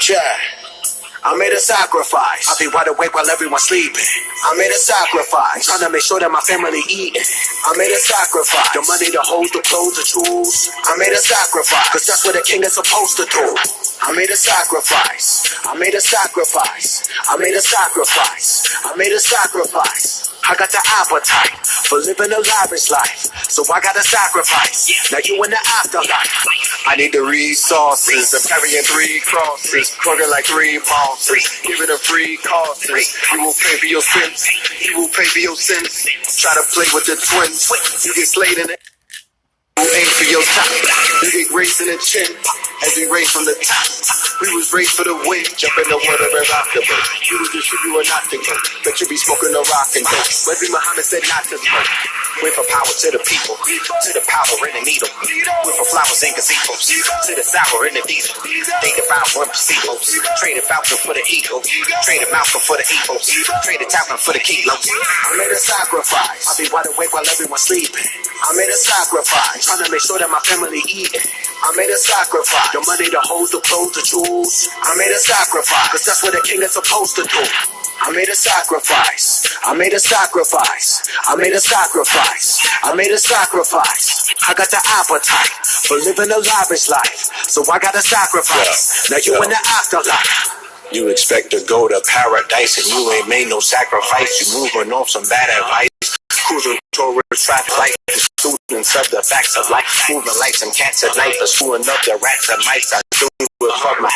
Yeah. I made a sacrifice. I be wide awake while everyone's sleeping. I made a sacrifice. Trying to make sure that my family eating. I made a sacrifice. The money, the hoes, the clothes, the jewels. I made a sacrifice. Cause that's what a king is supposed to do. I made a sacrifice. I made a sacrifice. I made a sacrifice. I made a sacrifice. I got the appetite for living a lavish life, so I gotta sacrifice. Now you in the afterlife. I need the resources. I'm carrying 3 crosses, crugging like 3 bosses. Give it a free courses. You will pay for your sins. You will pay for your sins. Try to play with the twins. You get slayed in it. You aim for your top. You get raised in the chin. As we raise from the top. We was raised for the win. Jump in the water and rock the boat. You was the shit, you were not the king. Bet you be smoking the rock and dope. Wesley Muhammad said not to smoke. Wait for power to the people. To the power in the needle. Wait for flowers and gazebos. To the sour in the diesel. They devour one placebos. Traded Falcon for the Eagles. Traded Malcolm for the Evils. Traded Talcum for the kilos. I made a sacrifice. I be wide awake while everyone's sleeping. I made a sacrifice. Trying to make sure that my family eating. I made a sacrifice. The money, the hoes, the clothes, the jewels. I made a sacrifice. Cause that's what a king is supposed to do. I made a sacrifice. I made a sacrifice. I made a sacrifice. I made a sacrifice. I got the appetite for living a lavish life, so I gotta sacrifice. Now you in the afterlife. You expect to go to paradise and you ain't made no sacrifice. You moving off some bad advice. Cruising tourist traffic like the students of the facts of life. Moving like some cats at night, pursuing up the rats and mice. I do it for my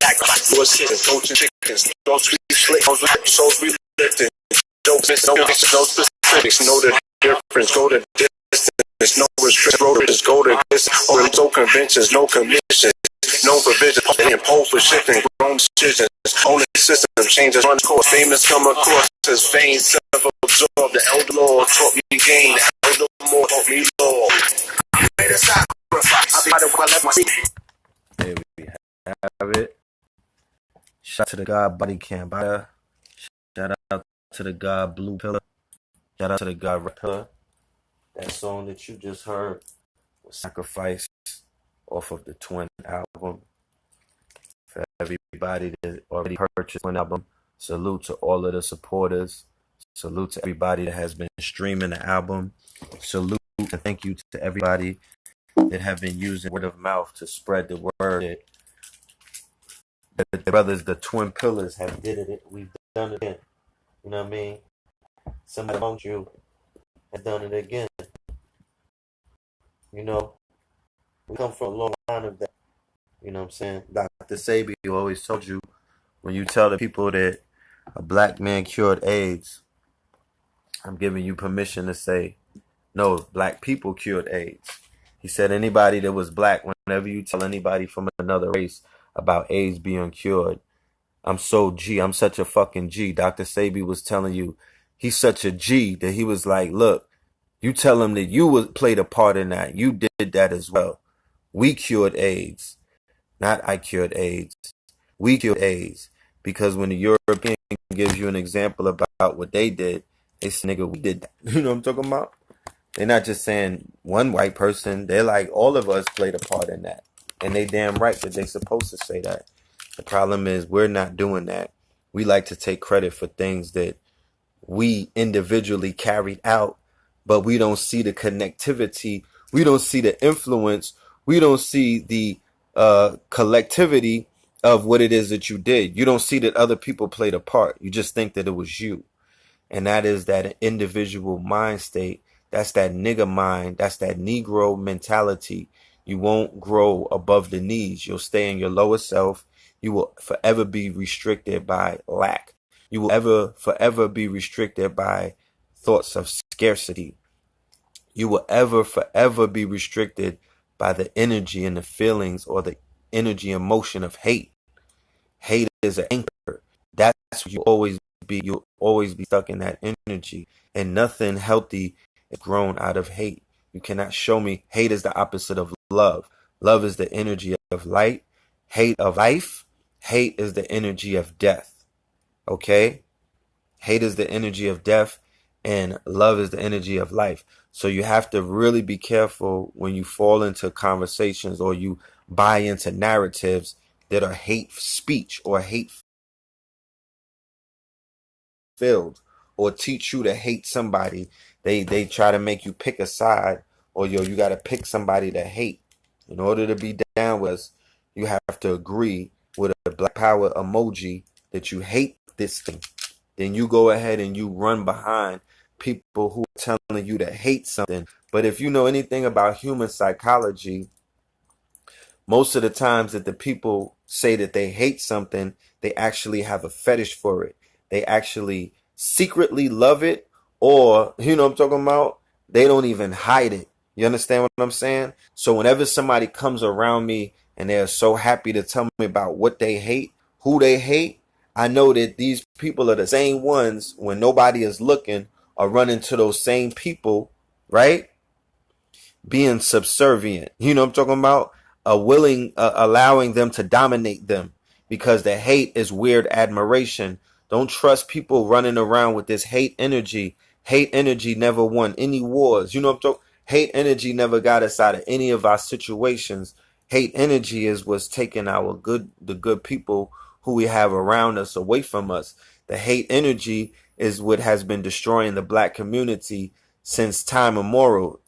sacrifice. Your chickens, coaching chickens, don't be slick, souls we lifting. Don't miss no specifics, know the difference, go the distance, no restrictions, go to distance. No conventions, no commissions. No provision, and pole for shifting grown decisions. Only system changes run course. Famous come across his veins, self-absorbed. The elder Lord taught me gain. The elder more taught me law. Made a sacrifice. There we have it. Shout out to the God Body Cam. Shout out to the God Blue Pillar. Shout out to the God Red Pillar. That song that you just heard was Sacrifice off of the Twin album. For everybody that already purchased Twin album, salute to all of the supporters. Salute to everybody that has been streaming the album. Salute and thank you to everybody that have been using word of mouth to spread the word that the brothers, the Twin Pillars, have did it. We've done it again. You know what I mean? Somebody amongst you has done it again. You know, we come from a long line of that. You know what I'm saying? Dr. Sebi always told you, when you tell the people that a black man cured AIDS, I'm giving you permission to say, no, black people cured AIDS. He said anybody that was black, whenever you tell anybody from another race about AIDS being cured, I'm such a fucking G. Dr. Sebi was telling you, he's such a G that he was like, look, you tell him that you played a part in that. You did that as well. We cured AIDS. Not I cured AIDS. We cured AIDS. Because when the European gives you an example about what they did, they say, nigga, we did that. You know what I'm talking about? They're not just saying one white person. They're like, all of us played a part in that. And they damn right that they're supposed to say that. The problem is we're not doing that. We like to take credit for things that we individually carried out, but we don't see the connectivity. We don't see the influence. We don't see the collectivity of what it is that you did. You don't see that other people played a part. You just think that it was you. And that is that individual mind state. That's that nigga mind. That's that Negro mentality. You won't grow above the knees. You'll stay in your lower self. You will forever be restricted by lack. You will forever be restricted by thoughts of scarcity. You will forever be restricted by the energy and the feelings or the energy and motion of hate. Hate is an anchor. That's what you'll always be stuck in that energy. And nothing healthy is grown out of hate. You cannot show me hate is the opposite of love. Love is the energy of light. Hate of life. Hate is the energy of death. Okay? Hate is the energy of death and love is the energy of life. So you have to really be careful when you fall into conversations or you buy into narratives that are hate speech or hate filled, or teach you to hate somebody. They try to make you pick a side, or you got to pick somebody to hate. In order to be down with us, you have to agree with a black power emoji that you hate this thing. Then you go ahead and you run behind people who are telling you to hate something. But if you know anything about human psychology, most of the times that the people say that they hate something, they actually have a fetish for it. They actually secretly love it, or, you know what I'm talking about? They don't even hide it. You understand what I'm saying? So whenever somebody comes around me and they're so happy to tell me about what they hate, who they hate, I know that these people are the same ones when nobody is looking are running to those same people, right? Being subservient. You know what I'm talking about? Allowing them to dominate them, because the hate is weird admiration. Don't trust people running around with this hate energy. Hate energy never won any wars. You know what I'm talking? Hate energy never got us out of any of our situations. Hate energy is what's taking the good people who we have around us away from us. The hate energy is what has been destroying the black community since time immemorial,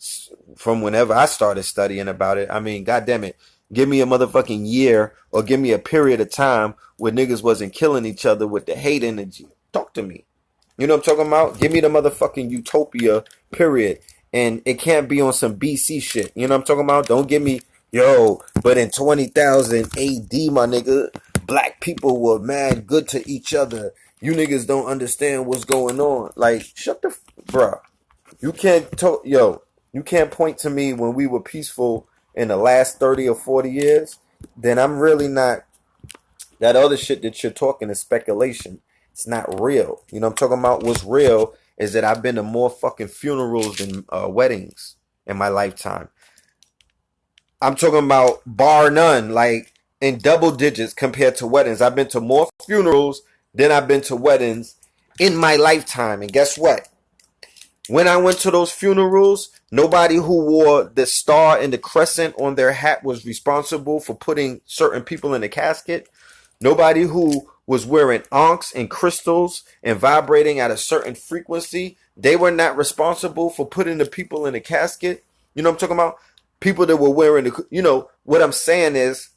from whenever I started studying about it. I mean, goddamn it, give me a motherfucking year or give me a period of time where niggas wasn't killing each other with the hate energy. Talk to me. You know what I'm talking about? Give me the motherfucking utopia period. And it can't be on some BC shit. You know what I'm talking about? Don't give me, but in 20,000 AD, my nigga, black people were mad good to each other. You niggas don't understand what's going on. Like, shut the, bruh. You can't point to me when we were peaceful in the last 30 or 40 years. Then I'm really not, that other shit that you're talking is speculation. It's not real. You know what I'm talking about? What's real is that I've been to more fucking funerals than weddings in my lifetime. I'm talking about bar none, like in double digits compared to weddings. I've been to more funerals than I've been to weddings in my lifetime. And guess what? When I went to those funerals, nobody who wore the star and the crescent on their hat was responsible for putting certain people in the casket. Nobody who was wearing ankhs and crystals and vibrating at a certain frequency, they were not responsible for putting the people in the casket. You know what I'm talking about? People that were wearing what I'm saying is,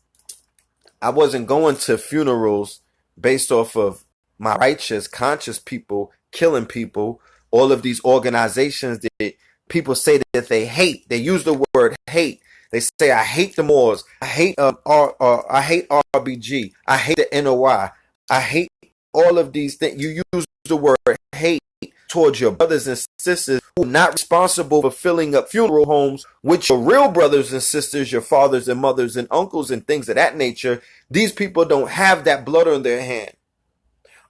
I wasn't going to funerals based off of my righteous, conscious people killing people. All of these organizations that people say that they hate. They use the word hate. They say, I hate the Moors. I hate I hate RBG. I hate the NOI. I hate all of these things. You use the word hate towards your brothers and sisters who are not responsible for filling up funeral homes with your real brothers and sisters, your fathers and mothers and uncles and things of that nature. These people don't have that blood on their hand.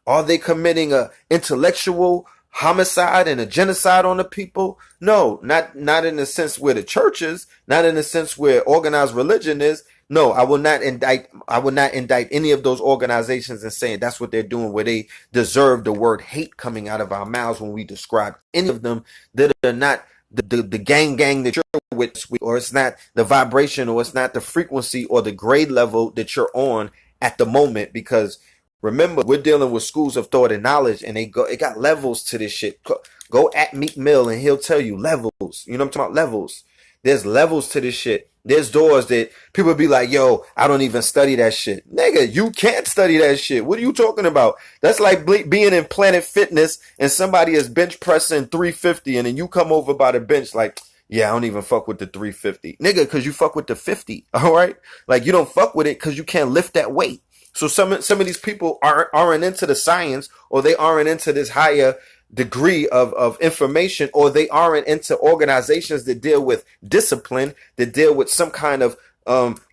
Are they committing a intellectual homicide and a genocide on the people? No, not in the sense where the church is, not in the sense where organized religion is. No, I will not indict any of those organizations and saying that's what they're doing, where they deserve the word hate coming out of our mouths when we describe any of them that are not the gang that you're with, or it's not the vibration, or it's not the frequency or the grade level that you're on at the moment. Because remember, we're dealing with schools of thought and knowledge, and it got levels to this shit. Go at Meek Mill and he'll tell you levels. You know what I'm talking about? Levels. There's levels to this shit. There's doors that people be like, yo, I don't even study that shit. Nigga, you can't study that shit. What are you talking about? That's like being in Planet Fitness and somebody is bench pressing 350 and then you come over by the bench like, yeah, I don't even fuck with the 350. Nigga, because you fuck with the 50. All right? Like, you don't fuck with it because you can't lift that weight. So some of these people aren't into the science, or they aren't into this higher degree of information, or they aren't into organizations that deal with discipline, that deal with some kind of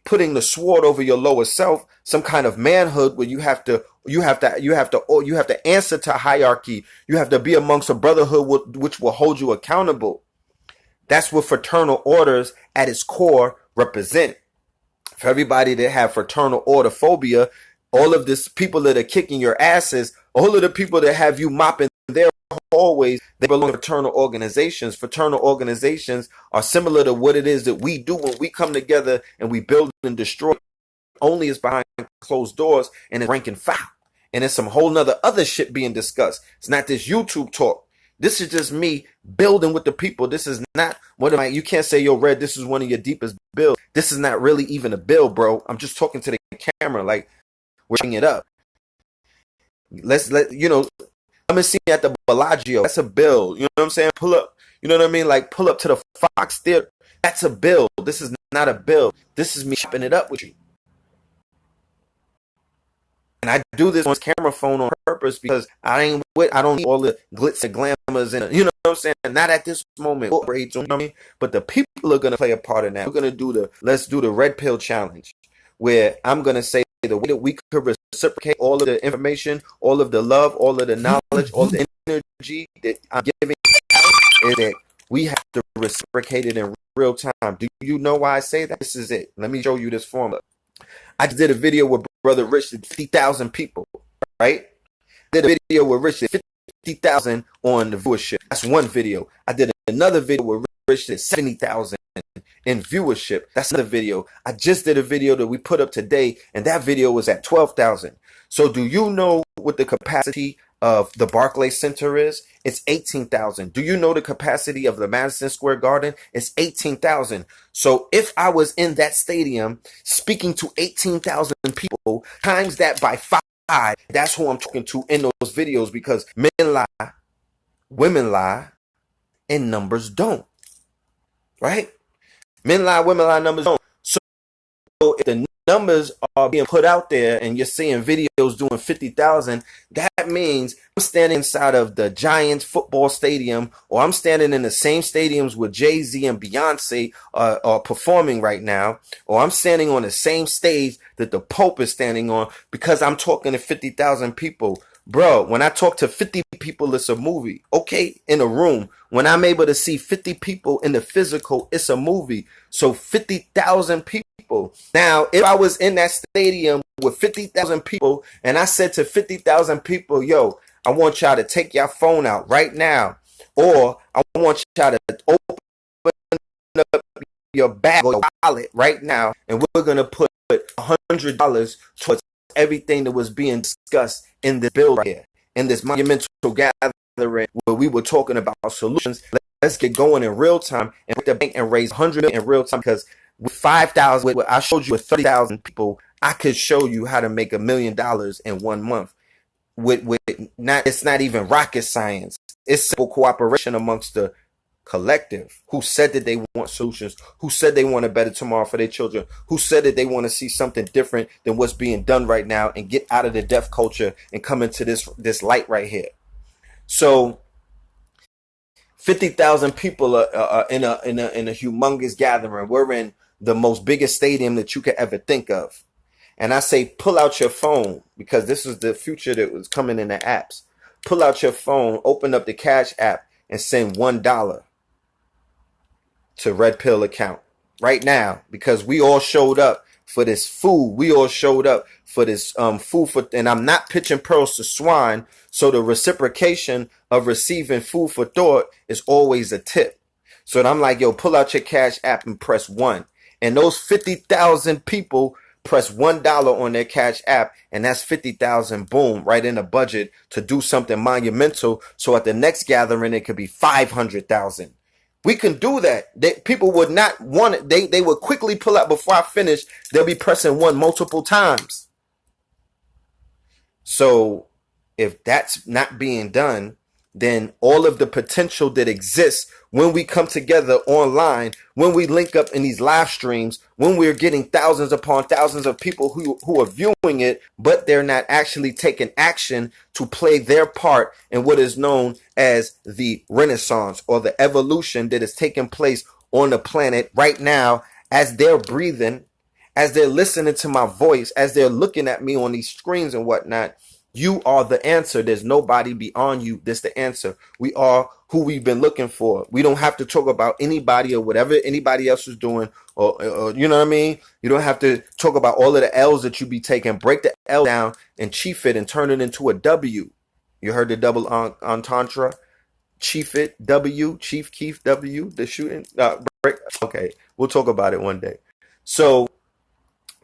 putting the sword over your lower self, some kind of manhood where you have to answer to hierarchy. You have to be amongst a brotherhood which will hold you accountable. That's what fraternal orders at its core represent. For everybody that have fraternal order phobia, all of this people that are kicking your asses, all of the people that have you mopping their hallways, they belong to fraternal organizations. Fraternal organizations are similar to what it is that we do when we come together and we build and destroy only is behind closed doors and it's ranking foul. And it's some whole nother other shit being discussed. It's not this YouTube talk. This is just me building with the people. This is not you can't say, yo, Red, this is one of your deepest builds. This is not really even a build, bro. I'm just talking to the camera like we're bringing it up. I'm gonna see at the Bellagio. That's a build. You know what I'm saying? Pull up. You know what I mean? Like pull up to the Fox Theater. That's a build. This is not a build. This is me chopping it up with you. And I do this on camera phone on purpose because I don't need all the glitz and glamours and you know what I'm saying? Not at this moment. You know what I mean? But the people are gonna play a part in that. We're gonna let's do the red pill challenge, where I'm gonna say the way that we could reciprocate all of the information, all of the love, all of the knowledge, all the energy that I'm giving out is that we have to reciprocate it in real time. Do you know why I say that? This is it. Let me show you this formula. I did a video with Brother Rich, 50,000 people, right? Did a video with Rich, 50,000 on the viewership. That's one video. I did another video with Rich, 70,000 in viewership. That's another video. I just did a video that we put up today, and that video was at 12,000. So do you know what the capacity of the Barclays Center is? It's 18,000. Do you know the capacity of the Madison Square Garden? It's 18,000. So if I was in that stadium speaking to 18,000 people, times that by 5, that's who I'm talking to in those videos, because men lie, women lie, and numbers don't. Right? Men lie, women lie, numbers don't. So if the numbers are being put out there and you're seeing videos doing 50,000, that means I'm standing inside of the Giants football stadium, or I'm standing in the same stadiums where Jay-Z and Beyonce are performing right now, or I'm standing on the same stage that the Pope is standing on, because I'm talking to 50,000 people. Bro, when I talk to 50 people, it's a movie. Okay, in a room. When I'm able to see 50 people in the physical, it's a movie. So 50,000 people. Now, if I was in that stadium with 50,000 people and I said to 50,000 people, yo, I want y'all to take your phone out right now, or I want y'all to open up your bag or your wallet right now, and we're going to put $100 towards everything that was being discussed in this bill right here, in this monumental gathering where we were talking about solutions. Let's get going in real time and put the bank and raise 100 million in real time, because with 5,000, I showed you with 30,000 people, I could show you how to make $1 million in 1 month. It's not even rocket science. It's simple cooperation amongst the collective, who said that they want solutions, who said they want a better tomorrow for their children, who said that they want to see something different than what's being done right now and get out of the deaf culture and come into this light right here. So 50,000 people are in a humongous gathering. We're in the most biggest stadium that you could ever think of. And I say, pull out your phone, because this is the future that was coming in the apps. Pull out your phone, open up the Cash app, and send $1 to Red Pill account right now, because we all showed up for this food. We all showed up for this food for, and I'm not pitching pearls to swine. So the reciprocation of receiving food for thought is always a tip. So I'm like, yo, pull out your Cash app and press 1. And those 50,000 people press $1 on their Cash app, and that's 50,000, boom, right in the budget to do something monumental. So at the next gathering, it could be 500,000. We can do that. People would not want it. They would quickly pull out before I finish. They'll be pressing 1 multiple times. So if that's not being done, then all of the potential that exists when we come together online, when we link up in these live streams, when we're getting thousands upon thousands of people who are viewing it, but they're not actually taking action to play their part in what is known as the Renaissance, or the evolution that is taking place on the planet right now, as they're breathing, as they're listening to my voice, as they're looking at me on these screens and whatnot. You are the answer. There's nobody beyond you. That's the answer. We are who we've been looking for. We don't have to talk about anybody or whatever anybody else is doing, or you know what I mean? You don't have to talk about all of the L's that you be taking. Break the L down and chief it and turn it into a W. You heard the double entendre? Chief it, W, Chief Keef, W, the shooting. Break. Okay, we'll talk about it one day. So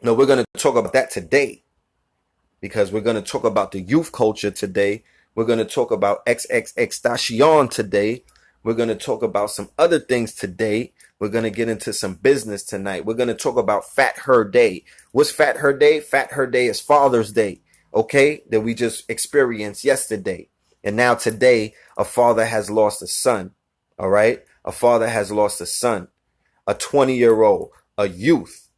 No, we're going to talk about that today, because we're going to talk about the youth culture today. We're going to talk about XXXTentacion today. We're going to talk about some other things today. We're going to get into some business tonight. We're going to talk about Fat Her Day. What's Fat Her Day? Fat Her Day is Father's Day, okay, that we just experienced yesterday. And now today, a father has lost a son, all right? A father has lost a son, a 20-year-old, a youth,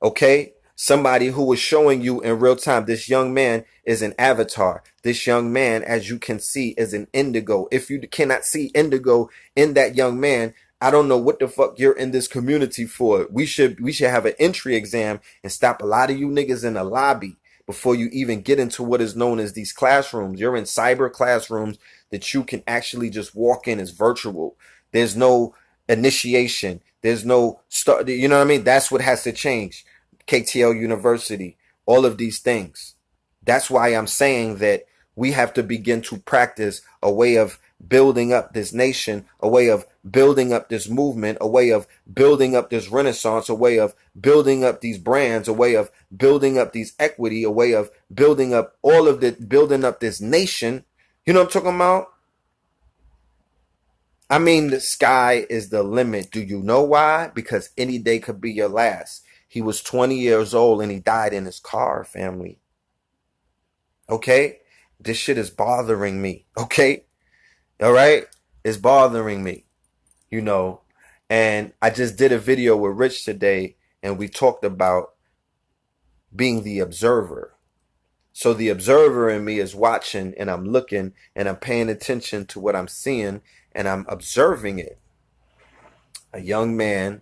okay? Somebody who was showing you in real time. This young man is an avatar. This young man, as you can see, is an indigo. If you cannot see indigo in that young man, I don't know what the fuck you're in this community for. We should have an entry exam and stop a lot of you niggas in the lobby before you even get into what is known as these classrooms. You're in cyber classrooms that you can actually just walk in as virtual. There's no initiation. There's no start. You know what I mean? That's what has to change. KTL University, all of these things. That's why I'm saying that we have to begin to practice a way of building up this nation, a way of building up this movement, a way of building up this renaissance, a way of building up these brands, a way of building up these equity, a way of building up all of the, building up this nation. You know what I'm talking about? I mean, the sky is the limit. Do you know why? Because any day could be your last. He was 20 years old and he died in his car, family. Okay? This shit is bothering me. Okay? All right? It's bothering me, you know. And I just did a video with Rich today and we talked about being the observer. So the observer in me is watching and I'm looking and I'm paying attention to what I'm seeing and I'm observing it. A young man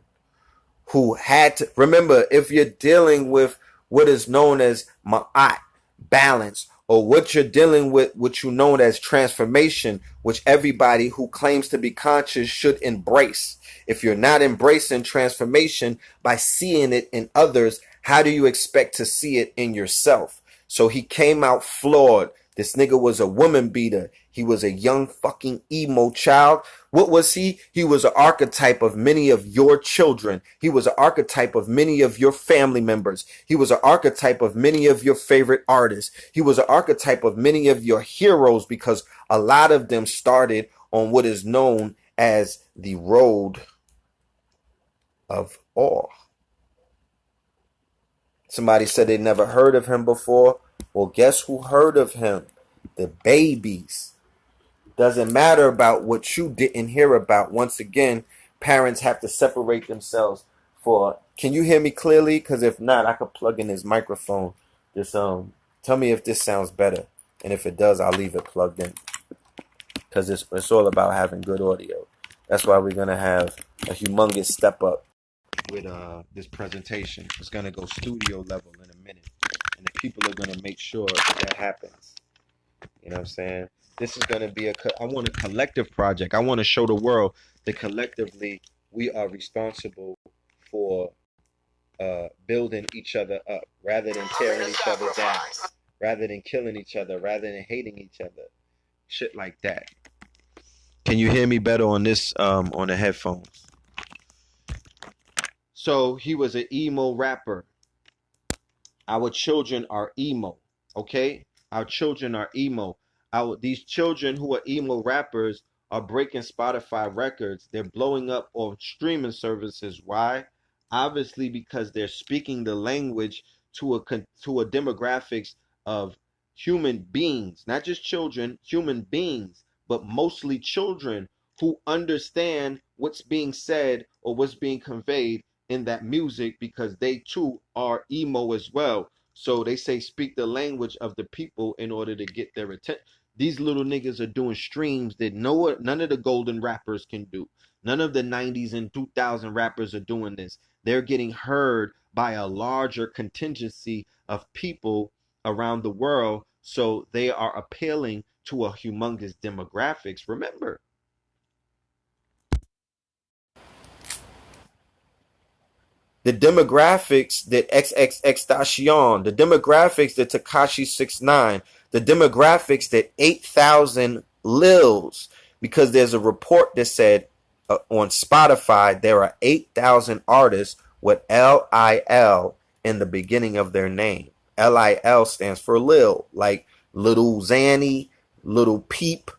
who had to, remember, if you're dealing with what is known as ma'at, balance, or what you're dealing with, what you know as transformation, which everybody who claims to be conscious should embrace. If you're not embracing transformation by seeing it in others, how do you expect to see it in yourself? So he came out flawed. This nigga was a woman beater. He was a young fucking emo child. What was he? He was an archetype of many of your children. He was an archetype of many of your family members. He was an archetype of many of your favorite artists. He was an archetype of many of your heroes, because a lot of them started on what is known as the road of awe. Somebody said they never heard of him before. Well, guess who heard of him? The babies. Doesn't matter about what you didn't hear about. Once again, parents have to separate themselves for. Can you hear me clearly? Because if not, I could plug in this microphone. Just tell me if this sounds better, and if it does, I'll leave it plugged in. Because it's all about having good audio. That's why we're gonna have a humongous step up with this presentation. It's gonna go studio level in a minute, and the people are gonna make sure that happens. You know what I'm saying? This is gonna be I want a collective project. I want to show the world that collectively we are responsible for building each other up, rather than tearing each other down, rather than killing each other, rather than hating each other. Shit like that. Can you hear me better on this on the headphones? So he was an emo rapper. Our children are emo, okay? Our children are emo. These children who are emo rappers are breaking Spotify records. They're blowing up on streaming services. Why? Obviously because they're speaking the language to a demographics of human beings, not just children, human beings, but mostly children who understand what's being said or what's being conveyed in that music, because they too are emo as well. So they say speak the language of the people in order to get their attention. These little niggas are doing streams that none of the golden rappers can do. None of the 90s and 2000 rappers are doing this. They're getting heard by a larger contingency of people around the world. So they are appealing to a humongous demographics. Remember, the demographics that XXXTentacion, the demographics that Tekashi 69, the demographics that 8,000 Lils, because there's a report that said on Spotify there are 8,000 artists with LIL in the beginning of their name. Lil stands for Lil, like little Zanny, little Peep,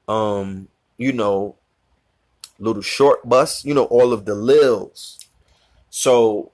you know, little Short Bus, you know, all of the Lils. So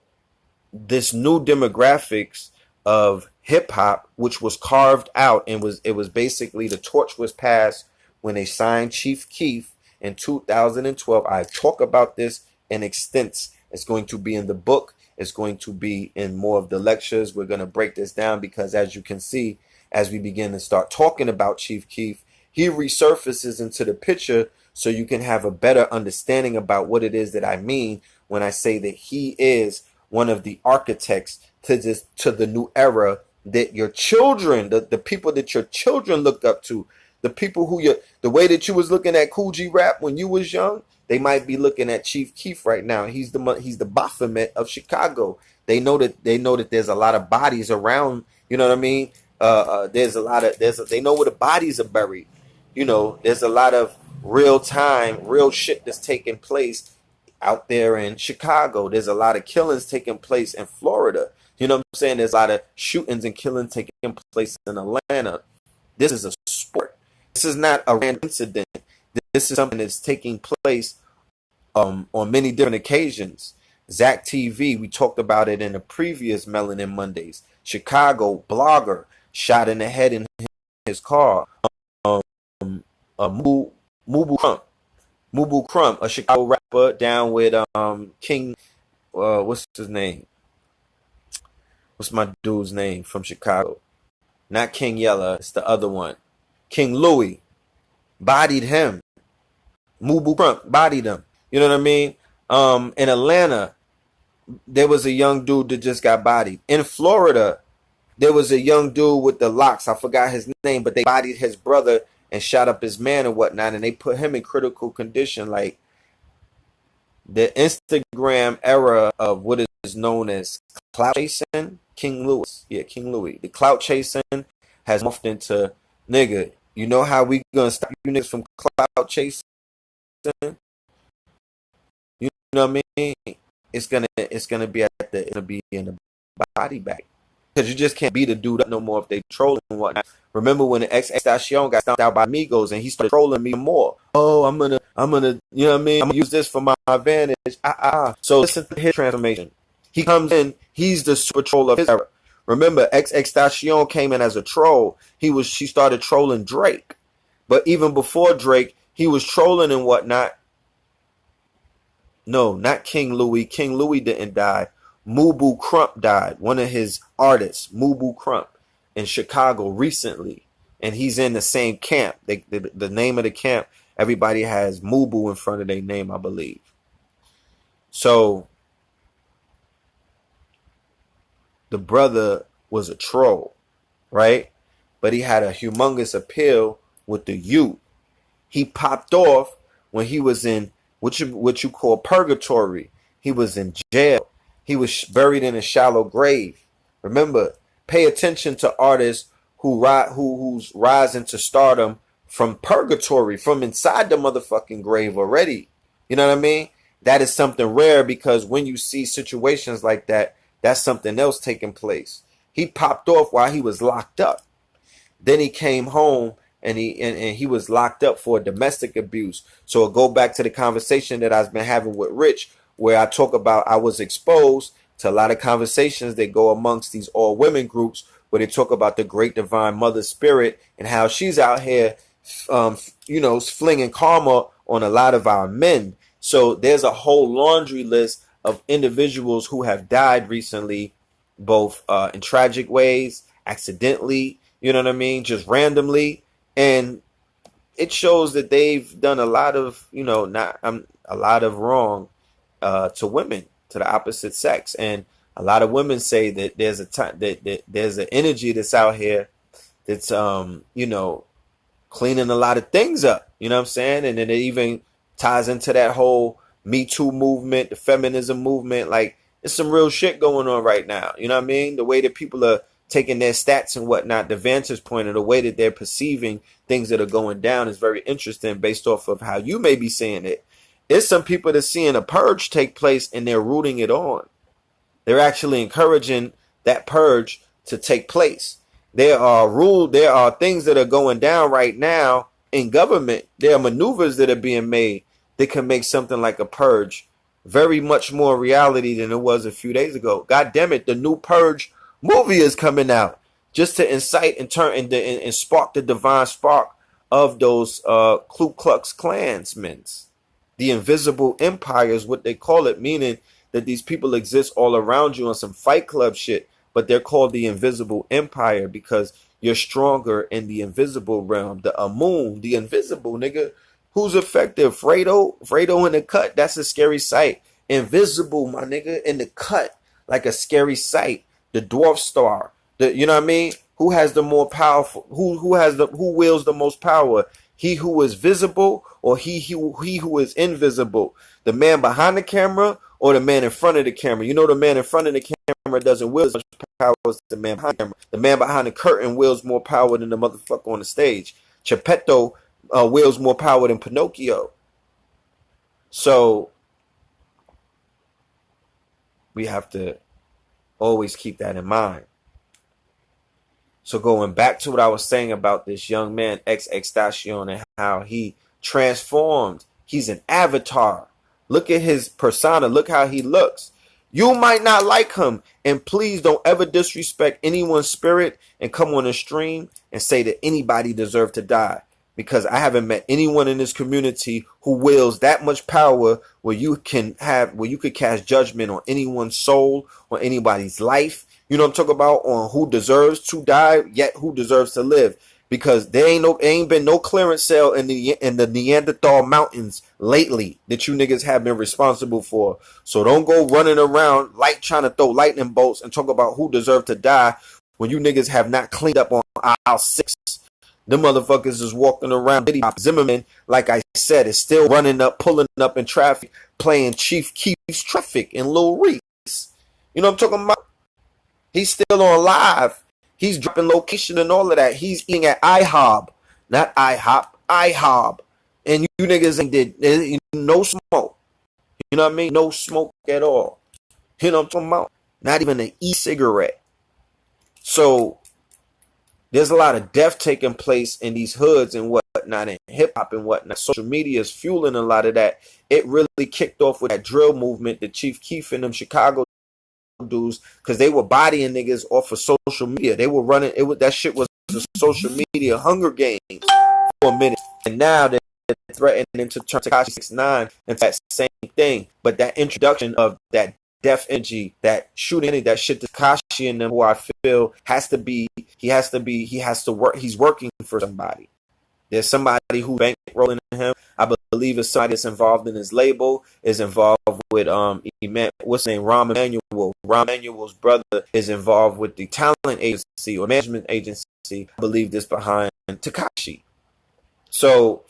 this new demographics of hip hop, which was carved out and it was basically the torch was passed when they signed Chief Keef in 2012. I talk about this in extent. It's going to be in the book. It's going to be in more of the lectures. We're going to break this down because, as you can see, as we begin to start talking about Chief Keef, he resurfaces into the picture so you can have a better understanding about what it is that I mean when I say that he is one of the architects to the new era that your children, the people that your children look up to, the people who the way that you was looking at Cool G Rap when you was young, they might be looking at Chief Keef right now. He's the Baphomet of Chicago. They know that there's a lot of bodies around. You know what I mean? They know where the bodies are buried. You know, there's a lot of real shit that's taking place out there in Chicago. There's a lot of killings taking place in Florida. You know what I'm saying? There's a lot of shootings and killings taking place in Atlanta. This is a sport. This is not a random incident. This is something that's taking place on many different occasions. Zach TV, we talked about it in the previous Melanin Mondays. Chicago blogger shot in the head in his car. Mubu Crump, a Chicago rapper, down with King. What's his name? What's my dude's name from Chicago? Not King Yella. It's the other one. King Louis bodied him. Mubu Crump bodied him. You know what I mean? In Atlanta, there was a young dude that just got bodied. In Florida, there was a young dude with the locks. I forgot his name, but they bodied his brother and shot up his man and whatnot, and they put him in critical condition. Like, the Instagram era of what is known as clout chasing, King Louis. Yeah, King Louis. The clout chasing has morphed into, nigga, you know how we gonna stop you niggas from clout chasing? You know what I mean? It's gonna be in the body bag. Because you just can't beat a dude up no more if they trolling and whatnot. Remember when the XXXRIP got stomped out by Migos and he started trolling me more? Oh, I'm gonna, you know what I mean? I'm gonna use this for my advantage. So listen to his transformation. He comes in, he's the super troll of his era. Remember, XXXRIP came in as a troll. She started trolling Drake. But even before Drake, he was trolling and whatnot. No, not King Louis. King Louis didn't die. Mubu Crump died, one of his artists, Mubu Crump, in Chicago recently, and he's in the same camp. The name of the camp, everybody has Mubu in front of their name, I believe. So the brother was a troll, right? But he had a humongous appeal with the youth. He popped off when he was in what you call purgatory. He was in jail. He was buried in a shallow grave. Remember, pay attention to artists who's rising to stardom from purgatory, from inside the motherfucking grave already. You know what I mean? That is something rare because when you see situations like that, that's something else taking place. He popped off while he was locked up. Then he came home and he was locked up for domestic abuse. So I'll go back to the conversation that I've been having with Rich, where I talk about I was exposed to a lot of conversations that go amongst these all women groups where they talk about the great divine mother spirit and how she's out here, flinging karma on a lot of our men. So there's a whole laundry list of individuals who have died recently, both in tragic ways, accidentally, you know what I mean, just randomly. And it shows that they've done a lot of, a lot of wrong to women, to the opposite sex. And a lot of women say that there's a time that there's an energy that's out here that's cleaning a lot of things up, you know what I'm saying? And then it even ties into that whole Me Too movement, the feminism movement. Like, there's some real shit going on right now, you know what I mean? The way that people are taking their stats and whatnot, the vantage point of the way that they're perceiving things that are going down is very interesting based off of how you may be seeing it. There's some people that's seeing a purge take place and they're rooting it on. They're actually encouraging that purge to take place. There are things that are going down right now in government. There are maneuvers that are being made that can make something like a purge very much more reality than it was a few days ago. God damn it, the new Purge movie is coming out just to incite and turn and spark the divine spark of those Ku Klux Klansmen. The invisible empire is what they call it, meaning that these people exist all around you on some Fight Club shit, but they're called the invisible empire because you're stronger in the invisible realm. The Amun, the invisible nigga. Who's effective? Fredo in the cut. That's a scary sight. Invisible, my nigga, in the cut, like a scary sight. The dwarf star. You know what I mean? Who has the more powerful? Who wields the most power? He who is visible or he who is invisible? The man behind the camera or the man in front of the camera? You know, the man in front of the camera doesn't wield as much power as the man behind the camera. The man behind the curtain wields more power than the motherfucker on the stage. Geppetto wields more power than Pinocchio. So we have to always keep that in mind. So going back to what I was saying about this young man, XXXTentacion, and how he transformed. He's an avatar. Look at his persona. Look how he looks. You might not like him. And please don't ever disrespect anyone's spirit and come on a stream and say that anybody deserves to die. Because I haven't met anyone in this community who wields that much power where you could cast judgment on anyone's soul or anybody's life. You know what I'm talking about? On who deserves to die, yet who deserves to live. Because there ain't been no clearance sale in the Neanderthal mountains lately that you niggas have been responsible for. So don't go running around trying to throw lightning bolts and talk about who deserves to die when you niggas have not cleaned up on aisle 6. Them motherfuckers is walking around. Zimmerman, like I said, is still running up, pulling up in traffic, playing Chief Keef's Traffic in Lil Reese. You know what I'm talking about? He's still on live. He's dropping location and all of that. He's eating at IHOB, not IHOP, IHOB. And you niggas ain't did no smoke. You know what I mean? No smoke at all. You know what I'm talking about? Not even an e-cigarette. So there's a lot of death taking place in these hoods and whatnot, and hip hop and whatnot. Social media is fueling a lot of that. It really kicked off with that drill movement that Chief Keef and them Chicago dudes, because they were bodying niggas off of social media. They were running that shit was a social media Hunger Games for a minute, and now they're threatening to turn Tekashi 6ix9ine into that same thing. But that introduction of that death energy, that shooting energy, that shit, Tekashi and them, who I feel he's working for somebody. There's somebody who's bankrolling him. I believe it's somebody that's involved in his label, is involved with what's his name, Rahm Emanuel. Rahm Emanuel's brother is involved with the talent agency or management agency. I believe this behind Tekashi. So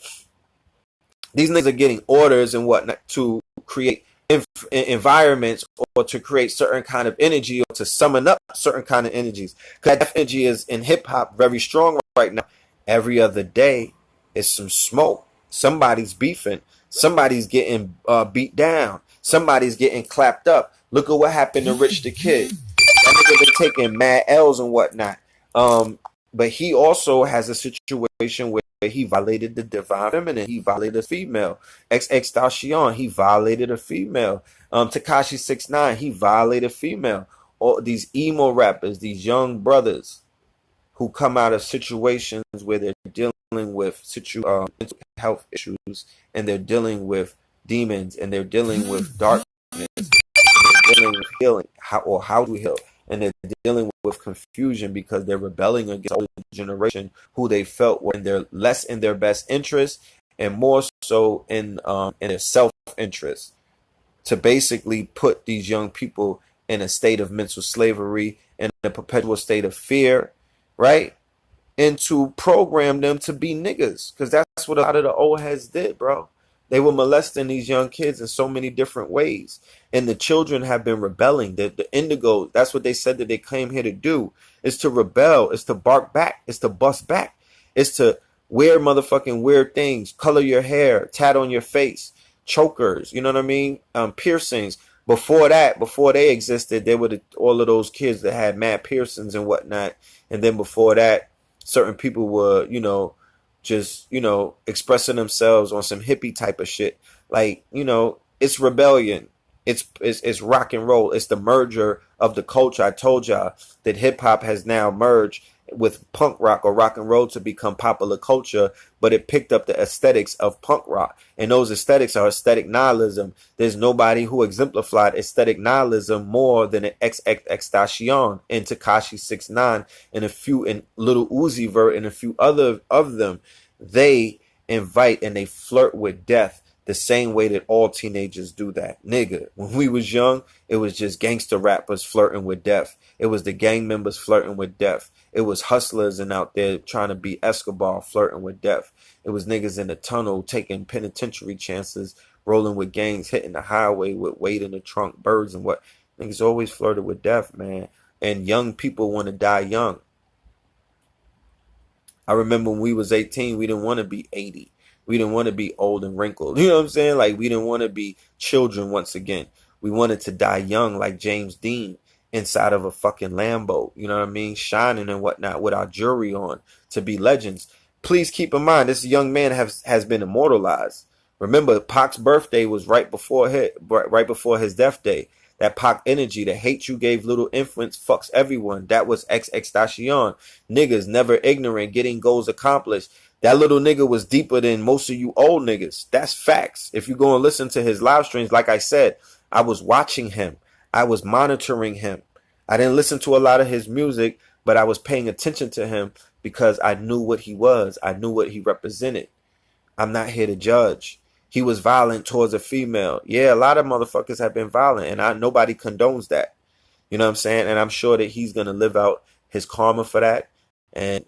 these niggas are getting orders and whatnot to create environments or to create certain kind of energy or to summon up certain kind of energies. Because that energy is in hip hop very strong right now. Every other day is some smoke. Somebody's beefing. Somebody's getting beat down. Somebody's getting clapped up. Look at what happened to Rich the Kid. That nigga been taking mad L's and whatnot. But he also has a situation where he violated the divine feminine. He violated a female. XXXTentacion, he violated a female. Tekashi 6ix9ine, he violated a female. All these emo rappers, these young brothers who come out of situations where they're dealing with mental health issues, and they're dealing with demons, and they're dealing with darkness, and they're dealing with healing, how to heal, and they're dealing with confusion because they're rebelling against the older generation who they felt were less in their best interest and more so in their self-interest, to basically put these young people in a state of mental slavery and a perpetual state of fear, right? And to program them to be niggas, because that's what a lot of the old heads did, bro. They were molesting these young kids in so many different ways. And the children have been rebelling. The indigos, that's what they said that they came here to do, is to rebel, is to bark back, is to bust back, is to wear motherfucking weird things, color your hair, tat on your face, chokers, you know what I mean? Piercings, Before that, before they existed, there were all of those kids that had mad piercings and whatnot. And then before that, certain people were, just, expressing themselves on some hippie type of shit. Like, it's rebellion. It's rock and roll. It's the merger of the culture. I told y'all that hip hop has now merged with punk rock or rock and roll to become popular culture, but it picked up the aesthetics of punk rock. And those aesthetics are aesthetic nihilism. There's nobody who exemplified aesthetic nihilism more than an XXXTentacion and Tekashi 6ix9ine and a few in Little Uzi Vert and a few other of them. They invite and they flirt with death the same way that all teenagers do that. Nigga, when we was young, it was just gangster rappers flirting with death. It was the gang members flirting with death. It was hustlers and out there trying to be Escobar flirting with death. It was niggas in the tunnel taking penitentiary chances, rolling with gangs, hitting the highway with weight in the trunk, birds and what. Niggas always flirted with death, man. And young people want to die young. I remember when we was 18, we didn't want to be 80. We didn't want to be old and wrinkled. You know what I'm saying? Like, we didn't want to be children once again. We wanted to die young like James Dean inside of a fucking Lambo. You know what I mean? Shining and whatnot with our jewelry on to be legends. Please keep in mind, this young man has been immortalized. Remember, Pac's birthday was right before his death day. That Pac energy, the hate you gave little infants fucks everyone. That was XXXTentacion. Niggas never ignorant, getting goals accomplished. That little nigga was deeper than most of you old niggas. That's facts. If you go and listen to his live streams, like I said, I was watching him. I was monitoring him. I didn't listen to a lot of his music, but I was paying attention to him because I knew what he was. I knew what he represented. I'm not here to judge. He was violent towards a female. Yeah, a lot of motherfuckers have been violent, and nobody condones that. You know what I'm saying? And I'm sure that he's going to live out his karma for that. And,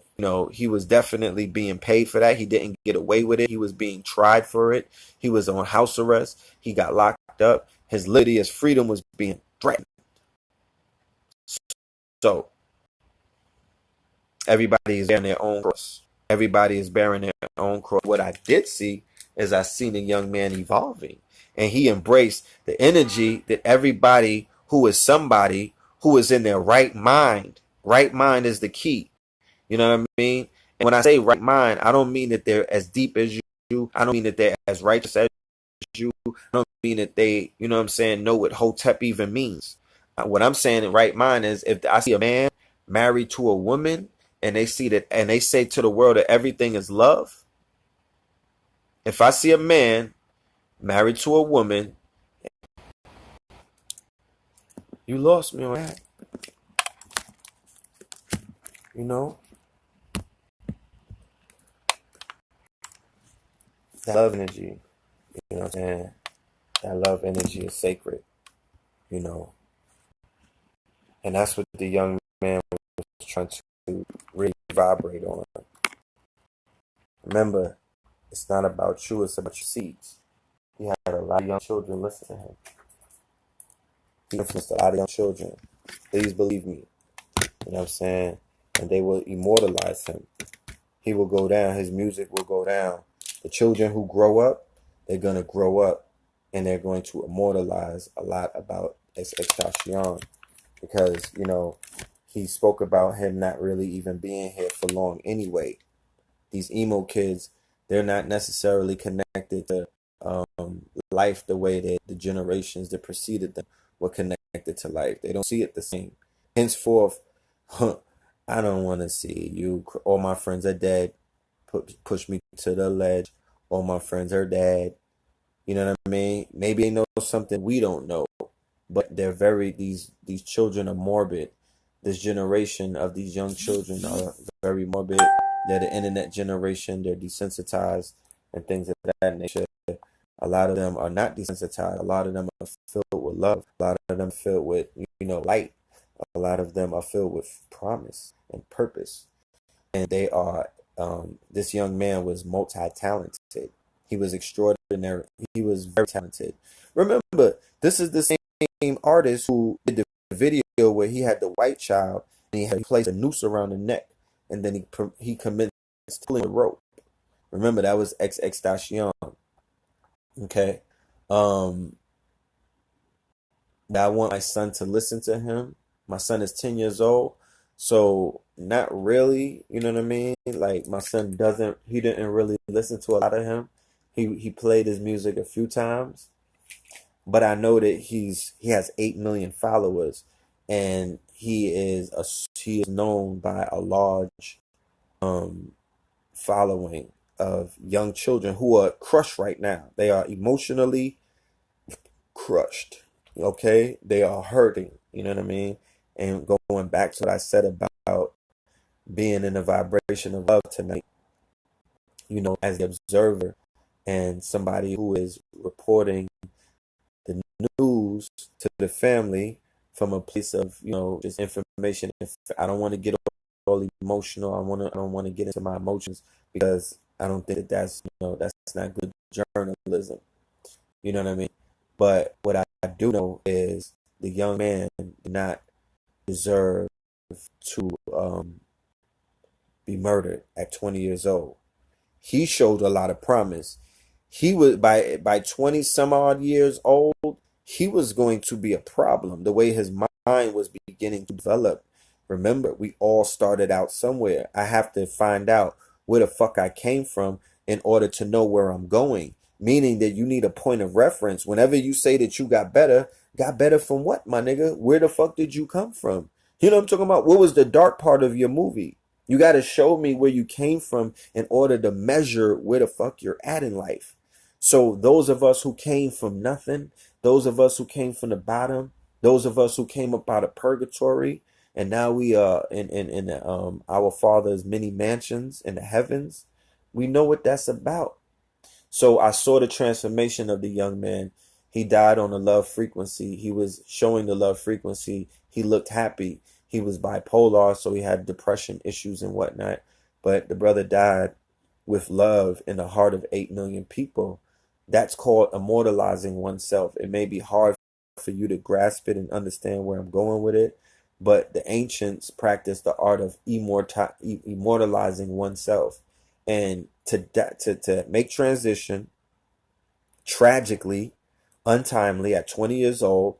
he was definitely being paid for that. He didn't get away with it. He was being tried for it. He was on house arrest. He got locked up. His liberty, his freedom was being threatened. So, everybody is bearing their own cross. Everybody is bearing their own cross. What I did see is I seen a young man evolving. And he embraced the energy that everybody who is somebody who is in their right mind. Right mind is the key. You know what I mean? And when I say right mind, I don't mean that they're as deep as you. I don't mean that they're as righteous as you. I don't mean that they, know what Hotep even means. What I'm saying in right mind is if I see a man married to a woman and they see that and they say to the world that everything is love. If I see a man married to a woman, you lost me on that. That love energy, you know what I'm saying? That love energy is sacred, and that's what the young man was trying to really vibrate on. Remember, it's not about you, it's about your seeds. He had a lot of young children listen to him. He influenced a lot of young children. Please believe me. You know what I'm saying? And they will immortalize him. He will go down. His music will go down. The children who grow up, they're going to grow up and they're going to immortalize a lot about XXXTentacion because, he spoke about him not really even being here for long anyway. These emo kids, they're not necessarily connected to life the way that the generations that preceded them were connected to life. They don't see it the same. Henceforth, I don't want to see you. All my friends are dead. Push me to the ledge. All my friends are dead. You know what I mean? Maybe they know something we don't know, but these children are morbid. This generation of these young children are very morbid. They're the internet generation. They're desensitized and things of that nature. A lot of them are not desensitized. A lot of them are filled with love. A lot of them are filled with, light. A lot of them are filled with promise and purpose. And they are, this young man was multi-talented. He was extraordinary. He was very talented. Remember, this is the same artist who did the video where he had the white child and he placed a noose around the neck. And then he commenced pulling the rope. Remember, that was XXXTentacion. Okay. I want my son to listen to him. My son is 10 years old. So not really, you know what I mean? Like my son he didn't really listen to a lot of him. He played his music a few times, but I know that he has 8 million followers, and he is known by a large um following of young children who are crushed right now. They are emotionally crushed. Okay, they are hurting. You know what I mean? And going back to what I said about being in a vibration of love tonight, as the observer and somebody who is reporting the news to the family from a place of, just information. If I don't want to get all emotional, I don't want to get into my emotions, because I don't think that's not good journalism. You know what I mean? But what I do know is the young man did not deserve to be murdered at 20 years old. He showed a lot of promise. He was by 20 some odd years old, he was going to be a problem. The way his mind was beginning to develop. Remember, we all started out somewhere. I have to find out where the fuck I came from in order to know where I'm going. Meaning that you need a point of reference. Whenever you say that you got better from what, my nigga? Where the fuck did you come from? You know what I'm talking about? What was the dark part of your movie? You got to show me where you came from in order to measure where the fuck you're at in life. So those of us who came from nothing, those of us who came from the bottom, those of us who came up out of purgatory, and now we are in our Father's many mansions in the heavens, we know what that's about. So I saw the transformation of the young man. He died on the love frequency. He was showing the love frequency. He looked happy. He was bipolar, so he had depression issues and whatnot. But the brother died with love in the heart of 8 million people. That's called immortalizing oneself. It may be hard for you to grasp it and understand where I'm going with it, but the ancients practiced the art of immortalizing oneself. And to make transition tragically, untimely at 20 years old,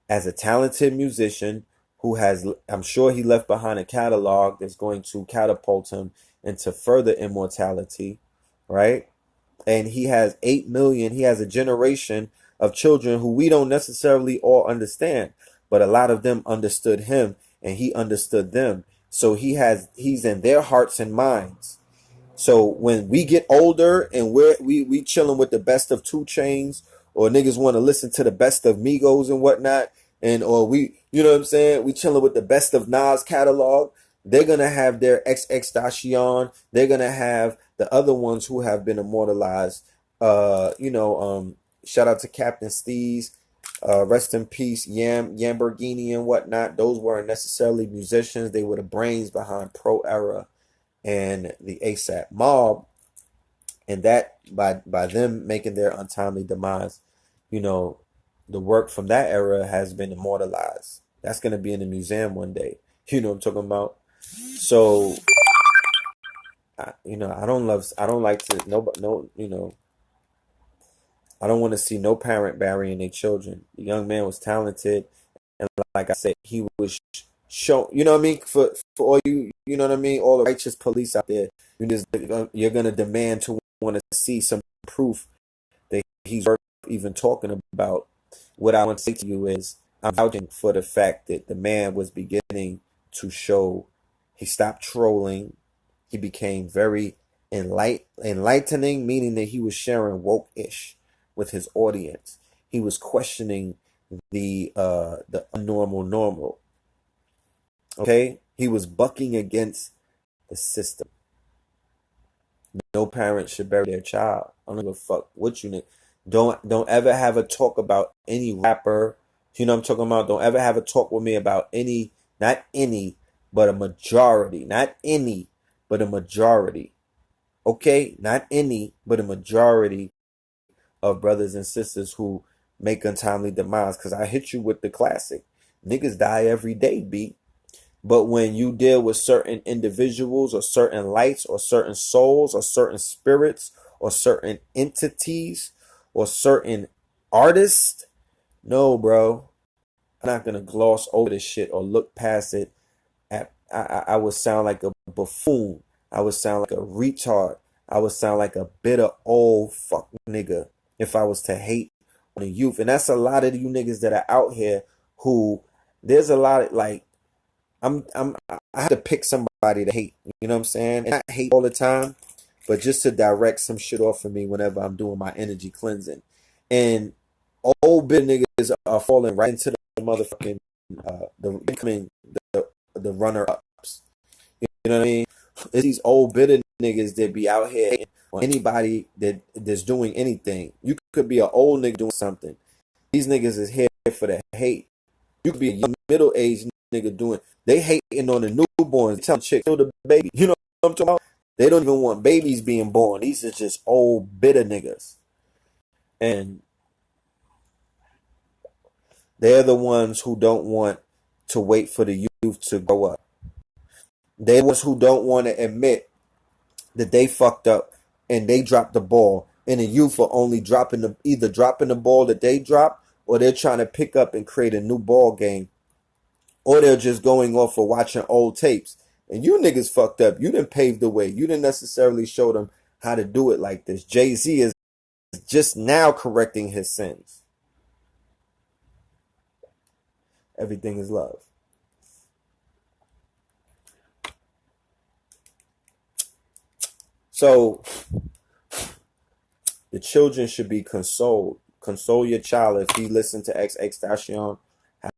as a talented musician who I'm sure he left behind a catalog that's going to catapult him into further immortality, right? And he has 8 million, he has a generation of children who we don't necessarily all understand, but a lot of them understood him and he understood them. So he's in their hearts and minds. So when we get older and we chilling with the best of 2 Chainz, or niggas want to listen to the best of Migos and whatnot, and or we, you know what I'm saying, we chilling with the best of Nas catalog, they're gonna have their XXXTentacion, they're gonna have the other ones who have been immortalized. Shout out to Captain Steez, rest in peace, Lamborghini and whatnot. Those weren't necessarily musicians; they were the brains behind Pro Era and the ASAP Mob, and that by them making their untimely demise, the work from that era has been immortalized. That's gonna be in a museum one day. You know what I'm talking about? So, I don't like to I don't want to see no parent burying their children. The young man was talented, and like I said, he was show. You know what I mean? For all you know what I mean? All the righteous police out there, you're gonna demand to want to see some proof that he's worth even talking about. What I want to say to you is, I'm vouching for the fact that the man was beginning to show. He stopped trolling. He became very enlightening, meaning that he was sharing woke-ish with his audience. He was questioning the abnormal normal. Okay, he was bucking against the system. No parent should bury their child. I don't give a fuck what you need. Don't ever have a talk about any rapper. You know what I'm talking about? Don't ever have a talk with me about not any, but a majority. Not any, but a majority. Okay? Not any, but a majority of brothers and sisters who make untimely demise. Because I hit you with the classic. Niggas die every day, B. But when you deal with certain individuals or certain lights or certain souls or certain spirits or certain entities or certain artists, no, bro. I'm not gonna gloss over this shit or look past it. I would sound like a buffoon. I would sound like a retard. I would sound like a bitter old fuck nigga if I was to hate on the youth. And that's a lot of you niggas that are out here who there's a lot of like I have to pick somebody to hate. You know what I'm saying? And I hate all the time, but just to direct some shit off of me whenever I'm doing my energy cleansing. And old bitter niggas are falling right into the motherfucking the runner ups. You know what I mean? It's these old bitter niggas that be out here hating on anybody that's doing anything. You could be an old nigga doing something. These niggas is here for the hate. You could be a young middle-aged nigga doing. They hating on the newborns. Tell chick kill the baby. You know what I'm talking about? They don't even want babies being born. These are just old bitter niggas, and they're the ones who don't want to wait for the youth to grow up. They're the ones who don't want to admit that they fucked up and they dropped the ball, and the youth are only either dropping the ball that they dropped, or they're trying to pick up and create a new ball game, or they're just going off for watching old tapes. And you niggas fucked up. You didn't pave the way. You didn't necessarily show them how to do it like this. Jay-Z is just now correcting his sins. Everything is love. So the children should be consoled. Console your child if he listens to XXXRIP.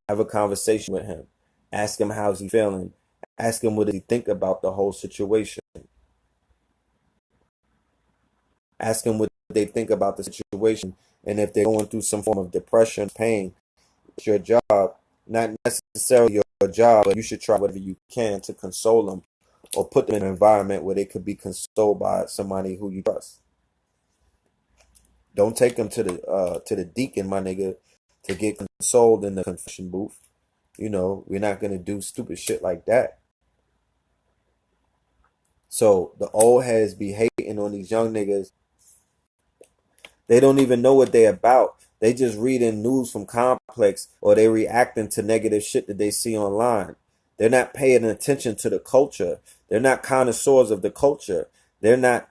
Have a conversation with him. Ask him how's he feeling. Ask him what does he think about the whole situation. Ask him what they think about the situation. And if they're going through some form of depression, pain, it's your job, not necessarily your job, but you should try whatever you can to console them or put them in an environment where they could be consoled by somebody who you trust. Don't take them to the deacon, my nigga, to get consoled in the confession booth. You know, we're not gonna do stupid shit like that. So the old heads be hating on these young niggas. They don't even know what they about. They just reading news from Complex, or they reacting to negative shit that they see online. They're not paying attention to the culture. They're not connoisseurs of the culture. They're not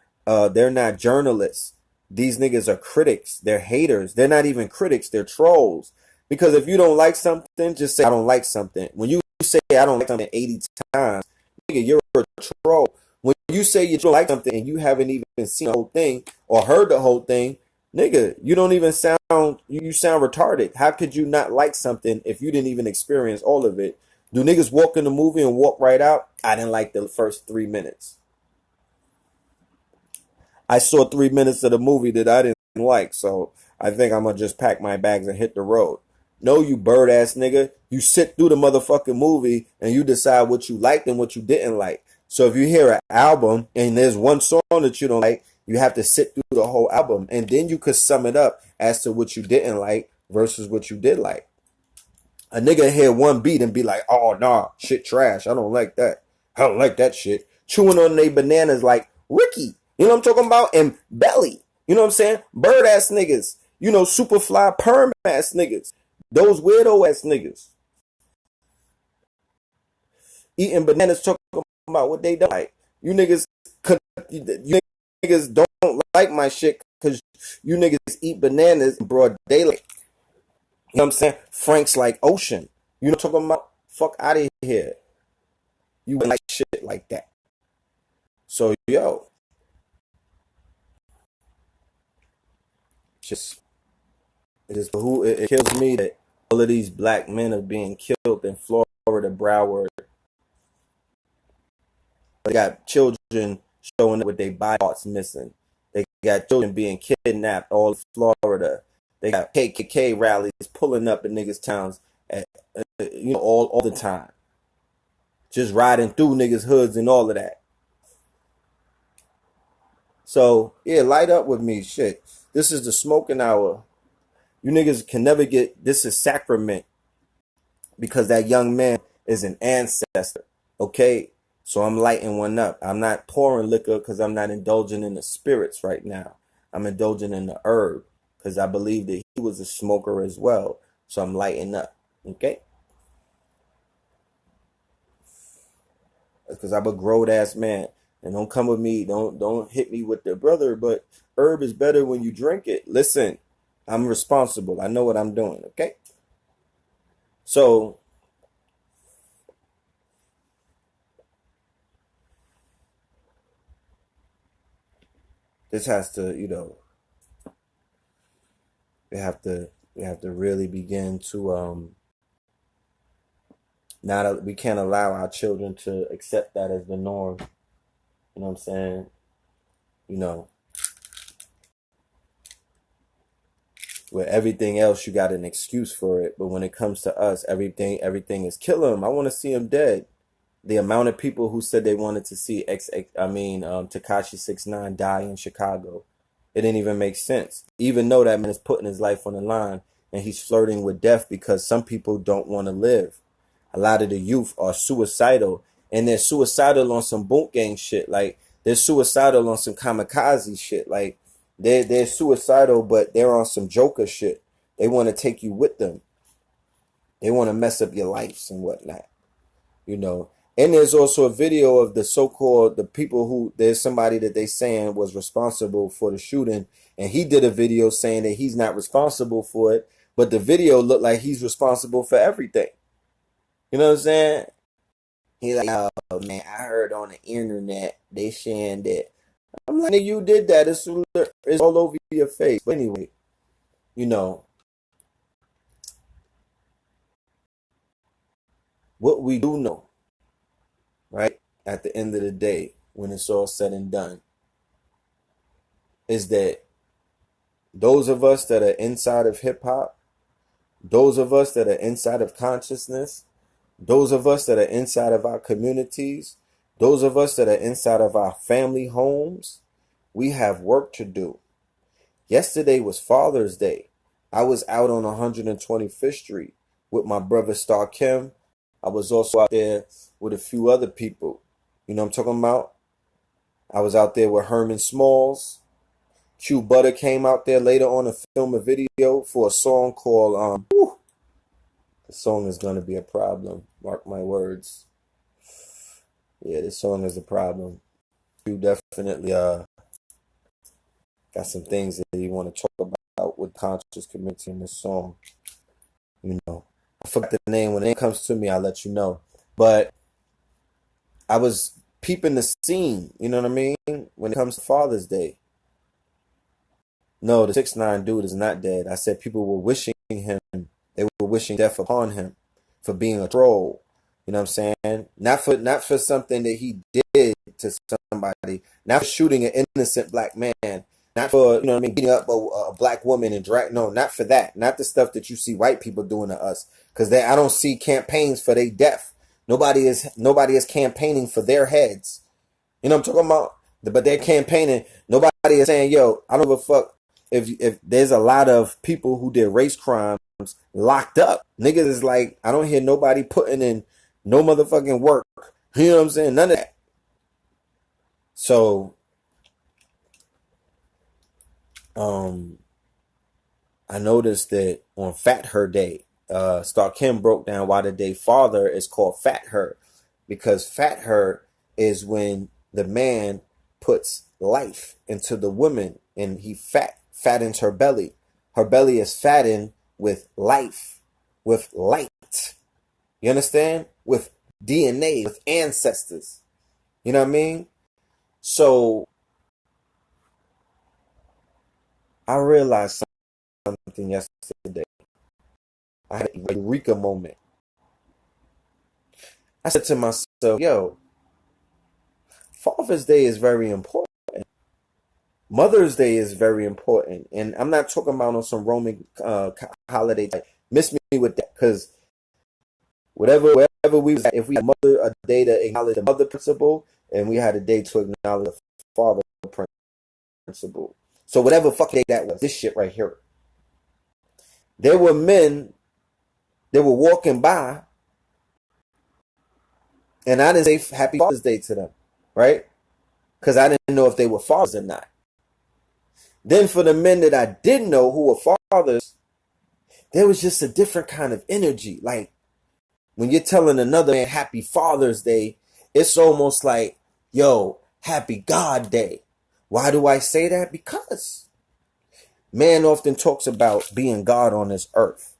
journalists. These niggas are critics. They're haters. They're not even critics. They're trolls. Because if you don't like something, just say I don't like something. When you say I don't like something 80 times, nigga, you're a troll. When you say you don't like something and you haven't even seen the whole thing or heard the whole thing, nigga, you don't even you sound retarded. How could you not like something if you didn't even experience all of it? Do niggas walk in the movie and walk right out? I didn't like the first 3 minutes. I saw 3 minutes of the movie that I didn't like, so I think I'm gonna just pack my bags and hit the road. No, you bird ass nigga. You sit through the motherfucking movie and you decide what you liked and what you didn't like. So if you hear an album and there's one song that you don't like, you have to sit through the whole album, and then you could sum it up as to what you didn't like versus what you did like. A nigga hear one beat and be like, oh nah, shit trash. I don't like that. I don't like that shit. Chewing on they bananas like Ricky. You know what I'm talking about? And Belly. You know what I'm saying? Bird ass niggas. You know, Superfly perm ass niggas. Those weirdo ass niggas. Eating bananas, talking about what they don't like. You niggas don't like my shit because you niggas eat bananas in broad daylight. You know what I'm saying? Frank's like ocean. You know what I'm talking about? Fuck out of here. You like shit like that. So, yo. It kills me that all of these black men are being killed in Florida, Broward. They got children showing up with their body parts missing. They got children being kidnapped all in Florida. They got KKK rallies pulling up in niggas' towns at all the time. Just riding through niggas' hoods and all of that. So, yeah, light up with me, shit. This is the smoking hour. You niggas can never get, this is sacrament because that young man is an ancestor, okay? So I'm lighting one up. I'm not pouring liquor because I'm not indulging in the spirits right now. I'm indulging in the herb because I believe that he was a smoker as well. So I'm lighting up. Okay? Because I'm a grown ass man. And don't come with me. Don't hit me with the brother, but herb is better when you drink it. Listen, I'm responsible. I know what I'm doing, okay? So this has to, we have to really begin to not we can't allow our children to accept that as the norm. You know what I'm saying? You know, where everything else you got an excuse for it, but when it comes to us, everything is kill him. I want to see him dead. The amount of people who said they wanted to see Tekashi 6ix9ine die in Chicago, it didn't even make sense. Even though that man is putting his life on the line and he's flirting with death because some people don't want to live. A lot of the youth are suicidal, and they're suicidal on some boot gang shit. Like they're suicidal on some kamikaze shit. Like they're suicidal, but they're on some Joker shit. They want to take you with them. They want to mess up your lives and whatnot. You know. And there's also a video of the people who, there's somebody that they saying was responsible for the shooting, and he did a video saying that he's not responsible for it, but the video looked like he's responsible for everything. You know what I'm saying? He's like, oh man, I heard on the internet they saying that. I'm like, you did that. It's all over your face. But anyway, you know, what we do know, right, at the end of the day, when it's all said and done, is that those of us that are inside of hip hop, those of us that are inside of consciousness, those of us that are inside of our communities, those of us that are inside of our family homes, we have work to do. Yesterday was Father's Day. I was out on 125th Street with my brother Star Kim. I was also out there with a few other people. You know what I'm talking about? I was out there with Herman Smalls. Q Butter came out there later on to film a video for a song called the song is gonna be a problem. Mark my words. Yeah, this song is a problem. Q definitely got some things that he want to talk about with conscious community in this song. You know, I forgot the name. When it comes to me, I'll let you know. But I was peeping the scene. You know what I mean? When it comes to Father's Day. No, the 6ix9ine dude is not dead. I said people were wishing him. They were wishing death upon him for being a troll. You know what I'm saying? Not for something that he did to somebody. Not for shooting an innocent black man. Not for, you know what I mean, beating up a black woman and drag. No, not for that. Not the stuff that you see white people doing to us. Because I don't see campaigns for their death. Nobody is campaigning for their heads. You know what I'm talking about? But they're campaigning. Nobody is saying, yo, I don't give a fuck if there's a lot of people who did race crimes locked up. Niggas is like, I don't hear nobody putting in no motherfucking work. You know what I'm saying? None of that. So, I noticed that on Fat Her Day, Star Kim broke down why the day father is called Fat Her. Because Fat Her is when the man puts life into the woman and he fattens her belly. Her belly is fattened with life, with light. You understand? With DNA, with ancestors. You know what I mean? So I realized something yesterday. I had a eureka moment. I said to myself, yo, Father's Day is very important. Mother's Day is very important. And I'm not talking about on some Roman holiday. Miss me with that. Because wherever we was at, if we had a day to acknowledge the mother principle, and we had a day to acknowledge the father principle. So whatever fuck day that was, this shit right here. There were men that were walking by, and I didn't say Happy Father's Day to them, right? Because I didn't know if they were fathers or not. Then for the men that I did know who were fathers, there was just a different kind of energy. Like when you're telling another man Happy Father's Day, it's almost like, yo, Happy God Day. Why do I say that? Because man often talks about being God on this earth.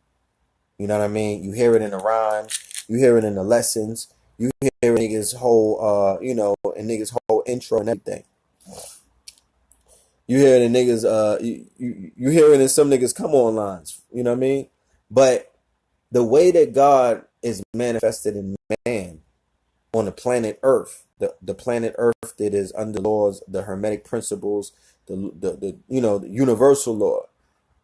You know what I mean? You hear it in the rhymes, you hear it in the lessons, you hear niggas whole and niggas whole intro and everything. You hear it in niggas you hear it in some niggas come on lines, you know what I mean? But the way that God is manifested in man on the planet Earth, the planet Earth that is under laws, the hermetic principles, the universal law,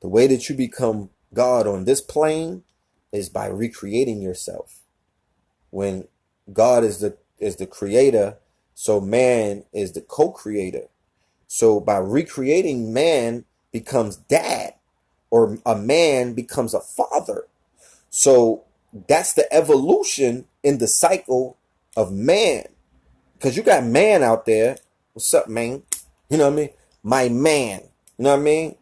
the way that you become God on this plane is by recreating yourself. When God is the creator, so man is the co-creator. So by recreating, man becomes dad, or a man becomes a father. So that's the evolution in the cycle of man. Because you got man out there. What's up, man? You know what I mean? My man. You know what I mean?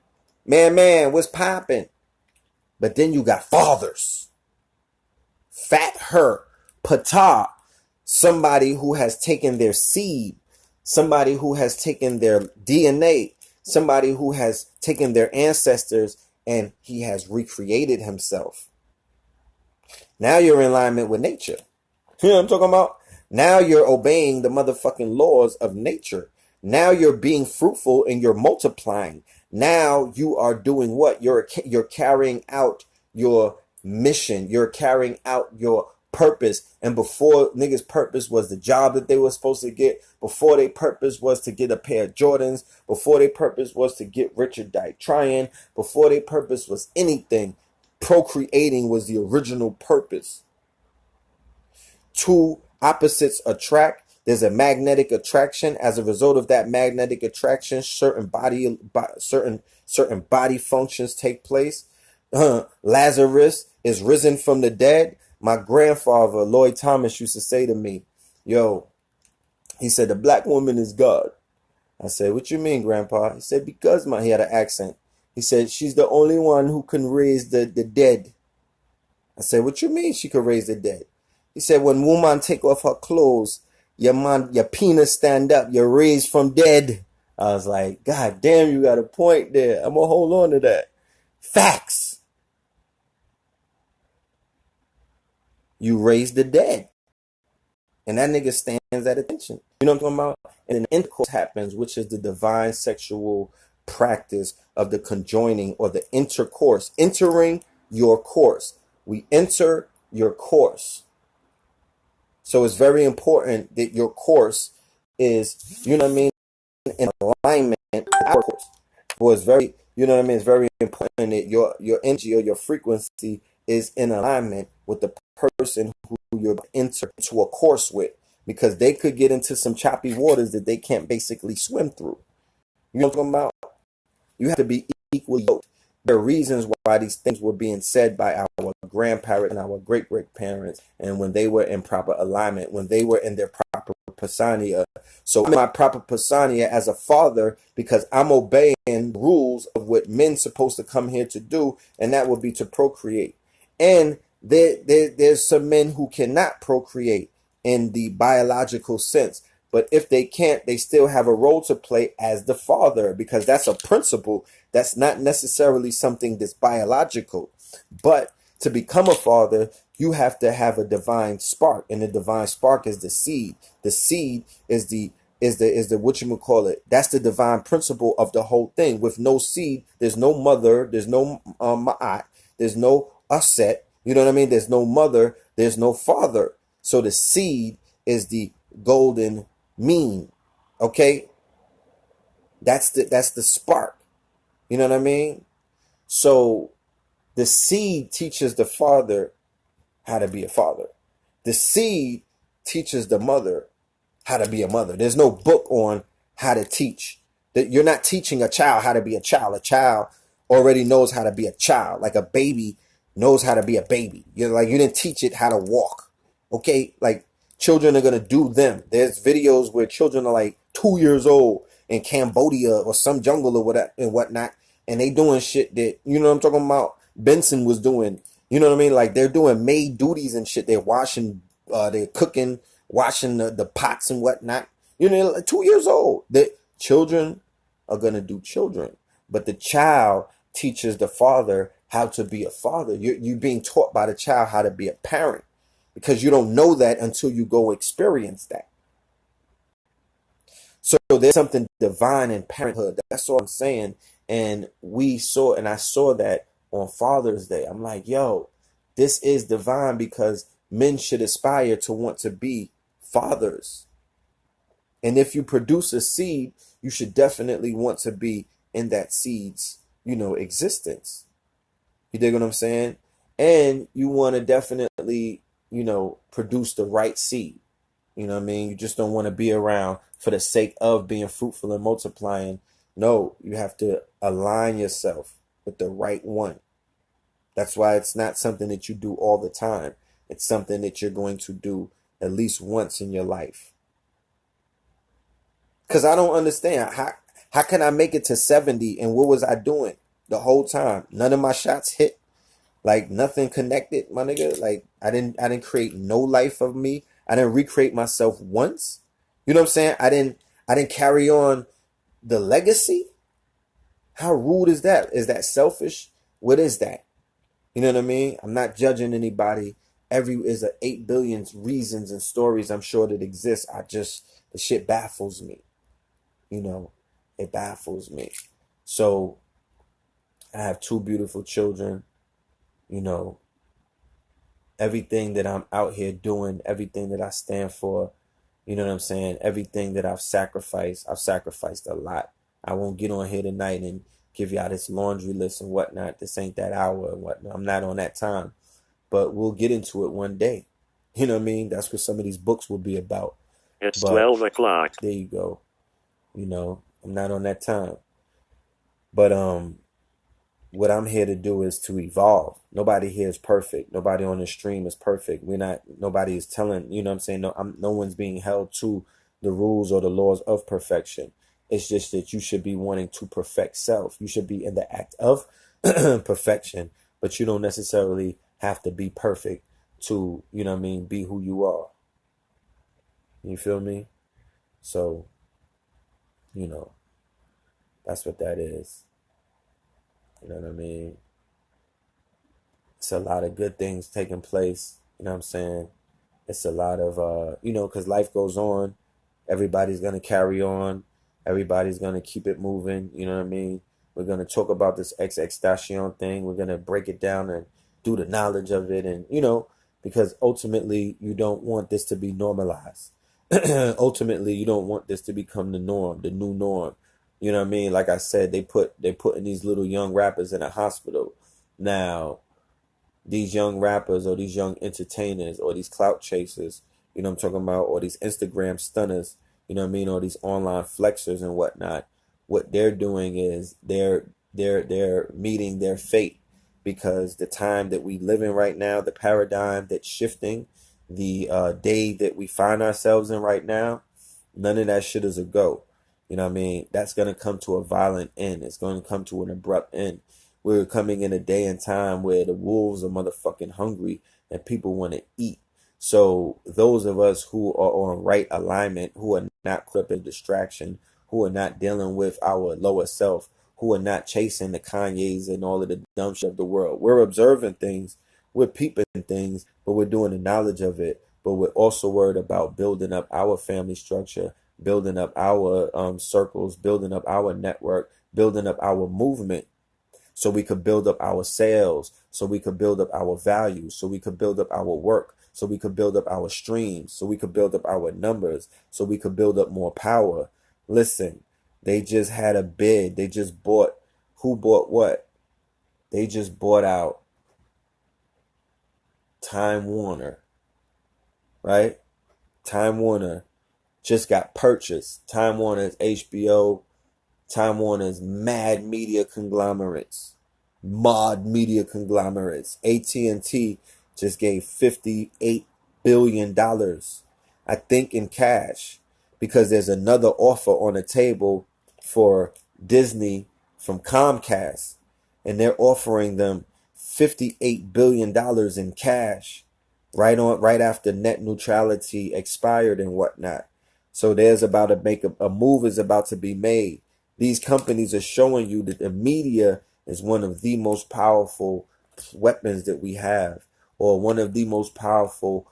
Man, what's popping? But then you got fathers. Fat her, patah, somebody who has taken their seed, somebody who has taken their DNA, somebody who has taken their ancestors, and he has recreated himself. Now you're in alignment with nature. You know what I'm talking about? Now you're obeying the motherfucking laws of nature. Now you're being fruitful and you're multiplying. Now you are doing what? You're carrying out your mission. You're carrying out your purpose. And before niggas' purpose was the job that they were supposed to get, before their purpose was to get a pair of Jordans, before their purpose was to get Richard Dyke trying, before their purpose was anything, procreating was the original purpose. Two opposites attract. There's a magnetic attraction. As a result of that magnetic attraction, certain body functions take place. Lazarus is risen from the dead. My grandfather, Lloyd Thomas, used to say to me, yo, he said, the black woman is God. I said, what you mean, Grandpa? He said, because he had an accent. He said, she's the only one who can raise the dead. I said, what you mean she could raise the dead? He said, when woman take off her clothes, your penis stand up, you're raised from dead. I was like, God damn, you got a point there. I'm going to hold on to that. Facts. You raise the dead. And that nigga stands at attention. You know what I'm talking about? And then intercourse happens, which is the divine sexual practice of the conjoining or the intercourse. Entering your course. We enter your course. So it's very important that your course is, you know what I mean, in alignment with our course. Well, it's very, you know what I mean, it's very important that your energy or your frequency is in alignment with the person who you're enter into a course with, because they could get into some choppy waters that they can't basically swim through. You know what I'm talking about? You have to be equally yoked. There are reasons why these things were being said by our grandparents and our great-great-parents, and when they were in proper alignment, when they were in their proper persona. So I'm in my proper persona as a father because I'm obeying rules of what men's supposed to come here to do, and that would be to procreate. And there's some men who cannot procreate in the biological sense. But if they can't, they still have a role to play as the father, because that's a principle. That's not necessarily something that's biological. But to become a father, you have to have a divine spark, and the divine spark is the seed. The seed is the whatchamacallit. That's the divine principle of the whole thing. With no seed, there's no mother, there's no ma'at, there's no aset. You know what I mean? There's no mother, there's no father. So the seed is the golden mean. Okay? That's the spark. You know what I mean? So the seed teaches the father how to be a father. The seed teaches the mother how to be a mother. There's no book on how to teach. That you're not teaching a child how to be a child. A child already knows how to be a child. Like a baby knows how to be a baby. You're like, you didn't teach it how to walk. Okay? Like, children are going to do them. There's videos where children are like 2 years old in Cambodia or some jungle or whatever and whatnot, and they doing shit that, you know what I'm talking about, Benson was doing, you know what I mean? Like they're doing maid duties and shit. They're washing, they're cooking, washing the pots and whatnot. You know, like 2 years old. The children are gonna do children, but the child teaches the father how to be a father. You're being taught by the child how to be a parent because you don't know that until you go experience that. So there's something divine in parenthood. That's all I'm saying. And I saw that on Father's Day. I'm like, yo, this is divine because men should aspire to want to be fathers. And if you produce a seed, you should definitely want to be in that seed's, existence. You dig what I'm saying? And you want to definitely, produce the right seed. You know what I mean? You just don't want to be around for the sake of being fruitful and multiplying. No, you have to align yourself with the right one. That's why it's not something that you do all the time. It's something that you're going to do at least once in your life. Because I don't understand. How can I make it to 70 and what was I doing the whole time? None of my shots hit. Like nothing connected, my nigga. Like I didn't create no life of me. I didn't recreate myself once. You know what I'm saying? I didn't carry on the legacy. How rude is that? Is that selfish? What is that? You know what I mean? I'm not judging anybody. Is a 8 billion reasons and stories I'm sure that exist. The shit baffles me. It baffles me. So I have 2 beautiful children. Everything that I'm out here doing, everything that I stand for, you know what I'm saying? Everything that I've sacrificed a lot. I won't get on here tonight and give y'all this laundry list and whatnot. This ain't that hour and whatnot. I'm not on that time. But we'll get into it one day. You know what I mean? That's what some of these books will be about. It's 12 o'clock. There you go. I'm not on that time. But what I'm here to do is to evolve. Nobody here is perfect. Nobody on the stream is perfect. Nobody is telling, you know what I'm saying? No one's being held to the rules or the laws of perfection. It's just that you should be wanting to perfect self. You should be in the act of perfection, but you don't necessarily have to be perfect to, you know what I mean, be who you are. You feel me? So, that's what that is. You know what I mean? It's a lot of good things taking place. You know what I'm saying? It's a lot of, because life goes on. Everybody's going to carry on. Everybody's going to keep it moving. You know what I mean? We're going to talk about this XXXTentacion thing. We're going to break it down and do the knowledge of it. And, because ultimately you don't want this to be normalized. Ultimately, you don't want this to become the norm, the new norm. You know what I mean? Like I said, they putting these little young rappers in a hospital. Now, these young rappers or these young entertainers or these clout chasers, you know what I'm talking about, or these Instagram stunners, you know what I mean, or these online flexers and whatnot, what they're doing is they're meeting their fate because the time that we live in right now, the paradigm that's shifting, the day that we find ourselves in right now, none of that shit is a go. You know what I mean? That's going to come to a violent end. It's going to come to an abrupt end. We're coming in a day and time where the wolves are motherfucking hungry and people want to eat. So those of us who are on right alignment, who are not caught up in distraction, who are not dealing with our lower self, who are not chasing the Kanyes and all of the dumb shit of the world. We're observing things, we're peeping things, but we're doing the knowledge of it. But we're also worried about building up our family structure, building up our circles, building up our network, building up our movement, so we could build up our sales, so we could build up our values, so we could build up our work, so we could build up our streams, so we could build up our numbers, so we could build up more power. Listen, they just had a bid. They just bought, who bought what? They just bought out Time Warner, right? Time Warner just got purchased. Time Warner's HBO, Time Warner's mad media conglomerates, mod media conglomerates. AT&T just gave $58 billion, I think, in cash, because there's another offer on the table for Disney from Comcast, and they're offering them $58 billion in cash right after net neutrality expired and whatnot. So there's about to make a move is about to be made. These companies are showing you that the media is one of the most powerful weapons that we have, or one of the most powerful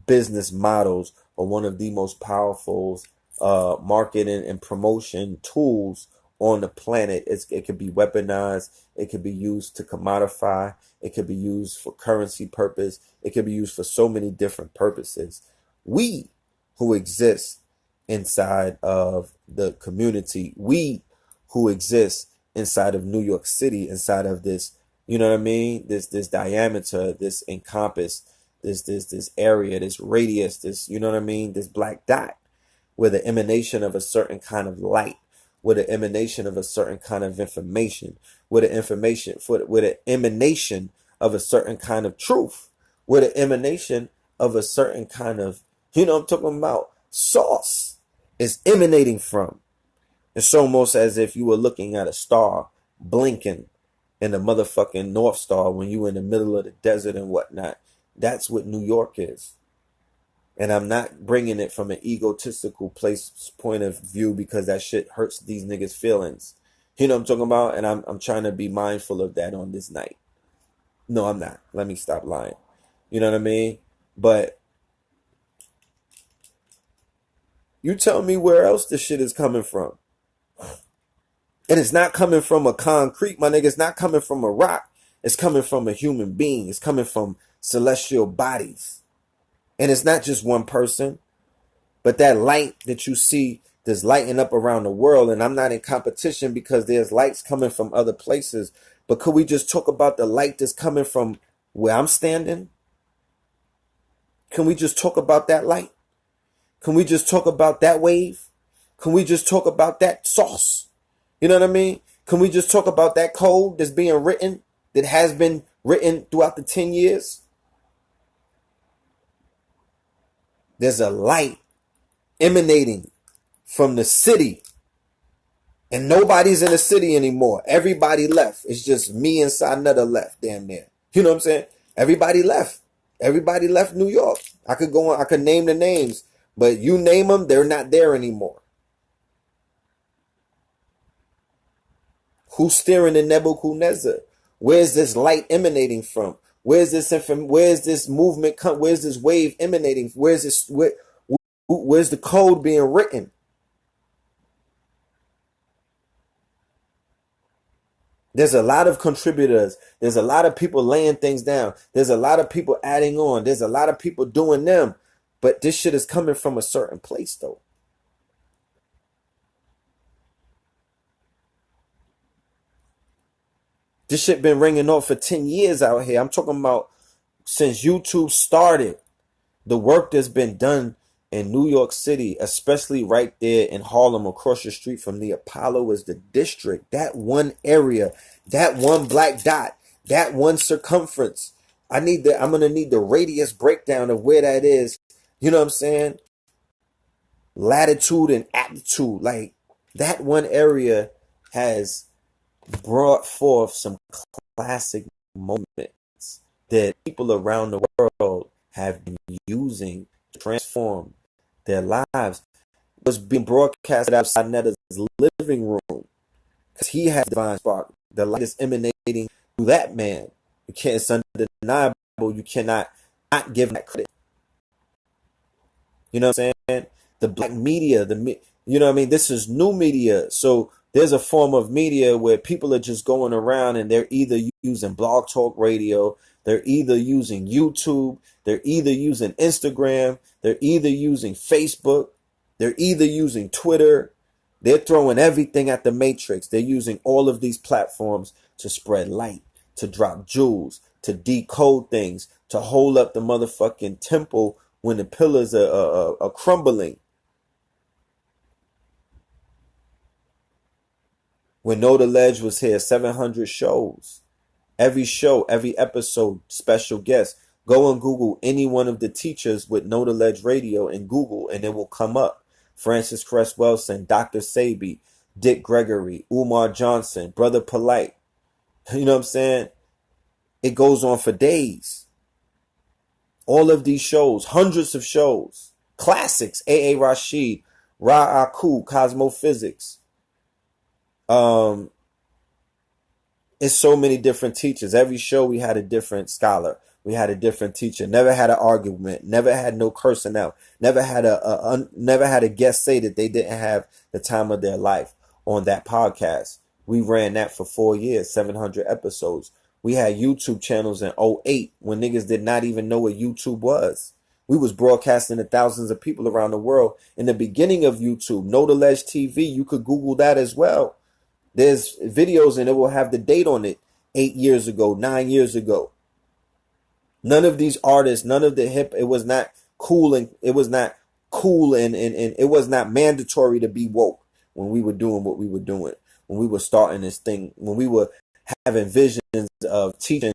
business models, or one of the most powerful marketing and promotion tools on the planet. It could be weaponized. It could be used to commodify. It could be used for currency purpose. It could be used for so many different purposes. We who exist inside of the community, we who exist inside of New York City, inside of this, you know what I mean? This diameter, this encompass, this area, this radius, this, you know what I mean? This black dot, with the emanation of a certain kind of light, with an emanation of a certain kind of information, with an emanation of a certain kind of truth, with an emanation of a certain kind of, you know what I'm talking about, source is emanating from. It's almost as if you were looking at a star blinking in the motherfucking North Star when you were in the middle of the desert and whatnot. That's what New York is. And I'm not bringing it from an egotistical point of view, because that shit hurts these niggas' feelings. You know what I'm talking about? And I'm trying to be mindful of that on this night. No, I'm not. Let me stop lying. You know what I mean? But you tell me where else this shit is coming from. And it's not coming from a concrete, my nigga. It's not coming from a rock. It's coming from a human being. It's coming from celestial bodies. And it's not just one person, but that light that you see that's lighting up around the world. And I'm not in competition, because there's lights coming from other places. But could we just talk about the light that's coming from where I'm standing? Can we just talk about that light? Can we just talk about that wave? Can we just talk about that sauce? You know what I mean? Can we just talk about that code that's being written, that has been written throughout the 10 years? There's a light emanating from the city, and nobody's in the city anymore. Everybody left. It's just me and Sanetta left, damn near. You know what I'm saying? Everybody left. Everybody left New York. I could go on, I could name the names, but you name them, they're not there anymore. Who's steering the Nebuchadnezzar? Where's this light emanating from? Where's this movement come? Where's this wave emanating? Where's the code being written? There's a lot of contributors. There's a lot of people laying things down. There's a lot of people adding on. There's a lot of people doing them. But this shit is coming from a certain place, though. This shit been ringing off for 10 years out here. I'm talking about since YouTube started. The work that's been done in New York City, especially right there in Harlem, across the street from the Apollo, is the district. That one area, that one black dot, that one circumference. I'm gonna need the radius breakdown of where that is. You know what I'm saying? Latitude and aptitude. Like, that one area has brought forth some classic moments that people around the world have been using to transform their lives. It was being broadcasted outside Netta's living room, because he has divine spark. The light is emanating through that man. It's undeniable. You cannot not give him that credit. You know what I'm saying? The black media, you know what I mean? This is new media. So there's a form of media where people are just going around and they're either using Blog Talk Radio, they're either using YouTube, they're either using Instagram, they're either using Facebook, they're either using Twitter. They're throwing everything at the matrix. They're using all of these platforms to spread light, to drop jewels, to decode things, to hold up the motherfucking temple when the pillars are crumbling. When Know the Ledge was here, 700 shows. Every show, every episode, special guest. Go and Google any one of the teachers with Know the Ledge Radio and Google, and it will come up. Francis Cress Wilson, Dr. Sabi, Dick Gregory, Umar Johnson, Brother Polite. You know what I'm saying? It goes on for days. All of these shows, hundreds of shows, classics, A.A. Rashid, Ra Aku, Cosmophysics. It's so many different teachers. Every show we had a different scholar. We had a different teacher. Never had an argument. Never had no cursing out. Never had a guest say that they didn't have the time of their life on that podcast. We ran that for 4 years, 700 episodes. We had YouTube channels in '08 when niggas did not even know what YouTube was. We was broadcasting to thousands of people around the world. In the beginning of YouTube, Nodelege TV, you could Google that as well. There's videos and it will have the date on it. 8 years ago, 9 years ago. None of these artists, none of the hip, it was not cool and it was not cool and it was not mandatory to be woke when we were doing what we were doing. When we were starting this thing, when we were having visions of teaching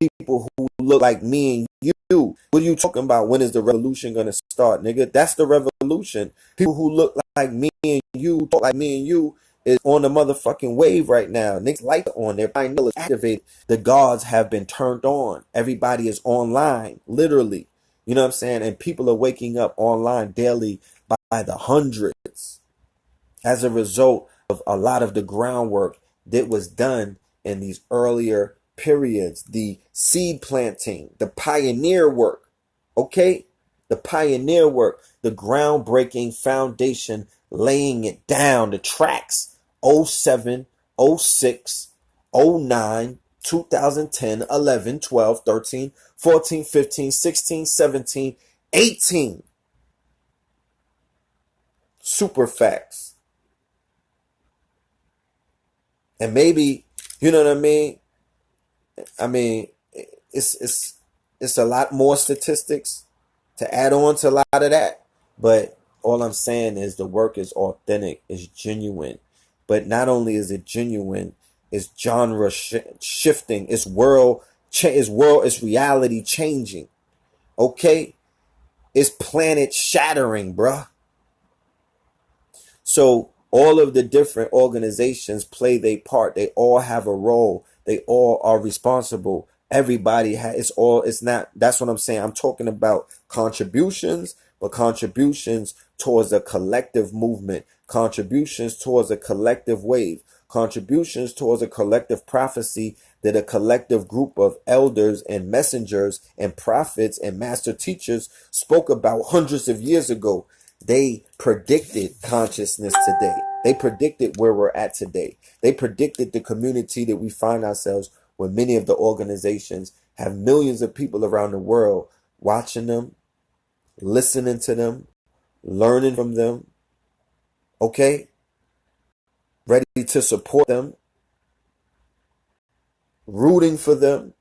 people who look like me and you. What are you talking about? When is the revolution going to start, nigga? That's the revolution. People who look like me and you, talk like me and you, is on the motherfucking wave right now. Niggas lights on, their mind is activated. The gods have been turned on. Everybody is online, literally. You know what I'm saying? And people are waking up online daily by the hundreds as a result of a lot of the groundwork that was done in these earlier periods. The seed planting, the pioneer work, okay? The pioneer work, the groundbreaking foundation, laying it down, the tracks, 07, 06, 09, 2010, 11, 12, 13, 14, 15, 16, 17, 18. Super facts. And maybe, you know what I mean? I mean, it's a lot more statistics to add on to a lot of that. But all I'm saying is the work is authentic, it's genuine. But not only is it genuine, it's genre shifting, it's it's reality changing. Okay? It's planet shattering, bruh. So all of the different organizations play their part. They all have a role. They all are responsible. Everybody it's not, that's what I'm saying. I'm talking about contributions, but contributions towards a collective movement, contributions towards a collective wave, contributions towards a collective prophecy that a collective group of elders and messengers and prophets and master teachers spoke about hundreds of years ago. They predicted consciousness today. They predicted where we're at today. They predicted the community that we find ourselves, where many of the organizations have millions of people around the world watching them, listening to them, learning from them, okay? Ready to support them, rooting for them.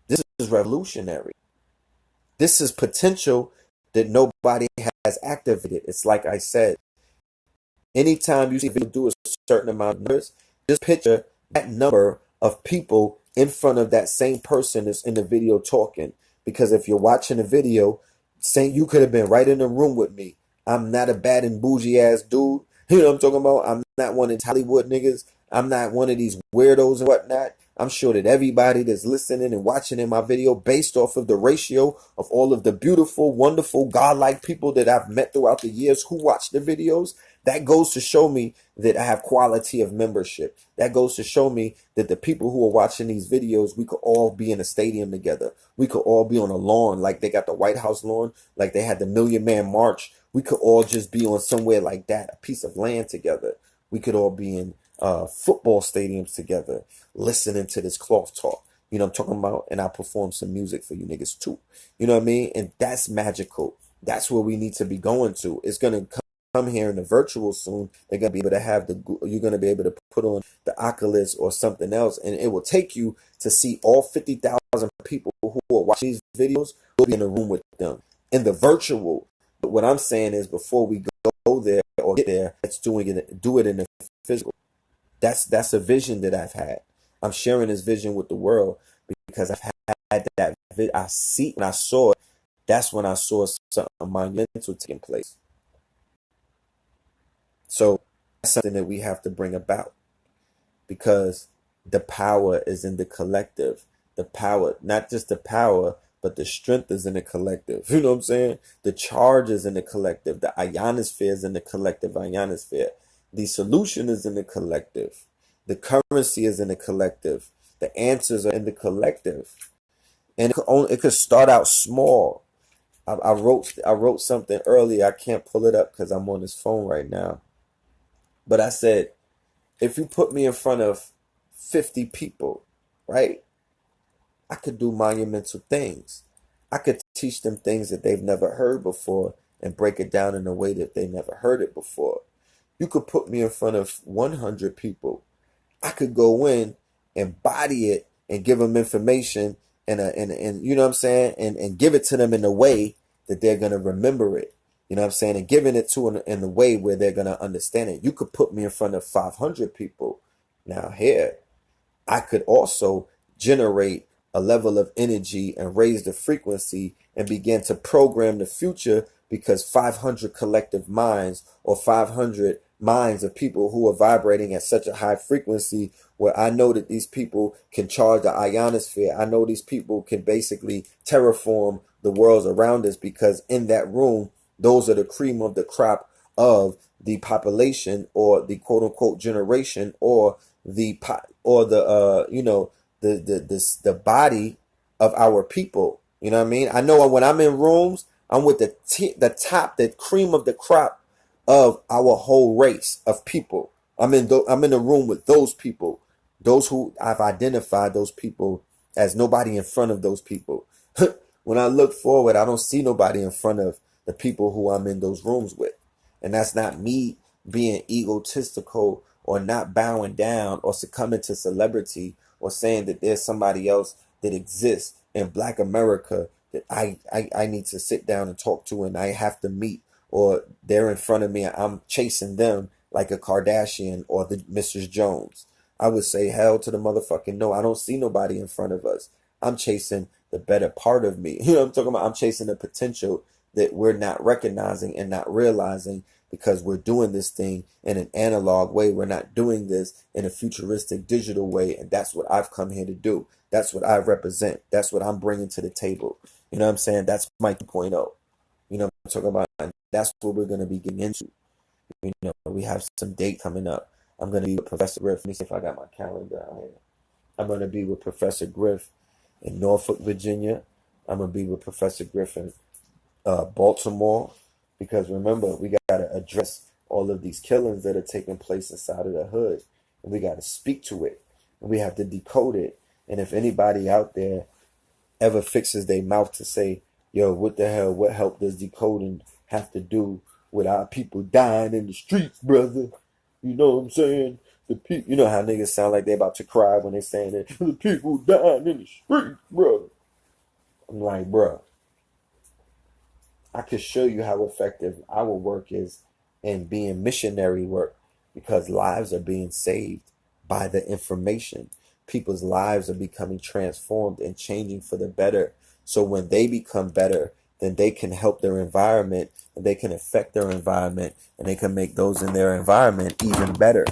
This is revolutionary. This is potential that nobody has activated. It's like I said, anytime you see people do a certain amount of numbers, just picture that number of people in front of that same person that's in the video talking. Because if you're watching a video, saying you could have been right in the room with me. I'm not a bad and bougie ass dude. You know what I'm talking about? I'm not one of these Hollywood niggas. I'm not one of these weirdos and whatnot. I'm sure that everybody that's listening and watching in my video, based off of the ratio of all of the beautiful, wonderful, godlike people that I've met throughout the years who watch the videos, that goes to show me that I have quality of membership. That goes to show me that the people who are watching these videos, we could all be in a stadium together. We could all be on a lawn like they got the White House lawn, like they had the Million Man March. We could all just be on somewhere like that, a piece of land together. We could all be in football stadiums together, listening to this cloth talk. You know what I'm talking about? And I perform some music for you niggas too. You know what I mean? And that's magical. That's where we need to be going to. It's going to come here in the virtual soon. They're going to be able to have you're going to be able to put on the Oculus or something else, and it will take you to see all 50,000 people who are watching these videos. Will be in a room with them in the virtual. But what I'm saying is, before we go there or get there, let's do it in the physical. That's a vision that I've had. I'm sharing this vision with the world because I've had that. I see when I saw it. That's when I saw something monumental taking place. So that's something that we have to bring about, because The power is in the collective. The power, not just the power, but the strength is in the collective. You know what I'm saying? The charge is in the collective. The ionosphere is in the collective ionosphere. The solution is in the collective. The currency is in the collective. The answers are in the collective. And it could start out small. I wrote something earlier. I can't pull it up because I'm on this phone right now. But I said, if you put me in front of 50 people, right, I could do monumental things. I could teach them things that they've never heard before and break it down in a way that they never heard it before. You could put me in front of 100 people. I could go in and body it and give them information and you know what I'm saying, and give it to them in a way that they're going to remember it. You know what I'm saying? And giving it to them in a way where they're going to understand it. You could put me in front of 500 people. Now here, I could also generate a level of energy and raise the frequency and begin to program the future, because 500 collective minds, or 500 minds of people who are vibrating at such a high frequency, where I know that these people can charge the ionosphere. I know these people can basically terraform the worlds around us, because in that room, those are the cream of the crop of the population, or the quote unquote generation, or the the body of our people. You know what I mean? I know when I'm in rooms, I'm with the cream of the crop of our whole race of people. I'm in the room with those people, those who I've identified those people as nobody in front of those people. When I look forward, I don't see nobody in front of the people who I'm in those rooms with. And that's not me being egotistical or not bowing down or succumbing to celebrity or saying that there's somebody else that exists in Black America that I need to sit down and talk to and I have to meet, or they're in front of me and I'm chasing them like a Kardashian or the Mrs. Jones. I would say hell to the motherfucking no. I don't see nobody in front of us. I'm chasing the better part of me. You know what I'm talking about? I'm chasing the potential that we're not recognizing and not realizing, because we're doing this thing in an analog way. We're not doing this in a futuristic digital way. And that's what I've come here to do. That's what I represent. That's what I'm bringing to the table. You know what I'm saying? That's my 2.0. You know what I'm talking about? And that's what we're going to be getting into. You know, we have some date coming up. I'm going to be with Professor Griff. Let me see if I got my calendar out here. I'm going to be with Professor Griff in Norfolk, Virginia. I'm going to be with Professor Griff in Baltimore, because remember, we got to address all of these killings that are taking place inside of the hood, and we got to speak to it, and we have to decode it. And if anybody out there ever fixes their mouth to say, yo, what the hell, what help does decoding have to do with our people dying in the streets, brother? You know what I'm saying? You know how niggas sound like they about to cry when they saying that the people dying in the streets, brother. I'm like, bro, I could show you how effective our work is in being missionary work, because lives are being saved by the information. People's lives are becoming transformed and changing for the better. So when they become better, then they can help their environment, and they can affect their environment, and they can make those in their environment even better.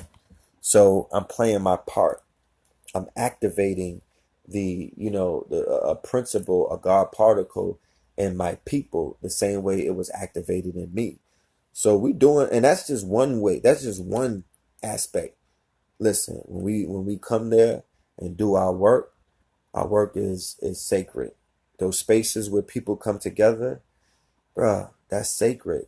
So I'm playing my part. I'm activating a principle, a God particle in my people, the same way it was activated in me. So we doing, and that's just one way. That's just one aspect. Listen, when we come there and do our work is sacred. Those spaces where people come together, bruh, that's sacred.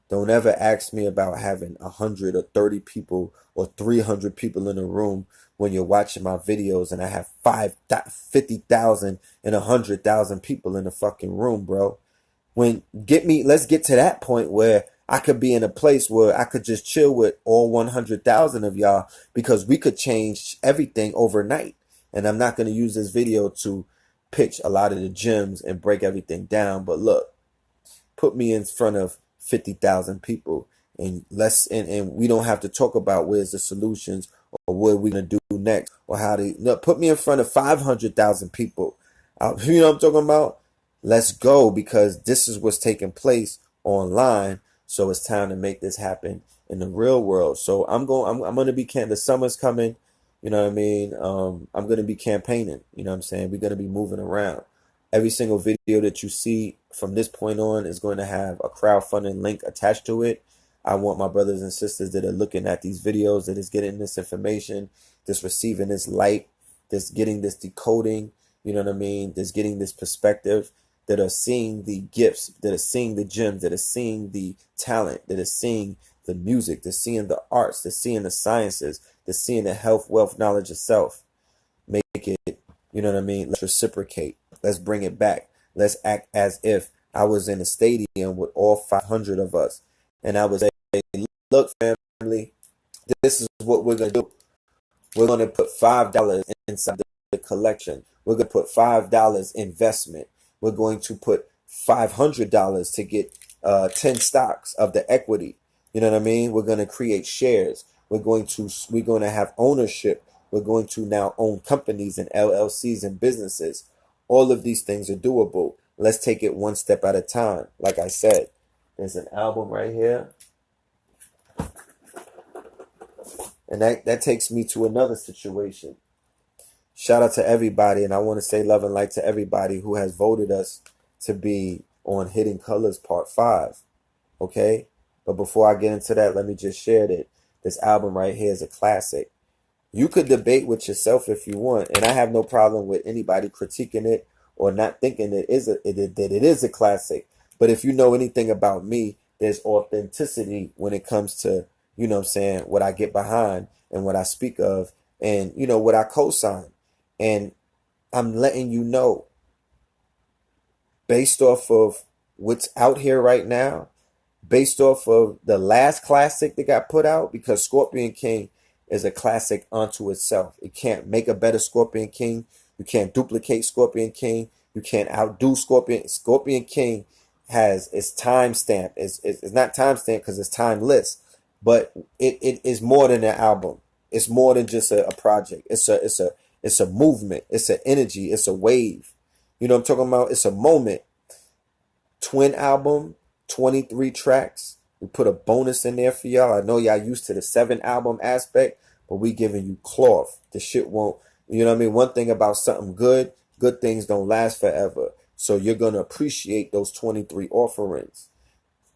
Don't ever ask me about having 100 or 30 people or 300 people in a room when you're watching my videos and I have 50,000 and 100,000 people in the fucking room, bro. Let's get to that point where I could be in a place where I could just chill with all 100,000 of y'all, because we could change everything overnight. And I'm not going to use this video to pitch a lot of the gems and break everything down. But look, put me in front of 50,000 people, and we don't have to talk about where's the solutions or what we're going to do next or how to, no, put me in front of 500,000 people. You know what I'm talking about? Let's go, because this is what's taking place online. So it's time to make this happen in the real world. So I'm going to be the summer's coming. You know what I mean? I'm going to be campaigning. You know what I'm saying? We're going to be moving around. Every single video that you see from this point on is going to have a crowdfunding link attached to it. I want my brothers and sisters that are looking at these videos, that is getting this information, that's receiving this light, that's getting this decoding, you know what I mean, that's getting this perspective, that are seeing the gifts, that are seeing the gems, that are seeing the talent, that are seeing the music, they're seeing the arts, they're seeing the sciences, they're seeing the health, wealth, knowledge itself. Make it, you know what I mean? Let's reciprocate. Let's bring it back. Let's act as if I was in a stadium with all 500 of us. And I would say, look, family, this is what we're going to do. We're going to put $5 inside the collection. We're going to put $5 investment. We're going to put $500 to get 10 stocks of the equity. You know what I mean? We're going to create shares. We're going to have ownership. We're going to now own companies and LLCs and businesses. All of these things are doable. Let's take it one step at a time. Like I said, there's an album right here. And that takes me to another situation. Shout out to everybody, and I want to say love and light to everybody who has voted us to be on Hidden Colors Part 5. Okay? But before I get into that, let me just share that this album right here is a classic. You could debate with yourself if you want, and I have no problem with anybody critiquing it or not thinking that it is a classic. But if you know anything about me, there's authenticity when it comes to, you know what I'm saying, what I get behind and what I speak of and, you know, what I co-sign. And I'm letting you know, based off of what's out here right now, based off of the last classic that got put out, because Scorpion King is a classic unto itself. It can't make a better Scorpion King. You can't duplicate Scorpion King. You can't outdo Scorpion. Scorpion King has its time stamp. It's not time stamp because it's timeless, but it is more than an album. It's more than just a project. It's a movement. It's an energy. It's a wave. You know what I'm talking about? It's a moment. Twin album, 23 tracks. We put a bonus in there for y'all. I know y'all used to the 7 album aspect, but we giving you cloth. The shit won't, you know what I mean? One thing about something good things don't last forever. So you're going to appreciate those 23 offerings.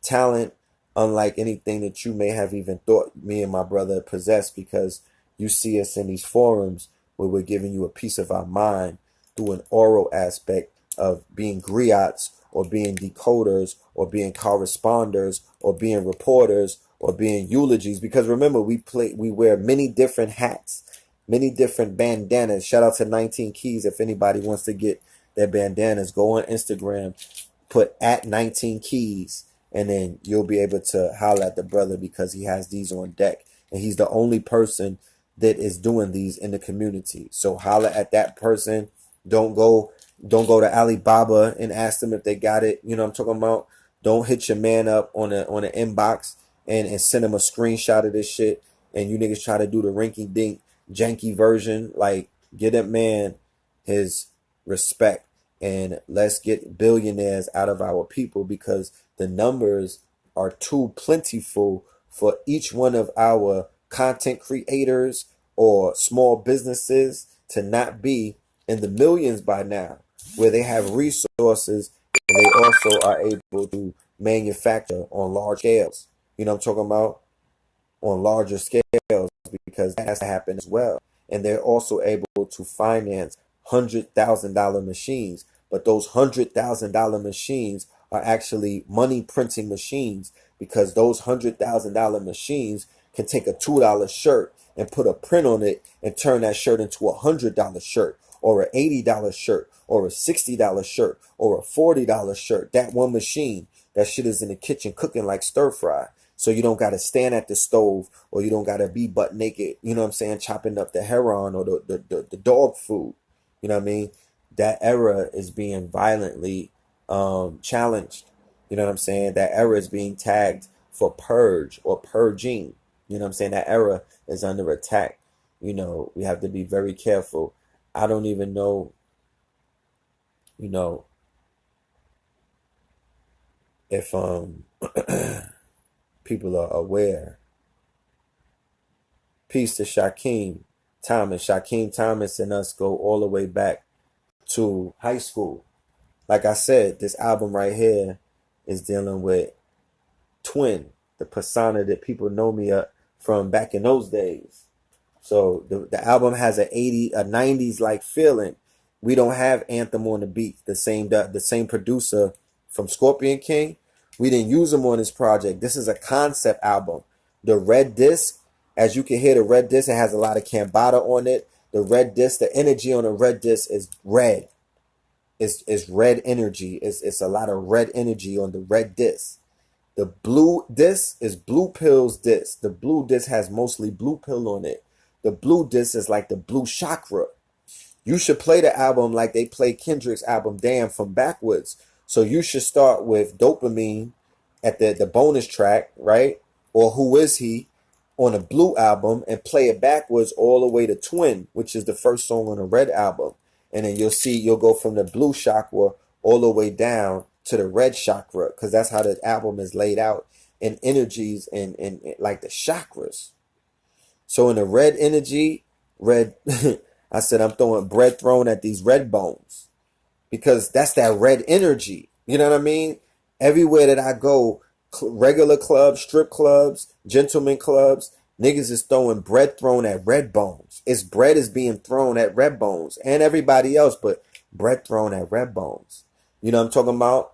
Talent, unlike anything that you may have even thought me and my brother possess, because you see us in these forums where we're giving you a piece of our mind through an oral aspect of being griots or being decoders or being corresponders or being reporters or being eulogies. Because remember, we wear many different hats, many different bandanas. Shout out to 19 Keys. If anybody wants to get their bandanas, go on Instagram, put at 19 Keys, and then you'll be able to holler at the brother because he has these on deck. And he's the only person that is doing these in the community. So holler at that person. Don't go to Alibaba and ask them if they got it. You know what I'm talking about? Don't hit your man up on an inbox and send him a screenshot of this shit. And you niggas try to do the rinky dink janky version. Like, get that man his respect. And let's get billionaires out of our people, because the numbers are too plentiful for each one of our content creators or small businesses to not be in the millions by now, where they have resources and they also are able to manufacture on large scales. You know what I'm talking about? On larger scales, because that has to happen as well. And they're also able to finance $100,000 machines. But those $100,000 machines are actually money printing machines, because those $100,000 machines can take a $2 shirt and put a print on it and turn that shirt into a $100 shirt or an $80 shirt or a $60 shirt or a $40 shirt. That one machine, that shit is in the kitchen cooking like stir fry. So you don't got to stand at the stove, or you don't got to be butt naked, you know what I'm saying, chopping up the heron or the dog food. You know what I mean? That era is being violently challenged. You know what I'm saying? That era is being tagged for purge or purging. You know what I'm saying? That era is under attack. You know, we have to be very careful. I don't even know, you know, if people are aware. Peace to Shakeem. Thomas. Shaquem Thomas and us go all the way back to high school. Like I said, this album right here is dealing with Twin, the persona that people know me from back in those days. So the album has a 90s like feeling. We don't have Anthem on the beat. The same producer from Scorpion King. We didn't use him on this project. This is a concept album. The red disc, as you can hear, the red disc, it has a lot of Cambada on it. The red disc, the energy on the red disc is red. It's red energy. It's a lot of red energy on the red disc. The blue disc is Blue Pill's disc. The blue disc has mostly Blue Pill on it. The blue disc is like the blue chakra. You should play the album like they play Kendrick's album Damn from backwards. So you should start with Dopamine at the bonus track, right? Or Who Is He on a blue album and play it backwards all the way to Twin, which is the first song on the red album. And then you'll go from the blue chakra all the way down to the red chakra, because that's how the album is laid out in energies and like the chakras. So in the red energy, I said I'm throwing bread thrown at these red bones, because that's that red energy. You know what I mean? Everywhere that I go, regular clubs, strip clubs, gentleman clubs, niggas is throwing bread thrown at red bones. It's bread is being thrown at red bones and everybody else, but bread thrown at red bones. You know what I'm talking about?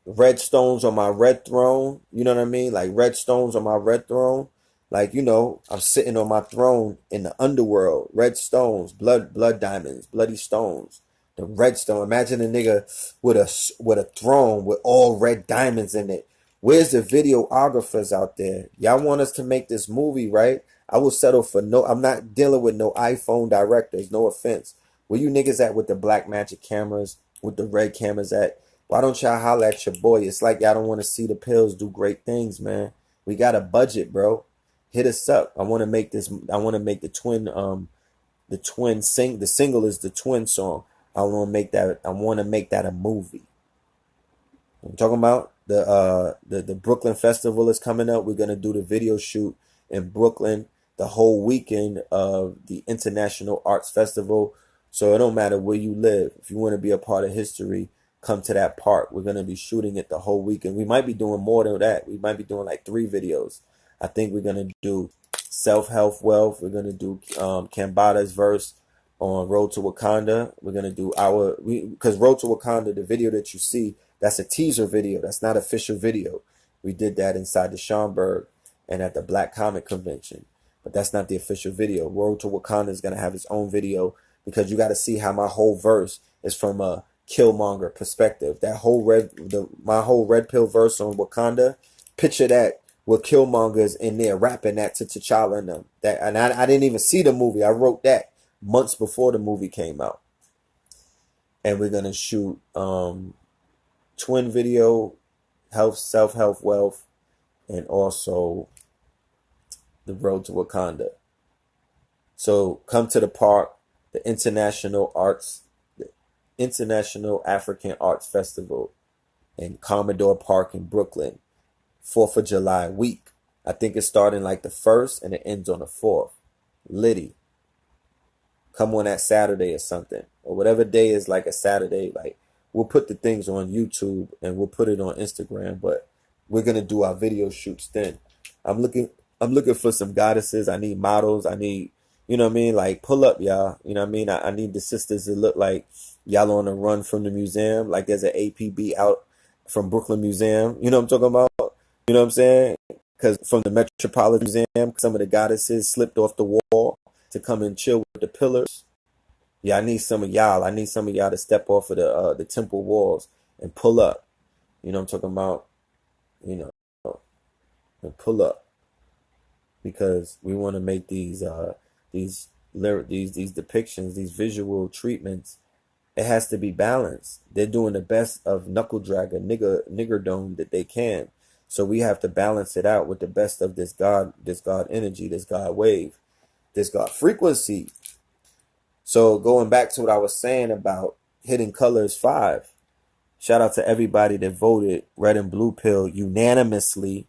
Red stones on my red throne. You know what I mean? Like red stones on my red throne. Like, you know, I'm sitting on my throne in the underworld. Red stones, blood diamonds, bloody stones. The red stone. Imagine a nigga with a throne with all red diamonds in it. Where's the videographers out there? Y'all want us to make this movie, right? I will settle for no. I'm not dealing with no iPhone directors. No offense. Where you niggas at with the black magic cameras, with the red cameras at? Why don't y'all holler at your boy? It's like y'all don't want to see the pills do great things, man. We got a budget, bro. Hit us up. I want to make this. I want to make the Twin. The single is the Twin song. I want to make that. I want to make that a movie. I'm talking about the Brooklyn Festival is coming up. We're gonna do the video shoot in Brooklyn the whole weekend of the International Arts Festival. So it don't matter where you live. If you want to be a part of history, come to that park. We're gonna be shooting it the whole weekend. We might be doing more than that. We might be doing like 3 videos. I think we're gonna do Self-Help Wealth. We're gonna do Cambada's verse on Road to Wakanda. We're gonna do because Road to Wakanda, the video that you see, that's a teaser video. That's not official video. We did that inside the Schomburg and at the Black Comic Convention, but that's not the official video. Road to Wakanda is gonna have its own video, because you got to see how my whole verse is from a Killmonger perspective. My whole red pill verse on Wakanda. Picture that with Killmonger's in there rapping that to T'Challa and them. I didn't even see the movie. I wrote that months before the movie came out. And we're gonna shoot Twin video, Self-Help Wealth, and also the Road to Wakanda. So come to the park, the International African Arts Festival in Commodore Park in Brooklyn. 4th of July week. I think it's starting like the 1st and it ends on the 4th. Liddy. Come on that Saturday or something. Or whatever day is like a Saturday. Like, we'll put the things on YouTube and we'll put it on Instagram, but we're gonna do our video shoots then. I'm looking for some goddesses. I need models. I need, you know what I mean? Like, pull up, y'all. You know what I mean? I need the sisters to look like y'all on a run from the museum. Like there's an APB out from Brooklyn Museum. You know what I'm talking about? You know what I'm saying? Because from the Metropolitan Museum, some of the goddesses slipped off the wall to come and chill with the pillars. Yeah, I need some of y'all. I need some of y'all to step off of the temple walls and pull up. You know what I'm talking about? You know, and pull up, because we want to make these depictions, these visual treatments. It has to be balanced. They're doing the best of knuckle dragger, niggerdom that they can. So we have to balance it out with the best of this God energy, this God wave, this God frequency. So going back to what I was saying about Hidden Colors 5, shout out to everybody that voted red and blue pill unanimously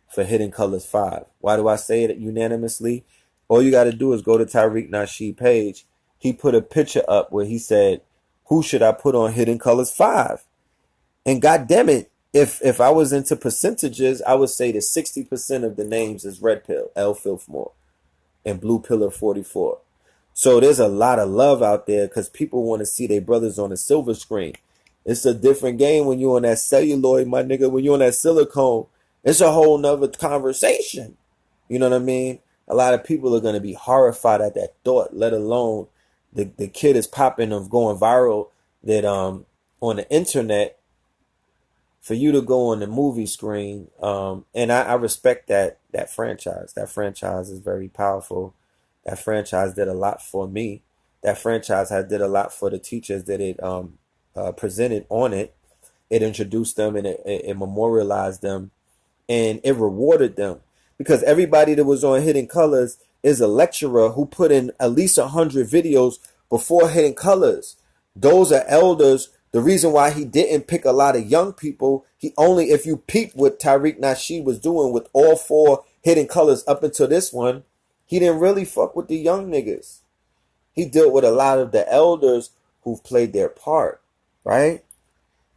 for Hidden Colors 5. Why do I say it unanimously? All you got to do is go to Tariq Nasheed page. He put a picture up where he said, who should I put on Hidden Colors 5? And God damn it, if I was into percentages, I would say that 60% of the names is Red Pill, L Filthmore, and Blue Pillar 44. So there's a lot of love out there because people want to see their brothers on a silver screen. It's a different game when you're on that celluloid, my nigga. When you're on that silicone, it's a whole nother conversation. You know what I mean? A lot of people are going to be horrified at that thought, let alone the kid is popping of going viral that on the internet for you to go on the movie screen. And I respect that franchise. That franchise is very powerful. That franchise did a lot for me. That franchise did a lot for the teachers that it presented on it. It introduced them and it memorialized them, and it rewarded them. Because everybody that was on Hidden Colors is a lecturer who put in at least 100 videos before Hidden Colors. Those are elders. The reason why he didn't pick a lot of young people, if you peep what Tariq Nasheed was doing with all 4 Hidden Colors up until this one, he didn't really fuck with the young niggas. He dealt with a lot of the elders who've played their part, right?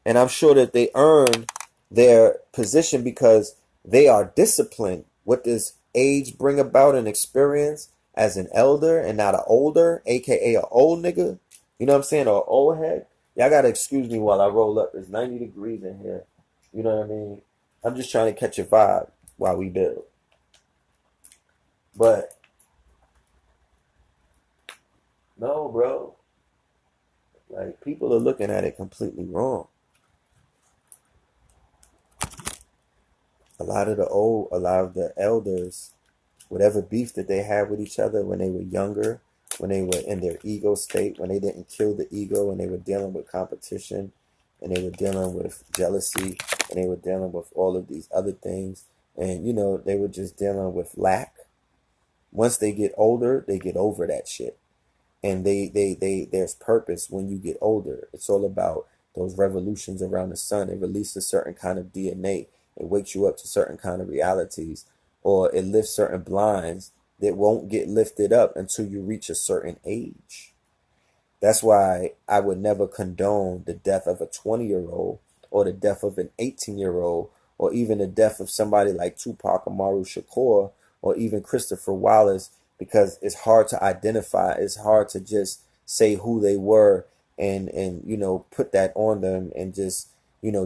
And I'm sure that they earned their position because they are disciplined. What does age bring about an experience as an elder and not an older, aka an old nigga? You know what I'm saying? Or an old head? Y'all gotta excuse me while I roll up. It's 90 degrees in here. You know what I mean? I'm just trying to catch a vibe while we build. But no, bro. Like, people are looking at it completely wrong. A lot of the elders, whatever beef that they had with each other when they were younger, when they were in their ego state, when they didn't kill the ego and they were dealing with competition and they were dealing with jealousy and they were dealing with all of these other things. And, they were just dealing with lack. Once they get older, they get over that shit. And there's purpose when you get older. It's all about those revolutions around the sun. It releases a certain kind of DNA. It wakes you up to certain kind of realities, or it lifts certain blinds that won't get lifted up until you reach a certain age. That's why I would never condone the death of a 20-year-old or the death of an 18-year-old or even the death of somebody like Tupac Amaru Shakur or even Christopher Wallace, because it's hard to identify. It's hard to just say who they were and put that on them and just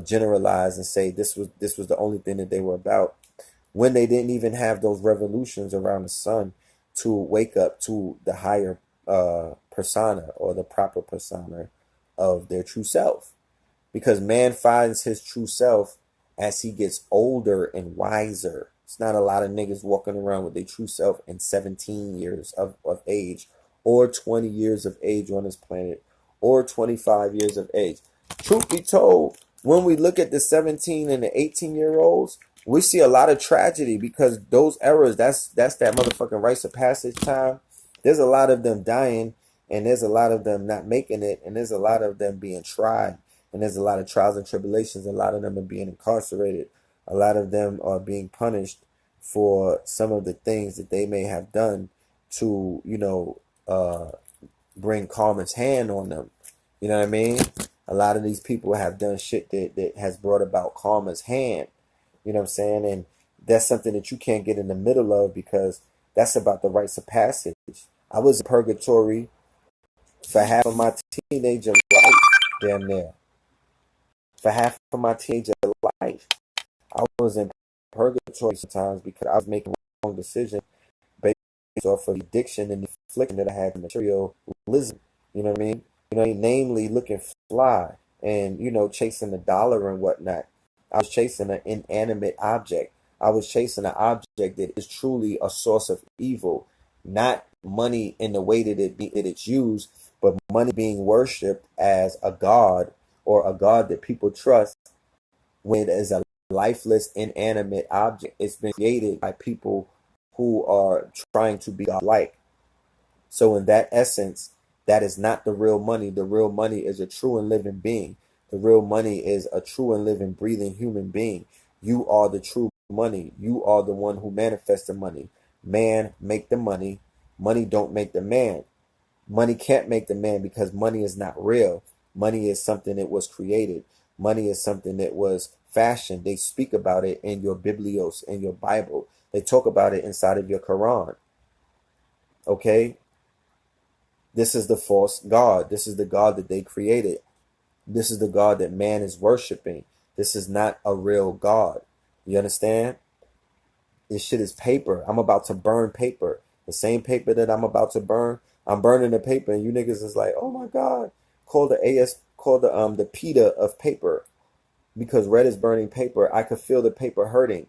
generalize and say this was the only thing that they were about, when they didn't even have those revolutions around the sun to wake up to the higher persona or the proper persona of their true self. Because man finds his true self as he gets older and wiser. It's not a lot of niggas walking around with their true self in 17 years of age or 20 years of age on this planet or 25 years of age. Truth be told, when we look at the 17 and the 18-year-olds, we see a lot of tragedy because those errors, that's that motherfucking rites of passage time. There's a lot of them dying, and there's a lot of them not making it, and there's a lot of them being tried, and there's a lot of trials and tribulations. A lot of them are being incarcerated. A lot of them are being punished for some of the things that they may have done to, bring Karma's hand on them. You know what I mean? A lot of these people have done shit that has brought about Karma's hand. You know what I'm saying? And that's something that you can't get in the middle of because that's about the rites of passage. I was in purgatory for half of my teenager life, damn near. For half of my teenager life. I was in purgatory sometimes because I was making wrong decisions based off of the addiction and the affliction that I had in materialism. You know what I mean? Namely looking fly and, chasing the dollar and whatnot. I was chasing an inanimate object. I was chasing an object that is truly a source of evil, not money in the way that it's used, but money being worshipped as a god or a god that people trust when it is a lifeless, inanimate object. It's been created by people who are trying to be godlike. So in that essence, that is not the real money. The real money is a true and living being. The real money is a true and living, breathing human being. You are the true money. You are the one who manifests the money. Man make the money. Money don't make the man. Money can't make the man because money is not real. Money is something that was created. Money is something that was fashioned. They speak about it in your Biblios, in your Bible. They talk about it inside of your Quran. Okay? This is the false God. This is the God that they created. This is the God that man is worshiping. This is not a real God. You understand? This shit is paper. I'm about to burn paper. The same paper that I'm about to burn, I'm burning the paper, and you niggas is like, oh my God. Call the PETA of paper. Because red is burning paper. I could feel the paper hurting.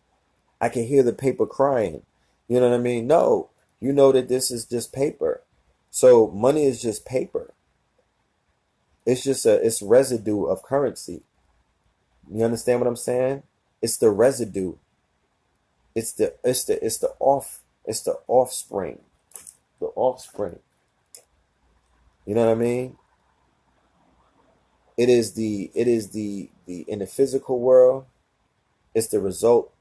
I can hear the paper crying. You know what I mean? No. You know that this is just paper. So money is just paper. It's just it's residue of currency. You understand what I'm saying? It's the residue. It's the offspring. The offspring. You know what I mean? It is the in the physical world, it's the result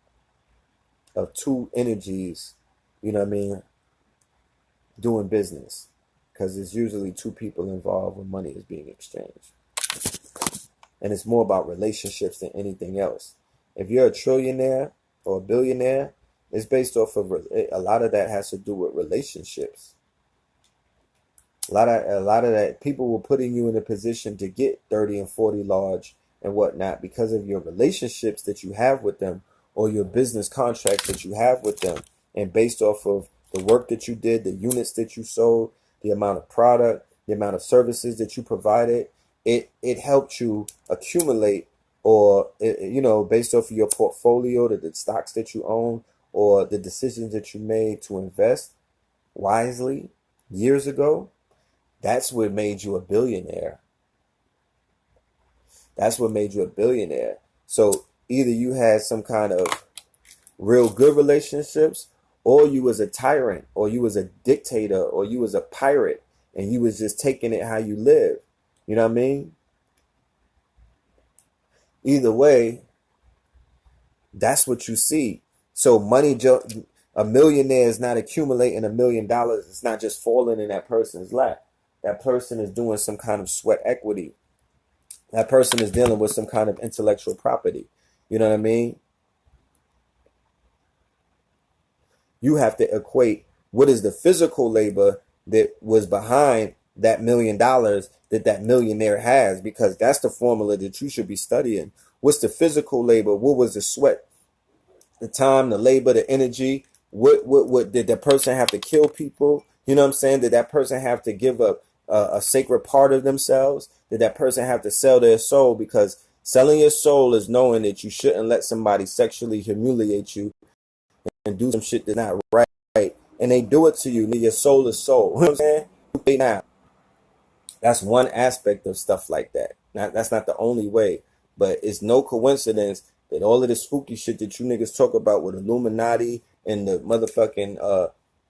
of two energies, you know what I mean, doing business. Because there's usually two people involved when money is being exchanged. And it's more about relationships than anything else. If you're a trillionaire or a billionaire, it's based off of a lot of that has to do with relationships. A lot of that people were putting you in a position to get 30 and 40 large and whatnot because of your relationships that you have with them or your business contracts that you have with them, and based off of the work that you did, the units that you sold, the amount of product, the amount of services that you provided, it helped you accumulate, or based off of your portfolio, the stocks that you own, or the decisions that you made to invest wisely years ago. That's what made you a billionaire. That's what made you a billionaire. So either you had some kind of real good relationships, or you was a tyrant, or you was a dictator, or you was a pirate, and you was just taking it how you live. You know what I mean? Either way, that's what you see. So a millionaire is not accumulating $1 million. It's not just falling in that person's lap. That person is doing some kind of sweat equity. That person is dealing with some kind of intellectual property. You know what I mean? You have to equate what is the physical labor that was behind that $1 million that millionaire has, because that's the formula that you should be studying. What's the physical labor? What was the sweat, the time, the labor, the energy? What did that person have to kill people? You know what I'm saying? Did that person have to give up a sacred part of themselves? Did that person have to sell their soul? Because selling your soul is knowing that you shouldn't let somebody sexually humiliate you and do some shit that's not right. And they do it to you. Your soul is soul. You know what I'm saying? Now, that's one aspect of stuff like that. Now, that's not the only way. But it's no coincidence that all of this spooky shit that you niggas talk about with Illuminati and the motherfucking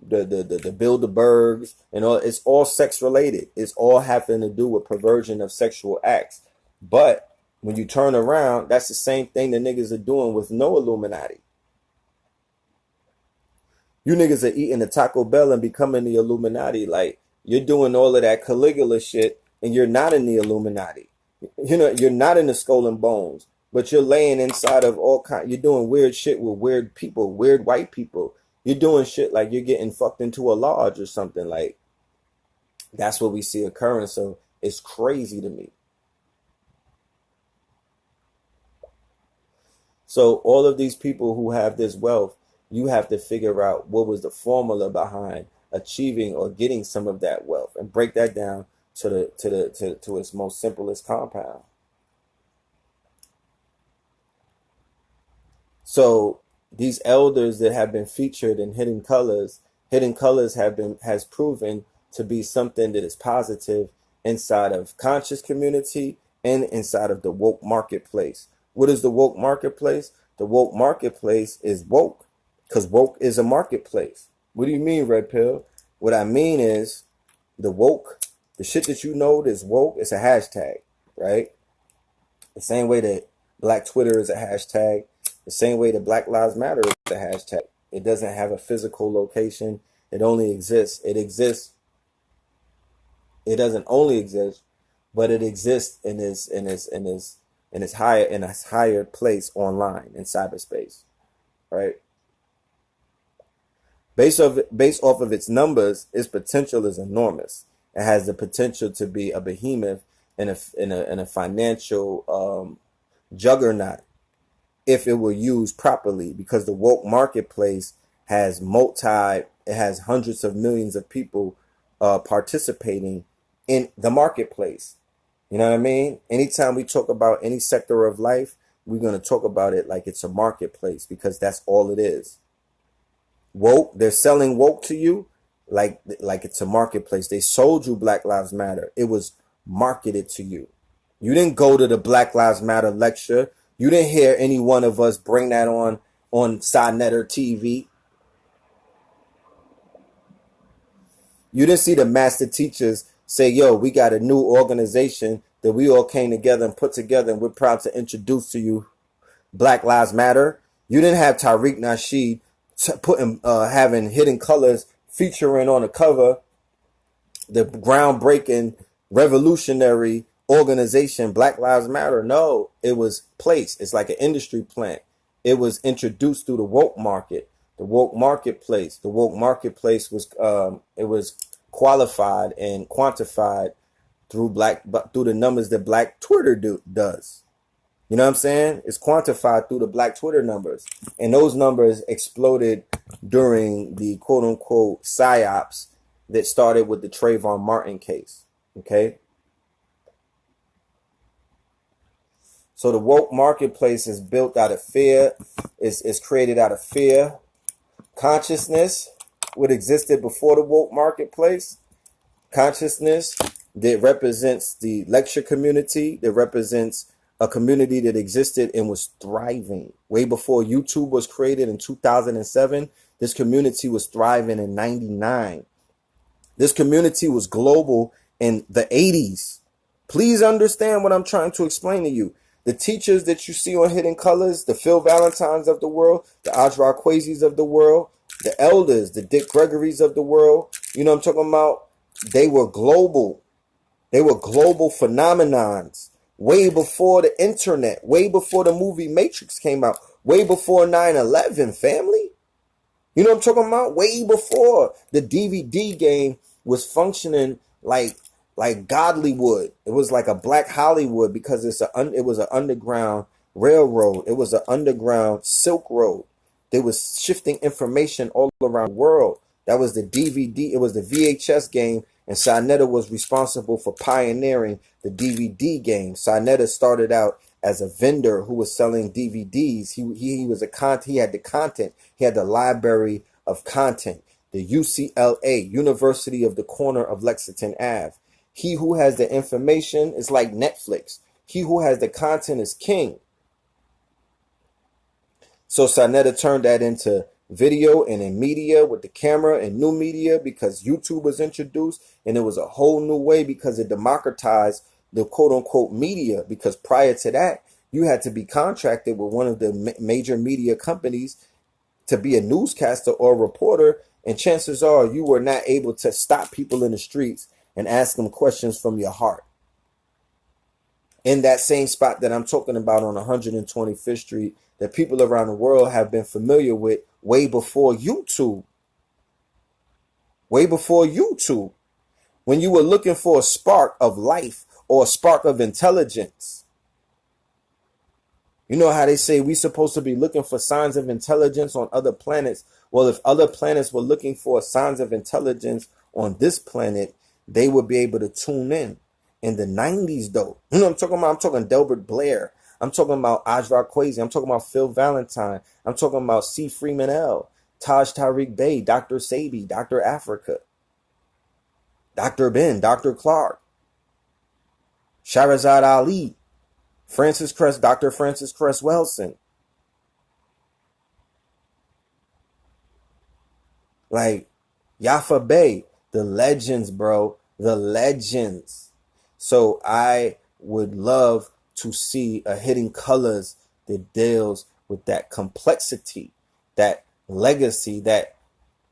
the Bilderbergs and all, it's all sex related. It's all having to do with perversion of sexual acts. But when you turn around, that's the same thing the niggas are doing with no Illuminati. You niggas are eating the Taco Bell and becoming the Illuminati. Like, you're doing all of that Caligula shit and you're not in the Illuminati. You know, you're not in the Skull and Bones, but you're laying inside of all kind. You're doing weird shit with weird people, weird white people. You're doing shit like you're getting fucked into a lodge or something. Like, that's what we see occurring. So it's crazy to me. So all of these people who have this wealth, you have to figure out what was the formula behind achieving or getting some of that wealth, and break that down to its most simplest compound. So these elders that have been featured in Hidden Colors has proven to be something that is positive inside of conscious community and inside of the woke marketplace. What is the woke marketplace? The woke marketplace is woke, because woke is a marketplace. What do you mean, Red Pill? What I mean is the shit that you know that's woke, it's a hashtag, right? The same way that Black Twitter is a hashtag, the same way that Black Lives Matter is a hashtag. It doesn't have a physical location. It only exists. It exists. It doesn't only exist, but it exists in its higher place online in cyberspace, right? Based off of its numbers, its potential is enormous. It has the potential to be a behemoth in a financial juggernaut if it were used properly, because the woke marketplace has hundreds of millions of people participating in the marketplace. You know what I mean? Anytime we talk about any sector of life, we're going to talk about it like it's a marketplace, because that's all it is. Woke, they're selling woke to you like it's a marketplace. They sold you Black Lives Matter. It was marketed to you. You didn't go to the Black Lives Matter lecture. You didn't hear any one of us bring that on Sinetter TV. You didn't see the master teachers say, yo, we got a new organization that we all came together and put together, and we're proud to introduce to you Black Lives Matter. You didn't have Tariq Nasheed having Hidden Colors featuring on the cover the groundbreaking revolutionary organization Black Lives Matter. No, it was placed. It's like an industry plant. It was introduced through the woke market, the woke marketplace. The woke marketplace was it was qualified and quantified through the numbers that Black Twitter does. You know what I'm saying? It's quantified through the Black Twitter numbers. And those numbers exploded during the quote unquote psyops that started with the Trayvon Martin case. Okay. So the woke marketplace is built out of fear. It's created out of fear. Consciousness, what existed before the woke marketplace. Consciousness that represents the lecture community, that represents a community that existed and was thriving. Way before YouTube was created in 2007, this community was thriving in 99. This community was global in the 80s. Please understand what I'm trying to explain to you. The teachers that you see on Hidden Colors, the Phil Valentines of the world, the Ajra Kwazis of the world, the elders, the Dick Gregorys of the world, you know what I'm talking about? They were global. They were global phenomenons. Way before the internet, way before the movie Matrix came out, way before 9/11, family. You know what I'm talking about? Way before the DVD game was functioning like Godlywood. It was like a Black Hollywood, because it was an underground railroad. It was an underground Silk Road. They was shifting information all around the world. That was the DVD. It was the VHS game, and Sinetter was responsible for pioneering the DVD game. Sinetter started out as a vendor who was selling DVDs. He had the content. He had the library of content. The UCLA, University of the Corner of Lexington Ave. He who has the information is like Netflix. He who has the content is king. So Sinetter turned that into video and in media with the camera and new media, because YouTube was introduced, and it was a whole new way because it democratized the quote unquote media. Because prior to that, you had to be contracted with one of the major media companies to be a newscaster or a reporter, and chances are you were not able to stop people in the streets and ask them questions from your heart. In that same spot that I'm talking about on 125th Street, that people around the world have been familiar with way before YouTube. Way before YouTube. When you were looking for a spark of life or a spark of intelligence. You know how they say we're supposed to be looking for signs of intelligence on other planets. Well, if other planets were looking for signs of intelligence on this planet, they would be able to tune in. In the 90s, though. You know what I'm talking about? I'm talking Delbert Blair. I'm talking about Ajra Kwasi. I'm talking about Phil Valentine. I'm talking about C. Freeman L., Taj Tariq Bey, Dr. Sabi, Dr. Africa, Dr. Ben, Dr. Clark, Shahrazad Ali, Dr. Francis Cress Wilson. Like Yafa Bey, the legends, bro, the legends. So I would love to see a Hidden Colors that deals with that complexity, that legacy, that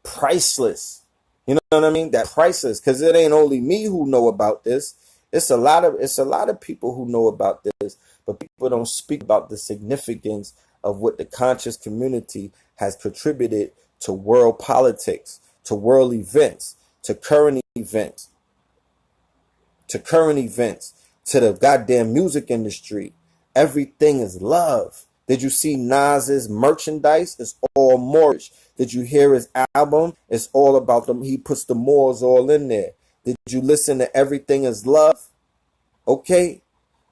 priceless You know what I mean? That priceless, because it ain't only me who know about this. It's a lot of people who know about this, but people don't speak about the significance of what the conscious community has contributed to world politics, to world events, to current events, to the goddamn music industry. Everything is love. Did you see Nas's merchandise? It's all Moorish. Did you hear his album? It's all about them. He puts the Moors all in there. Did you listen to Everything is Love? Okay.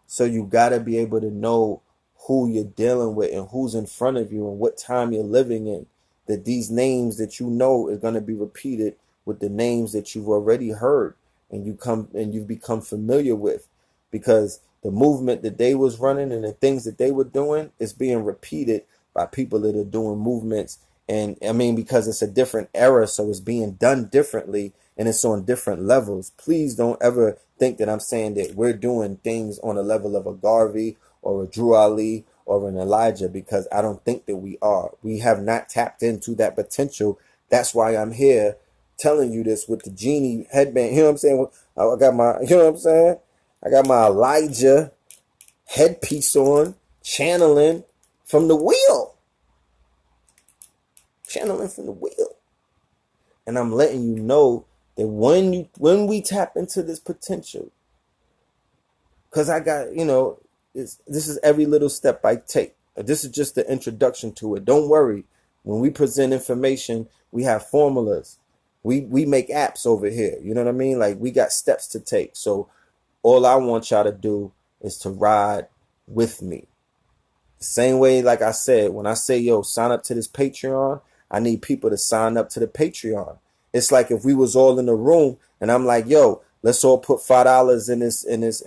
So you got to be able to know who you're dealing with and who's in front of you and what time you're living in. That these names that you know is going to be repeated with the names that you've already heard and you've become familiar with, because the movement that they was running and the things that they were doing is being repeated by people that are doing movements. And I mean, because it's a different era, so it's being done differently and it's on different levels. Please don't ever think that I'm saying that we're doing things on a level of a Garvey or a Drew Ali or an Elijah, because I don't think that we are. We have not tapped into that potential. That's why I'm here telling you this with the genie headband. You know what I'm saying? I got my, you know what I'm saying? I got my Elijah headpiece on, channeling from the wheel. Channeling from the wheel. And I'm letting you know that when we tap into this potential, because I got, this is every little step I take. This is just the introduction to it. Don't worry. When we present information, we have formulas. We make apps over here. You know what I mean? Like, we got steps to take. So all I want y'all to do is to ride with me. Same way, like I said, when I say, yo, sign up to this Patreon, I need people to sign up to the Patreon. It's like if we was all in the room and I'm like, yo, let's all put $5 in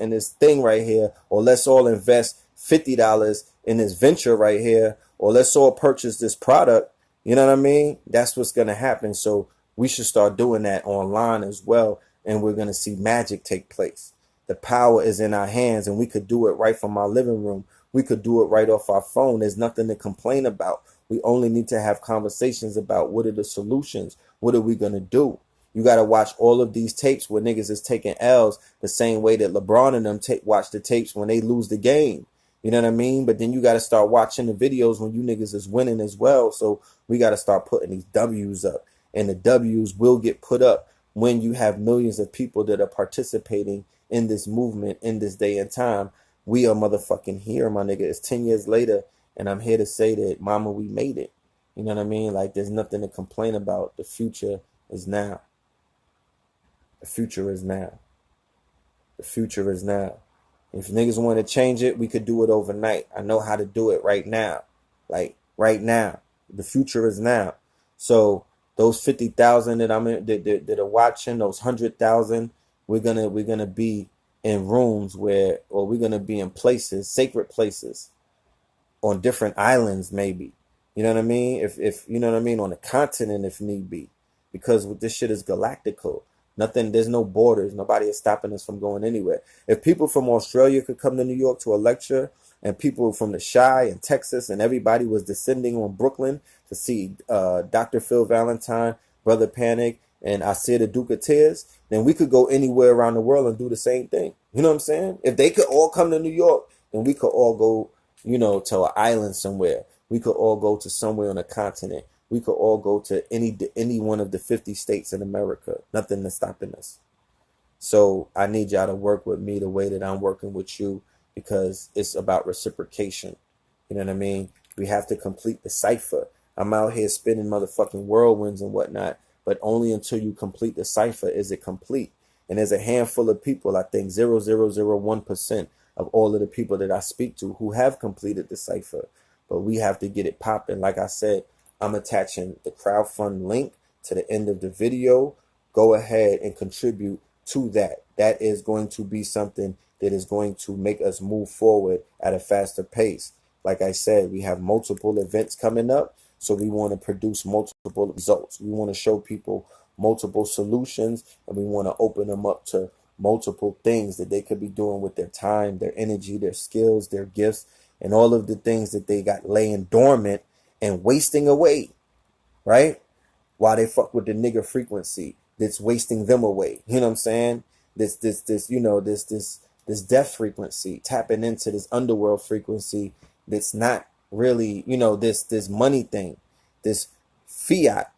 this thing right here, or let's all invest $50 in this venture right here, or let's all purchase this product. You know what I mean? That's what's going to happen. So we should start doing that online as well, and we're going to see magic take place. The power is in our hands, and we could do it right from our living room. We could do it right off our phone. There's nothing to complain about. We only need to have conversations about what are the solutions. What are we going to do? You got to watch all of these tapes where niggas is taking L's the same way that LeBron and them watch the tapes when they lose the game. You know what I mean? But then you got to start watching the videos when you niggas is winning as well. So we got to start putting these W's up. And the W's will get put up when you have millions of people that are participating in this movement in this day and time. We are motherfucking here, my nigga. It's 10 years later, and I'm here to say that, mama, we made it. You know what I mean? Like, there's nothing to complain about. The future is now. The future is now. The future is now. If niggas want to change it, we could do it overnight. I know how to do it right now. Like, right now. The future is now. So those 50,000 that I'm in, that are watching, those 100,000, we're gonna be in rooms where, or we're gonna be in places, sacred places, on different islands, maybe. You know what I mean? If you know what I mean, on a continent if need be, because this shit is galactical. Nothing, there's no borders. Nobody is stopping us from going anywhere. If people from Australia could come to New York to a lecture, and people from the Chi and Texas and everybody was descending on Brooklyn to see Dr. Phil Valentine, Brother Panic, and Asir the Duke of Tears, then we could go anywhere around the world and do the same thing. You know what I'm saying? If they could all come to New York, then we could all go, to an island somewhere. We could all go to somewhere on a continent. We could all go to any one of the 50 states in America. Nothing is stopping us. So I need y'all to work with me the way that I'm working with you, because it's about reciprocation. You know what I mean? We have to complete the cipher. I'm out here spinning motherfucking whirlwinds and whatnot, but only until you complete the cipher is it complete. And there's a handful of people, I think 0.001% of all of the people that I speak to who have completed the cipher. But we have to get it popping. Like I said, I'm attaching the crowdfund link to the end of the video. Go ahead and contribute to that. That is going to be something that is going to make us move forward at a faster pace. Like I said, we have multiple events coming up, so we want to produce multiple results. We want to show people multiple solutions, and we want to open them up to multiple things that they could be doing with their time, their energy, their skills, their gifts, and all of the things that they got laying dormant and wasting away, right? While they fuck with the nigger frequency, that's wasting them away. You know what I'm saying? This death frequency, tapping into this underworld frequency that's not really, this money thing, this fiat,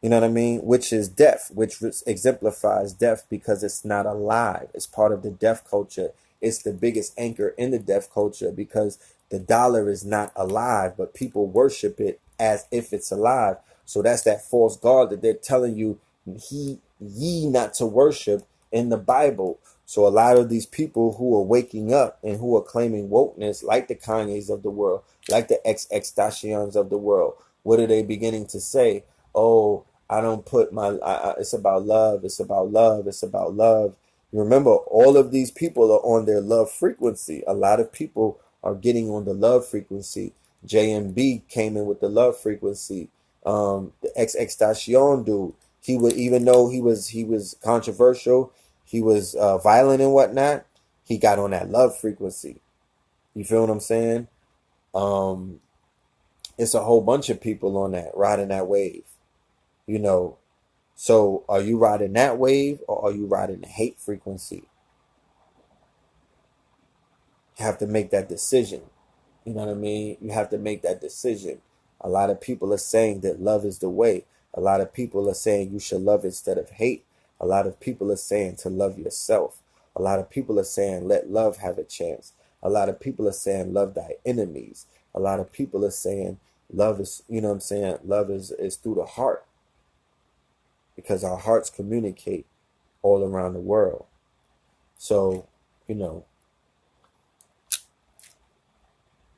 you know what I mean? Which is death, which exemplifies death because it's not alive. It's part of the death culture. It's the biggest anchor in the death culture because the dollar is not alive, but people worship it as if it's alive. So that's that false god that they're telling you ye not to worship in the Bible. So a lot of these people who are waking up and who are claiming wokeness, like the Kanyes of the world, like the XXXTentacions of the world, what are they beginning to say? Oh, I don't put my, it's about love. It's about love. It's about love. Remember, all of these people are on their love frequency. A lot of people are getting on the love frequency. JMB came in with the love frequency. The XXXTentacion dude, he would, even though he was controversial, he was violent and whatnot, he got on that love frequency. You feel what I'm saying? It's a whole bunch of people on that, riding that wave. So are you riding that wave or are you riding the hate frequency? You have to make that decision. You know what I mean? You have to make that decision. A lot of people are saying that love is the way. A lot of people are saying you should love instead of hate. A lot of people are saying to love yourself. A lot of people are saying let love have a chance. A lot of people are saying love thy enemies. A lot of people are saying love is, love is through the heart. Because our hearts communicate all around the world. So, it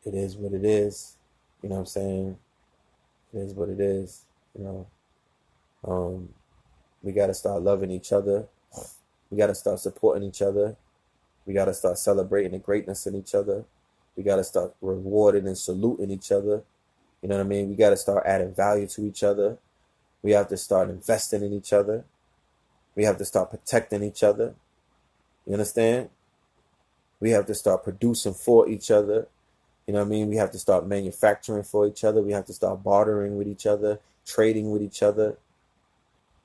is what it is. You know what I'm saying? It is what it is. We got to start loving each other. We got to start supporting each other. We got to start celebrating the greatness in each other. We got to start rewarding and saluting each other. You know what I mean? We got to start adding value to each other. We have to start investing in each other. We have to start protecting each other. You understand? We have to start producing for each other. You know what I mean? We have to start manufacturing for each other. We have to start bartering with each other, trading with each other,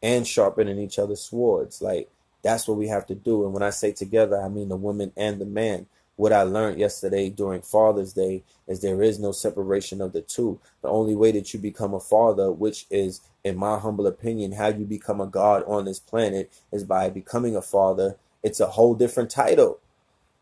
and sharpening each other's swords. Like, that's what we have to do. And when I say together, I mean the woman and the man. What I learned yesterday during Father's Day is there is no separation of the two. The only way that you become a father, which is, in my humble opinion, how you become a god on this planet, is by becoming a father. It's a whole different title.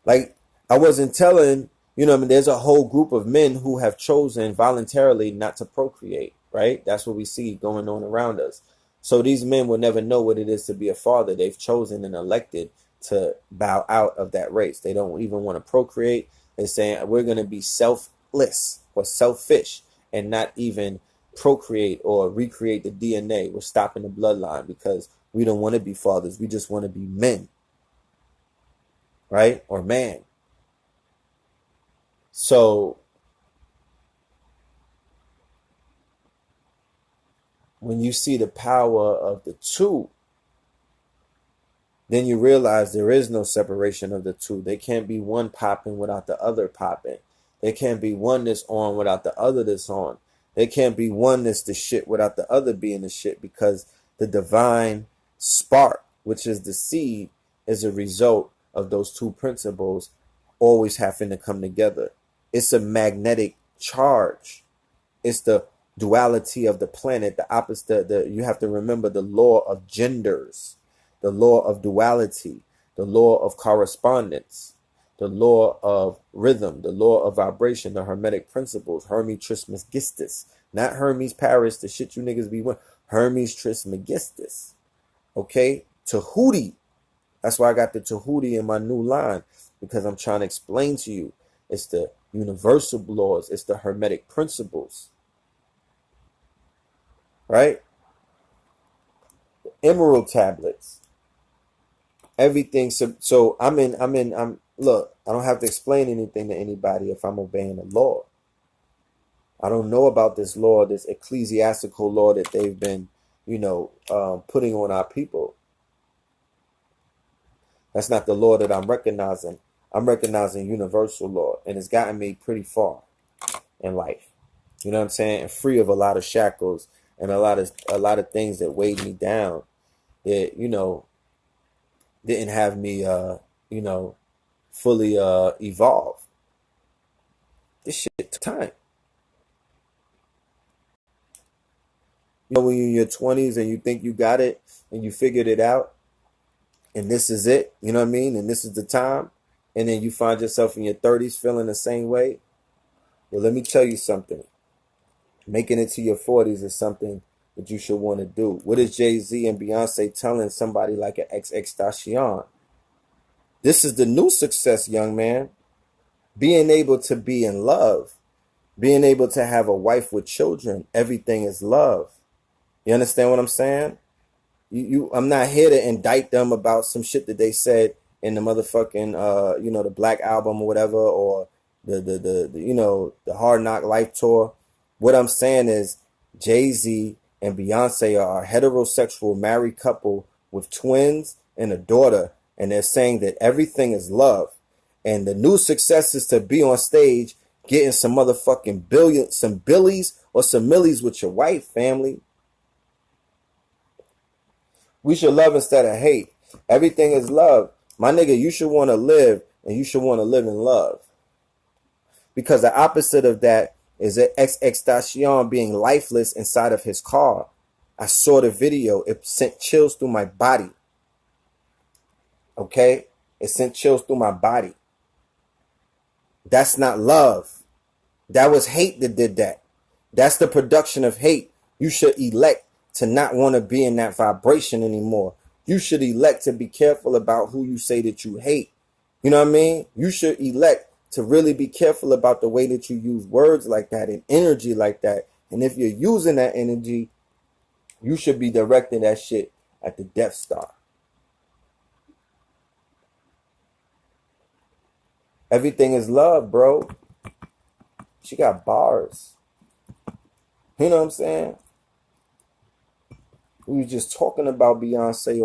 Like, I wasn't telling, there's a whole group of men who have chosen voluntarily not to procreate, right? That's what we see going on around us. So these men will never know what it is to be a father. They've chosen and elected to bow out of that race. They don't even want to procreate. They're saying we're going to be selfless or selfish and not even procreate or recreate the DNA. We're stopping the bloodline because we don't want to be fathers. We just want to be men, right? Or man. So when you see the power of the two, then you realize there is no separation of the two. There can't be one popping without the other popping. There can't be one that's on without the other that's on. There can't be one that's the shit without the other being the shit, because the divine spark, which is the seed, is a result of those two principles always having to come together. It's a magnetic charge. It's the duality of the planet, the opposite. You have to remember the law of genders, the law of duality, the law of correspondence, the law of rhythm, the law of vibration, the hermetic principles, Hermes Trismegistus, not Hermes Paris, the shit you niggas be wearing, Hermes Trismegistus, okay? Tahuti. That's why I got the Tahuti in my new line, because I'm trying to explain to you. It's the universal laws. It's the hermetic principles, right? The emerald tablets. Everything. So I'm look, I don't have to explain anything to anybody if I'm obeying the law. I don't know about this law, this ecclesiastical law that they've been, putting on our people. That's not the law that I'm recognizing. I'm recognizing universal law, and it's gotten me pretty far in life. You know what I'm saying? And free of a lot of shackles and a lot of things that weighed me down. that, didn't have me, fully evolve. This shit took time. When you're in your 20s and you think you got it and you figured it out and this is it, you know what I mean? And this is the time. And then you find yourself in your 30s feeling the same way. Well, let me tell you something. Making it to your 40s is something that you should want to do. What is Jay-Z and Beyonce telling somebody like an XXXTentacion? This is the new success, young man. Being able to be in love. Being able to have a wife with children. Everything is love. You understand what I'm saying? I'm not here to indict them about some shit that they said in the motherfucking, the Black Album or whatever, or the Hard Knock Life tour. What I'm saying is Jay-Z and Beyonce are a heterosexual married couple with twins and a daughter, and they're saying that everything is love. And the new success is to be on stage getting some motherfucking some billies or some millies with your wife, family. We should love instead of hate. Everything is love. My nigga, you should want to live, and you should want to live in love. Because the opposite of that is an XXXTentacion being lifeless inside of his car. I saw the video. It sent chills through my body. Okay? It sent chills through my body. That's not love. That was hate that did that. That's the production of hate. You should elect to not want to be in that vibration anymore. You should elect to be careful about who you say that you hate. You know what I mean? You should elect to really be careful about the way that you use words like that and energy like that. And if you're using that energy, you should be directing that shit at the Death Star. Everything is love, bro. She got bars. You know what I'm saying? We were just talking about Beyonce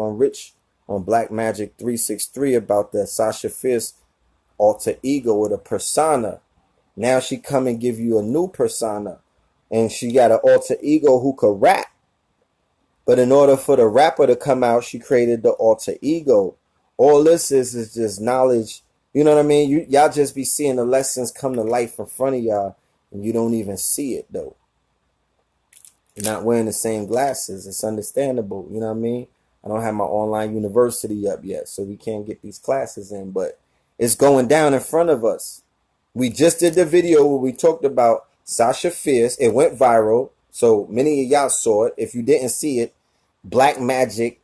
on Black Magic 363 about the Sasha Fierce alter ego or the persona. Now she come and give you a new persona. And she got an alter ego who could rap. But in order for the rapper to come out, she created the alter ego. All this is just knowledge. You know what I mean? Y'all just be seeing the lessons come to life in front of y'all, and you don't even see it, though. You're not wearing the same glasses. It's understandable. You know what I mean? I don't have my online university up yet, so we can't get these classes in, but it's going down in front of us. We just did the video where we talked about Sasha Fierce. It went viral, so many of y'all saw it. If you didn't see it, Black Magic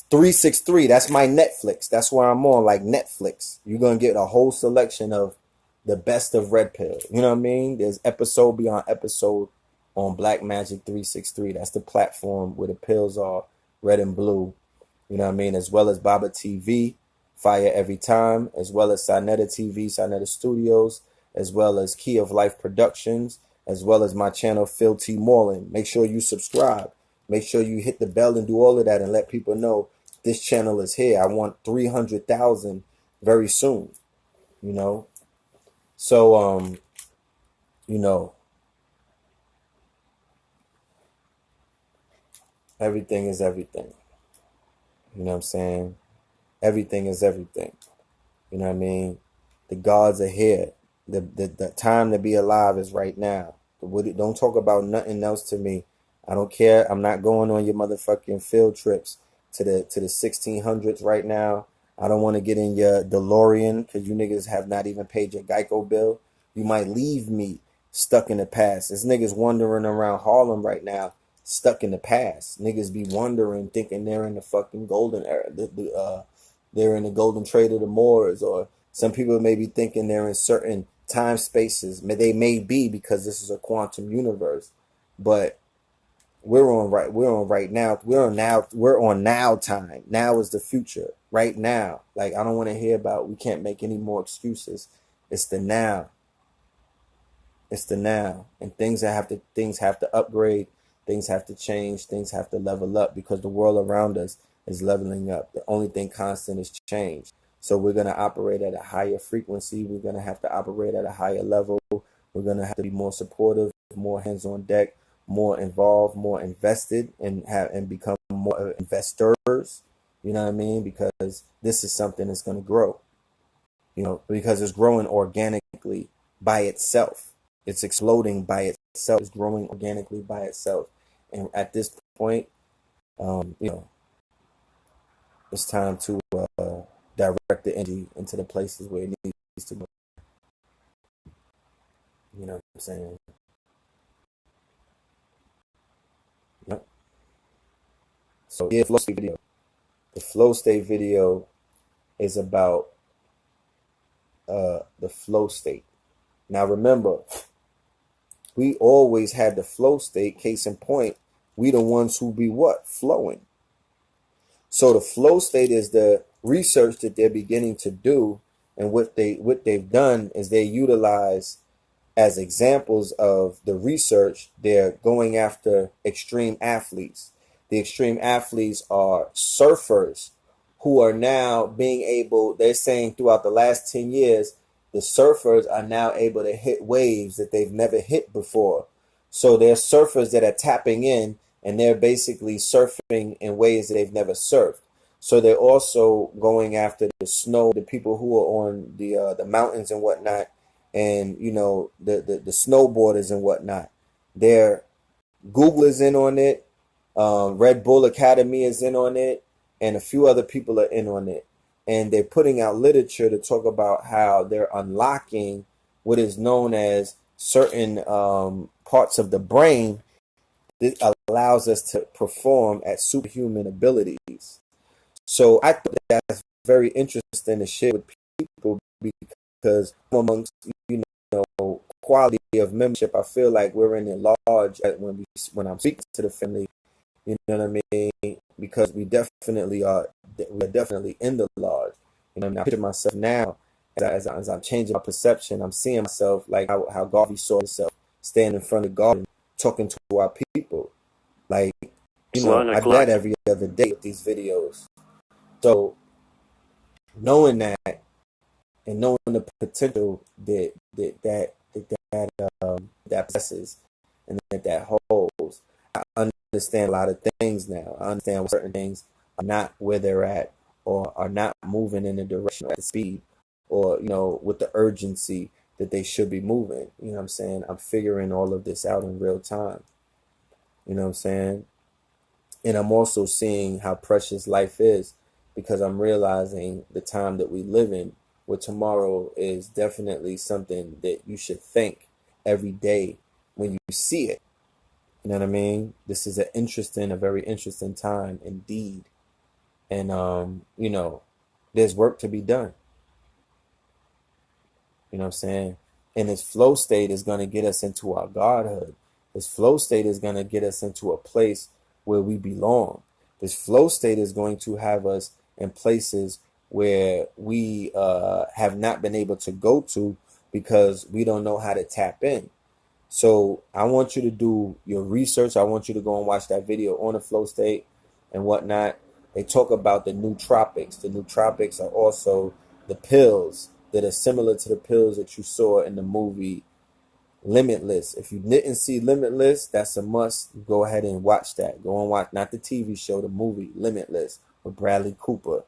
363. That's my Netflix. That's where I'm on, like Netflix. You're going to get a whole selection of the best of Red Pill. You know what I mean? There's episode beyond episode on Black Magic 363. That's the platform where the pills are, red and blue. You know what I mean? As well as Baba TV, Fire Every Time, as well as Sinetta TV, Sinetta Studios, as well as Key of Life Productions, as well as my channel, Phil T. Moreland. Make sure you subscribe. Make sure you hit the bell and do all of that and let people know this channel is here. I want 300,000 very soon, you know? So, everything is everything. You know what I'm saying? Everything is everything. You know what I mean? The gods are here. The time to be alive is right now. Don't talk about nothing else to me. I don't care. I'm not going on your motherfucking field trips to the 1600s right now. I don't want to get in your DeLorean because you niggas have not even paid your Geico bill. You might leave me stuck in the past. There's niggas wandering around Harlem right now stuck in the past. Niggas be wondering, thinking they're in the fucking golden era. They're in the golden trade of the Moors, or some people may be thinking they're in certain time spaces. They may be because this is a quantum universe, but we're on right now. We're on now time. Now is the future. Right now. Like, I don't want to hear about we can't make any more excuses. It's the now. It's the now. And things have to upgrade. Things have to change. Things have to level up because the world around us is leveling up. The only thing constant is change. So we're going to operate at a higher frequency. We're going to have to operate at a higher level. We're going to have to be more supportive, more hands on deck, more involved, more invested, and become more investors, you know what I mean? Because this is something that's going to grow, you know, because it's growing organically by itself. It's exploding by itself. It's growing organically by itself. And at this point, you know, it's time to direct the energy into the places where it needs to go. You know what I'm saying? Yep. So yeah, flow state video. The flow state video is about the flow state. Now remember, we always had the flow state. Case in point, we the ones who be what? Flowing. So the flow state is the research that they're beginning to do, and what they've done is they utilize as examples of the research. They're going after extreme athletes. The extreme athletes are surfers who are now being able, they're saying throughout the last 10 years, the surfers are now able to hit waves that they've never hit before. So they're surfers that are tapping in, and they're basically surfing in ways that they've never surfed. So they're also going after the snow, the people who are on the mountains and whatnot, and you know the snowboarders and whatnot. Their Google is in on it, Red Bull Academy is in on it, and a few other people are in on it. And they're putting out literature to talk about how they're unlocking what is known as certain parts of the brain that allows us to perform at superhuman abilities. So I think that's very interesting to share with people, because amongst, you know, quality of membership, I feel like we're in the lodge when I'm speaking to the family, you know what I mean? Because we definitely are definitely in the lodge. You know what I mean? I picture myself now as I'm changing my perception. I'm seeing myself like how Garvey saw himself, standing in front of Garden, talking to our people. Like, you know, I do that every other day with these videos. So knowing that, and knowing the potential that possesses and that holds, I understand a lot of things now. I understand certain things are not where they're at, or are not moving in the direction at the speed, or you know, with the urgency that they should be moving. You know what I'm saying? I'm figuring all of this out in real time. You know what I'm saying? And I'm also seeing how precious life is, because I'm realizing the time that we live in, where tomorrow is definitely something that you should think every day when you see it. You know what I mean? This is a very interesting time indeed. And, you know, there's work to be done. You know what I'm saying? And this flow state is going to get us into our godhood. This flow state is going to get us into a place where we belong. This flow state is going to have us in places where we have not been able to go to, because we don't know how to tap in. So I want you to do your research. I want you to go and watch that video on the flow state and whatnot. They talk about the nootropics. The nootropics are also the pills that are similar to the pills that you saw in the movie Limitless. If you didn't see Limitless, that's a must. Go ahead and watch that. Go and watch, not the TV show, the movie Limitless with Bradley Cooper.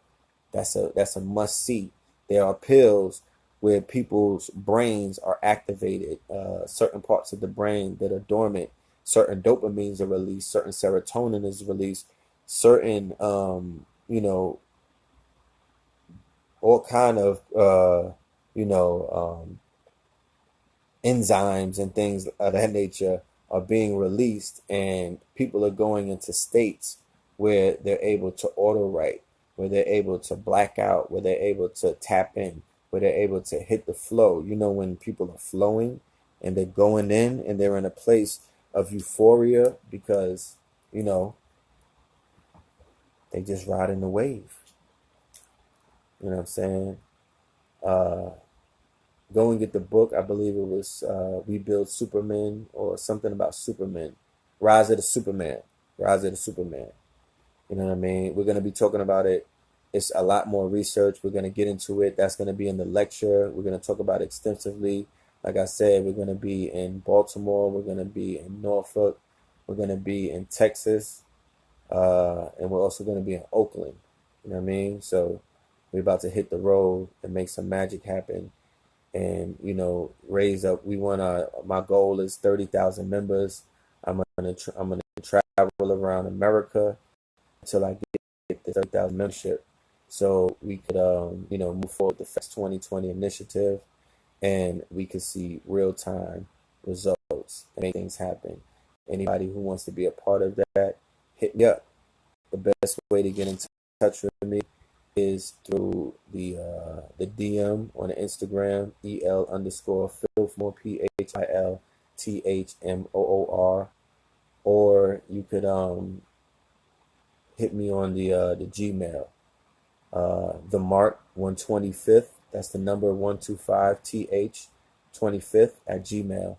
That's a must see. There are pills where people's brains are activated, certain parts of the brain that are dormant, certain dopamines are released, certain serotonin is released, certain you know, all kind of enzymes and things of that nature are being released, and people are going into states where they're able to auto write, where they're able to black out, where they're able to tap in, where they're able to hit the flow. You know, when people are flowing and they're going in and they're in a place of euphoria because, you know, they just riding the wave. You know what I'm saying? Go and get the book. I believe it was We Build Superman, or something about Superman. Rise of the Superman. Rise of the Superman. You know what I mean? We're going to be talking about it. It's a lot more research. We're going to get into it. That's going to be in the lecture. We're going to talk about it extensively. Like I said, we're going to be in Baltimore. We're going to be in Norfolk. We're going to be in Texas. And we're also going to be in Oakland. You know what I mean? So we're about to hit the road and make some magic happen, and raise up. We want my goal is 30,000 members. I'm gonna travel around America until I get the 30,000 membership, so we could move forward the Fest 2020 initiative, and we could see real time results and make things happen. Anybody who wants to be a part of that, hit me up. The best way to get in touch with me is through the DM on the Instagram, EL_Filthmore, PHILTHMOOR, or you could hit me on the Gmail, the Mark 125th. That's the number 125th 25th at Gmail,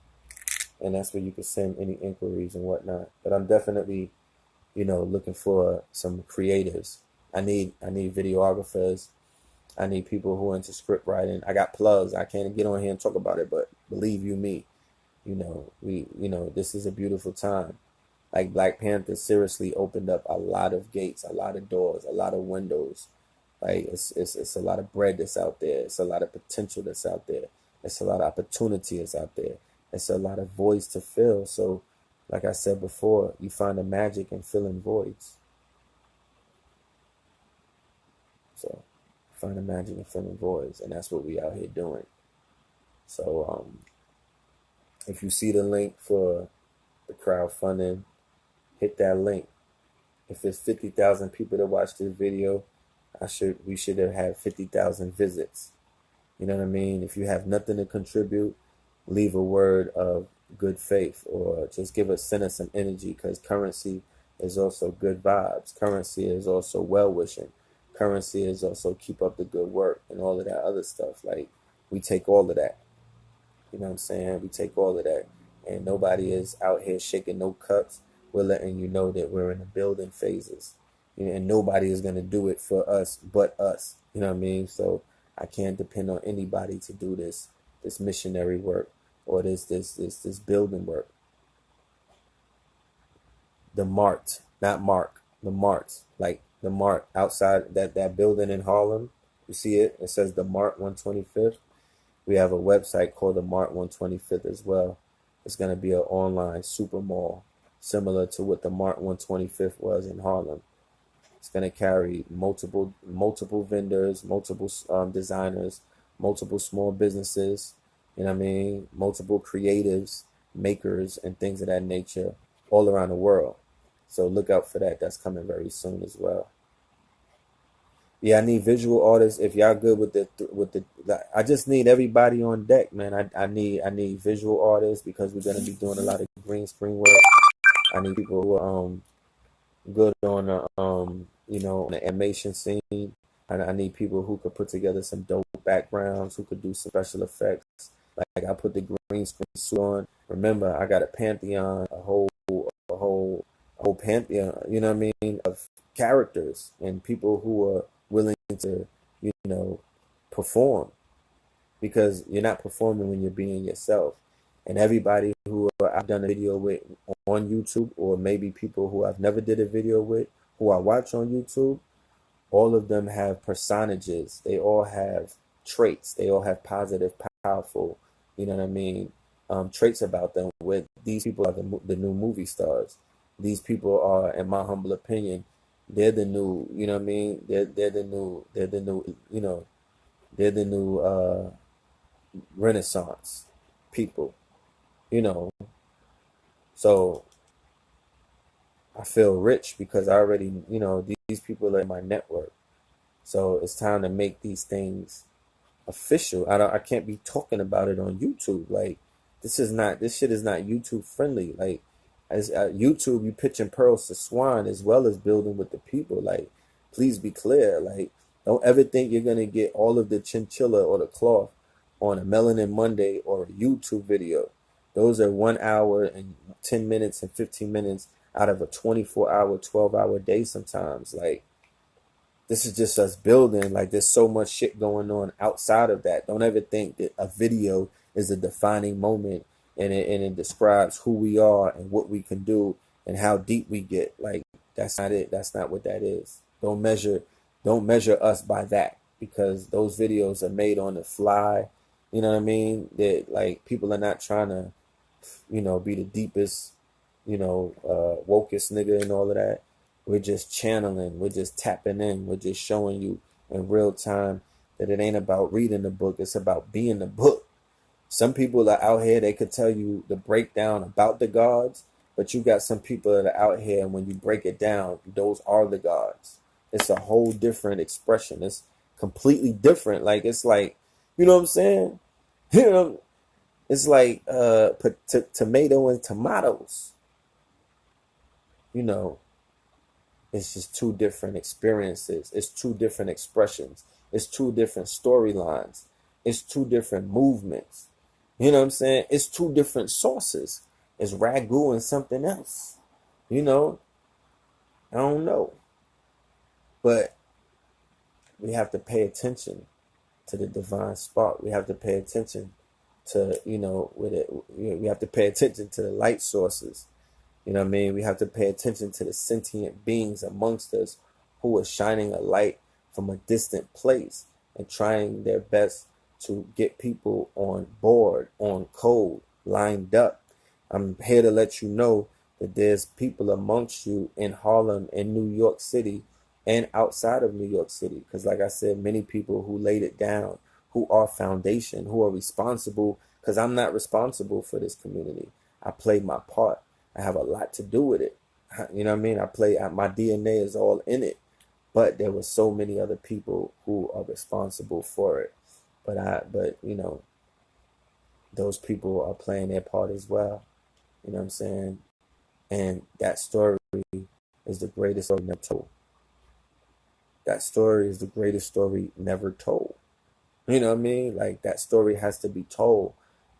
and that's where you can send any inquiries and whatnot. But I'm definitely looking for some creatives. I need videographers. I need people who are into script writing. I got plugs. I can't get on here and talk about it, but believe you me, this is a beautiful time. Like Black Panther seriously opened up a lot of gates, a lot of doors, a lot of windows. Like it's a lot of bread that's out there. It's a lot of potential that's out there. It's a lot of opportunity that's out there. It's a lot of voids to fill. So, like I said before, you find the magic in filling voids. So, find the magic in filling voids, and that's what we out here doing. So, if you see the link for the crowdfunding, hit that link. If it's 50,000 people to watch this video, we should have had 50,000 visits. You know what I mean? If you have nothing to contribute, leave a word of good faith, or just send us some energy, because currency is also good vibes. Currency is also well-wishing. Currency is also keep up the good work and all of that other stuff. Like, we take all of that. You know what I'm saying? We take all of that. And nobody is out here shaking no cups. We're letting you know that we're in the building phases. And nobody is going to do it for us but us. You know what I mean? So I can't depend on anybody to do this missionary work, or this building work. The Mart, not Mark, the Mart, like the Mart outside that building in Harlem. You see it? It says the Mart 125th. We have a website called the Mart 125th as well. It's going to be an online super mall, similar to what the Mart 125th was in Harlem. It's going to carry multiple vendors, multiple designers, multiple small businesses, you know what I mean, multiple creatives, makers, and things of that nature all around the world. So look out for that. That's coming very soon as well. Yeah, I need visual artists. If y'all good with the, I just need everybody on deck, man. I need visual artists, because we're gonna be doing a lot of green screen work. I need people who are good on on the animation scene. I need people who could put together some dope backgrounds, who could do some special effects. Like I put the green screen suit on. Remember, I got a pantheon, a whole pantheon, you know what I mean, of characters and people who are willing to, perform, because you're not performing when you're being yourself. And everybody who I've done a video with on YouTube, or maybe people who I've never did a video with, who I watch on YouTube, all of them have personages. They all have traits. They all have positive, powerful, you know what I mean, traits about them. Where these people are the new movie stars. These people are, in my humble opinion, they're the new, you know what I mean? They're the new Renaissance people, So I feel rich because I already, these people are in my network. So it's time to make these things official. I can't be talking about it on YouTube. Like, this shit is not YouTube friendly. Like, as YouTube, you pitching pearls to swine as well as building with the people. Like, please be clear. Like, don't ever think you're gonna get all of the chinchilla or the cloth on a Melanin Monday or a YouTube video. Those are 1 hour and 10 minutes and 15 minutes out of a 24-hour, 12-hour day sometimes. Like, this is just us building. Like, there's so much shit going on outside of that. Don't ever think that a video is a defining moment and it describes who we are and what we can do and how deep we get. Like, That's not it. That's not what that is. Don't measure us by that, because those videos are made on the fly. You know what I mean? That, like, people are not trying to, be the deepest, wokest nigga and all of that. We're just channeling. We're just tapping in. We're just showing you in real time that it ain't about reading the book. It's about being the book. Some people are out here, they could tell you the breakdown about the gods, but you got some people that are out here, and when you break it down, those are the gods. It's a whole different expression. It's completely different. Like, it's like, you know what I'm saying? It's like tomato and tomatoes. It's just two different experiences. It's two different expressions. It's two different storylines. It's two different movements. You know what I'm saying? It's two different sauces. It's ragu and something else. I don't know. But we have to pay attention to the divine spark. We have to pay attention to, we have to pay attention to the light sources. You know what I mean? We have to pay attention to the sentient beings amongst us who are shining a light from a distant place and trying their best to get people on board, on code, lined up. I'm here to let you know that there's people amongst you in Harlem, in New York City, and outside of New York City. Because, like I said, many people who laid it down, who are foundation, who are responsible, because I'm not responsible for this community. I played my part. I have a lot to do with it. You know what I mean? My DNA is all in it. But there were so many other people who are responsible for it. But those people are playing their part as well. You know what I'm saying? And that story is the greatest story never told. That story is the greatest story never told. You know what I mean? Like, that story has to be told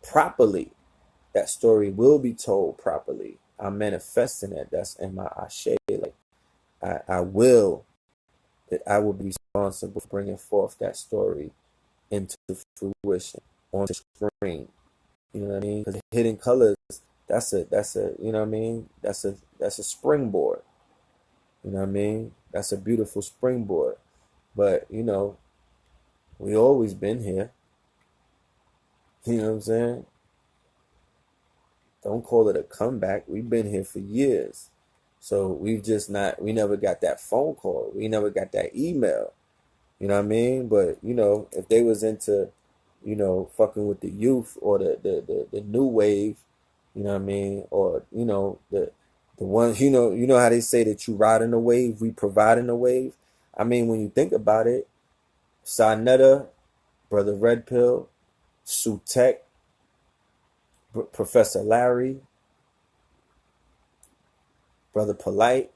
properly. That story will be told properly. I'm manifesting it. That's in my ashe. Like, I will be responsible for bringing forth that story into fruition on the screen. You know what I mean? Because Hidden Colors, that's a you know what I mean? That's a springboard. You know what I mean? That's a beautiful springboard. But, we always been here. You know what I'm saying? Don't call it a comeback. We've been here for years. So we never got that phone call. We never got that email. You know what I mean? But, if they was into, fucking with the youth or the new wave, you know what I mean? Or, the ones, you know how they say that you riding the wave, we providing the wave. I mean, when you think about it, Sarnetta, Brother Red Pill, Sutek, Professor Larry, Brother Polite,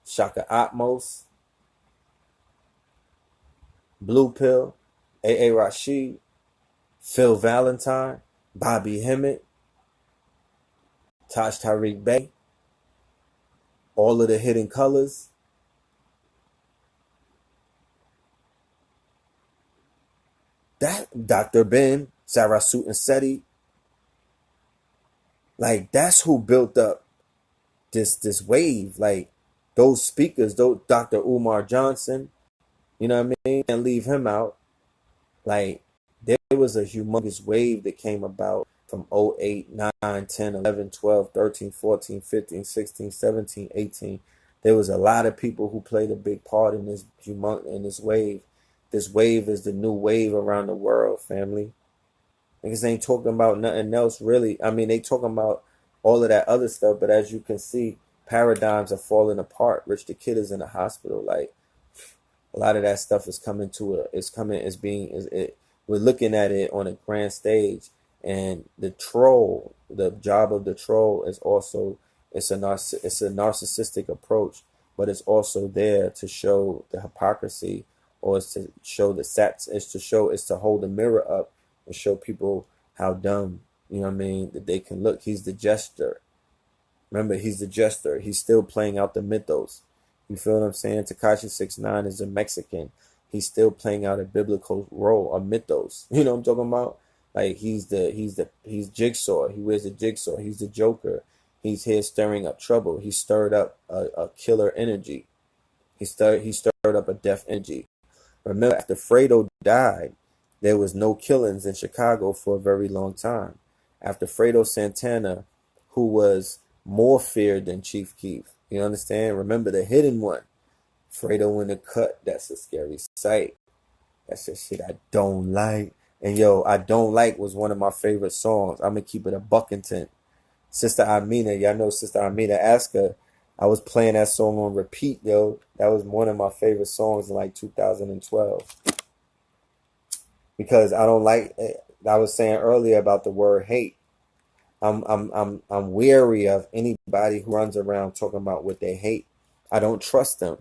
Shaka Atmos, Blue Pill, A.A. Rashid, Phil Valentine, Bobby Hemmett, Taj Tariq Bey, all of the Hidden Colors. That Dr. Ben, Sarah Sut and Seti, like, that's who built up this wave. Like, those speakers, those Dr. Umar Johnson, you know what I mean? Can't leave him out. Like, there was a humongous wave that came about from 08, 9, 10, 11, 12, 13, 14, 15, 16, 17, 18. There was a lot of people who played a big part in this wave. This wave is the new wave around the world, family. Niggas ain't talking about nothing else, really. I mean, they talking about all of that other stuff, but as you can see, paradigms are falling apart. Rich the Kid is in the hospital. Like, a lot of that stuff is coming we're looking at it on a grand stage. And the job of the troll is also, it's a narcissistic approach, but it's also there to show the hypocrisy, or it's to show it's to hold the mirror up and show people how dumb, you know what I mean, that they can look. He's the jester. Remember, he's the jester. He's still playing out the mythos. You feel what I'm saying? Tekashi 6ix9ine is a Mexican. He's still playing out a biblical role, a mythos. You know what I'm talking about? Like, he's Jigsaw. He wears a jigsaw. He's the Joker. He's here stirring up trouble. He stirred up a killer energy. He stirred up a death energy. Remember, after Fredo died, there was no killings in Chicago for a very long time. After Fredo Santana, who was more feared than Chief Keef. You understand? Remember the hidden one. Fredo in the cut. That's a scary sight. That's the shit I don't like. And yo, I Don't Like was one of my favorite songs. I'm gonna keep it a Buckington. Sister Amina, y'all know Sister Amina. Ask her. I was playing that song on repeat, yo. That was one of my favorite songs in like 2012. Because I don't like. I was saying earlier about the word hate. I'm wary of anybody who runs around talking about what they hate. I don't trust them.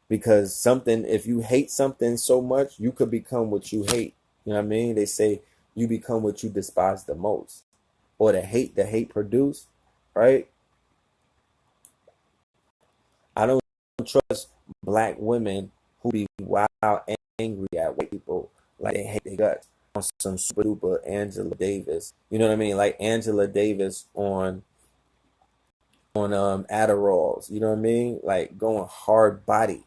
Because if you hate something so much, you could become what you hate. You know what I mean? They say you become what you despise the most. Or the hate produced, right? I don't trust black women who be wild and angry at white people like they hate their guts on some super duper Angela Davis. You know what I mean? Like Angela Davis on Adderalls. You know what I mean? Like going hard body.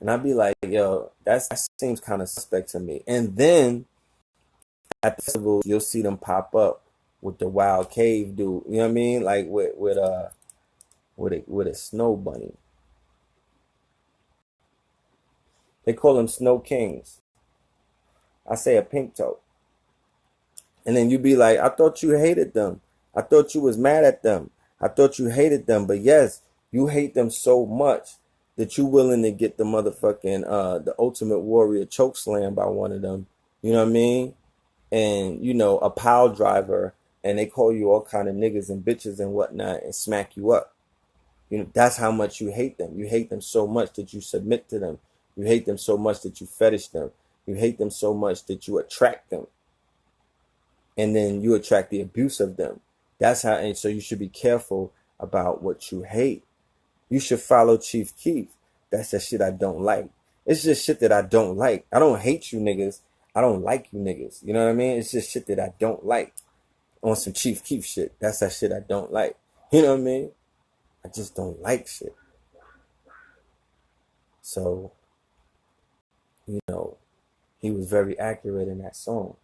And I'd be like, yo, that seems kind of suspect to me. And then at the festivals, you'll see them pop up with the wild cave dude. You know what I mean? Like with a snow bunny. They call them snow kings. I say a pink toe. And then you be like, I thought you hated them. I thought you was mad at them. I thought you hated them. But yes, you hate them so much that you willing to get the motherfucking the Ultimate Warrior choke slam by one of them. You know what I mean? And you know, a pile driver, and they call you all kind of niggas and bitches and whatnot and smack you up. You know, that's how much you hate them. You hate them so much that you submit to them. You hate them so much that you fetish them. You hate them so much that you attract them. And then you attract the abuse of them. That's how, and so you should be careful about what you hate. You should follow Chief Keef. That's the shit I don't like. It's just shit that I don't like. I don't hate you niggas. I don't like you niggas. You know what I mean? It's just shit that I don't like. On some Chief Keef shit. That's that shit I don't like. You know what I mean? I just don't like shit. So, you know, he was very accurate in that song.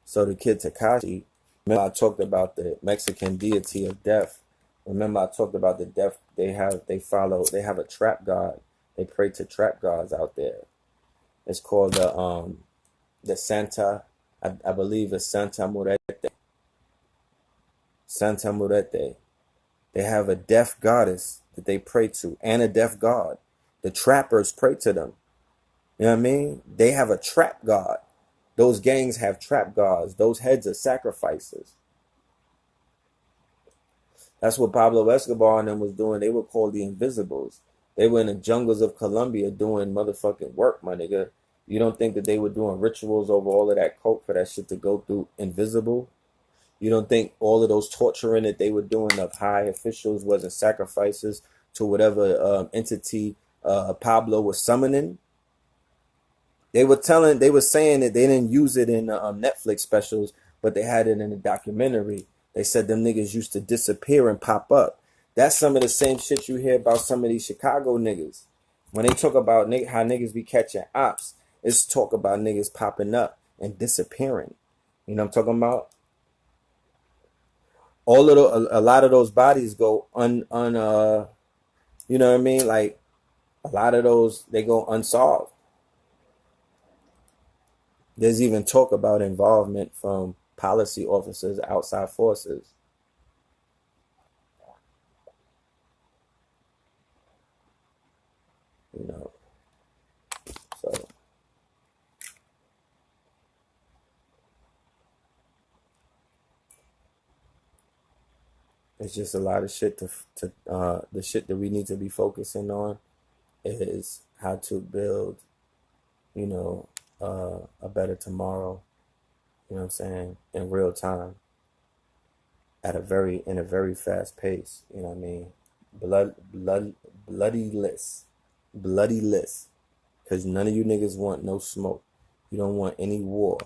So the kid Tekashi, remember I talked about the Mexican deity of death. Remember I talked about the death they have a trap god. They pray to trap gods out there. It's called the Santa, I believe it's Santa Murete. Santa Murete. They have a deaf goddess that they pray to and a deaf god. The trappers pray to them. You know what I mean? They have a trap god. Those gangs have trap gods. Those heads are sacrifices. That's what Pablo Escobar and them was doing. They were called the Invisibles. They were in the jungles of Colombia doing motherfucking work, my nigga. You don't think that they were doing rituals over all of that coke for that shit to go through invisible? You don't think all of those torturing that they were doing of high officials wasn't sacrifices to whatever entity Pablo was summoning? They were saying that they didn't use it in Netflix specials, but they had it in a documentary. They said them niggas used to disappear and pop up. That's some of the same shit you hear about some of these Chicago niggas. When they talk about how niggas be catching ops, it's talk about niggas popping up and disappearing. You know what I'm talking about? A lot of those bodies go you know what I mean? Like a lot of those, they go unsolved. There's even talk about involvement from policy officers, outside forces. You know, so it's just a lot of shit the shit that we need to be focusing on is how to build, you know, a better tomorrow, you know what I'm saying, in real time, in a very fast pace, you know what I mean? Bloody list. Because none of you niggas want no smoke. You don't want any war.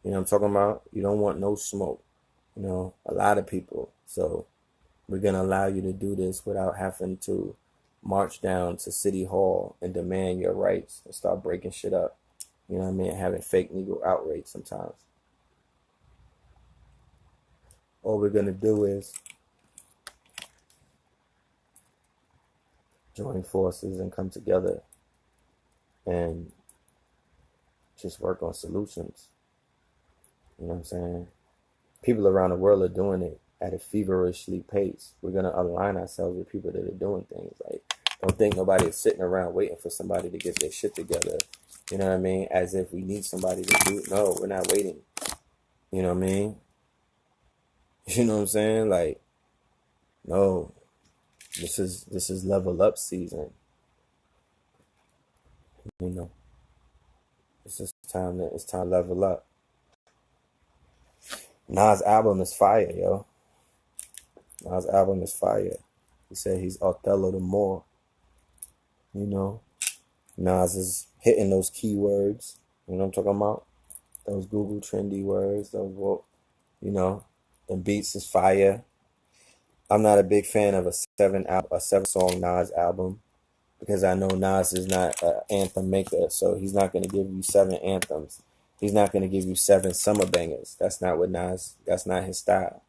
You know what I'm talking about? You don't want no smoke. You know, a lot of people. So we're going to allow you to do this without having to march down to City Hall and demand your rights and start breaking shit up. You know what I mean? Having fake Negro outrage sometimes. All we're going to do is join forces and come together and just work on solutions. You know what I'm saying? People around the world are doing it at a feverishly pace. We're going to align ourselves with people that are doing things. Like, don't think nobody is sitting around waiting for somebody to get their shit together. You know what I mean? As if we need somebody to do it. No, we're not waiting. You know what I mean? You know what I'm saying? Like, no, this is level up season. You know, it's time to level up. Nas' album is fire, yo. Nas' album is fire. He said he's Othello the Moor. You know, Nas is hitting those keywords. You know what I'm talking about? Those Google trendy words. Those, you know, the beats is fire. I'm not a big fan of a 7-song Nas album because I know Nas is not an anthem maker, so he's not going to give you 7 anthems. He's not going to give you 7 summer bangers. That's not what Nas. That's not his style.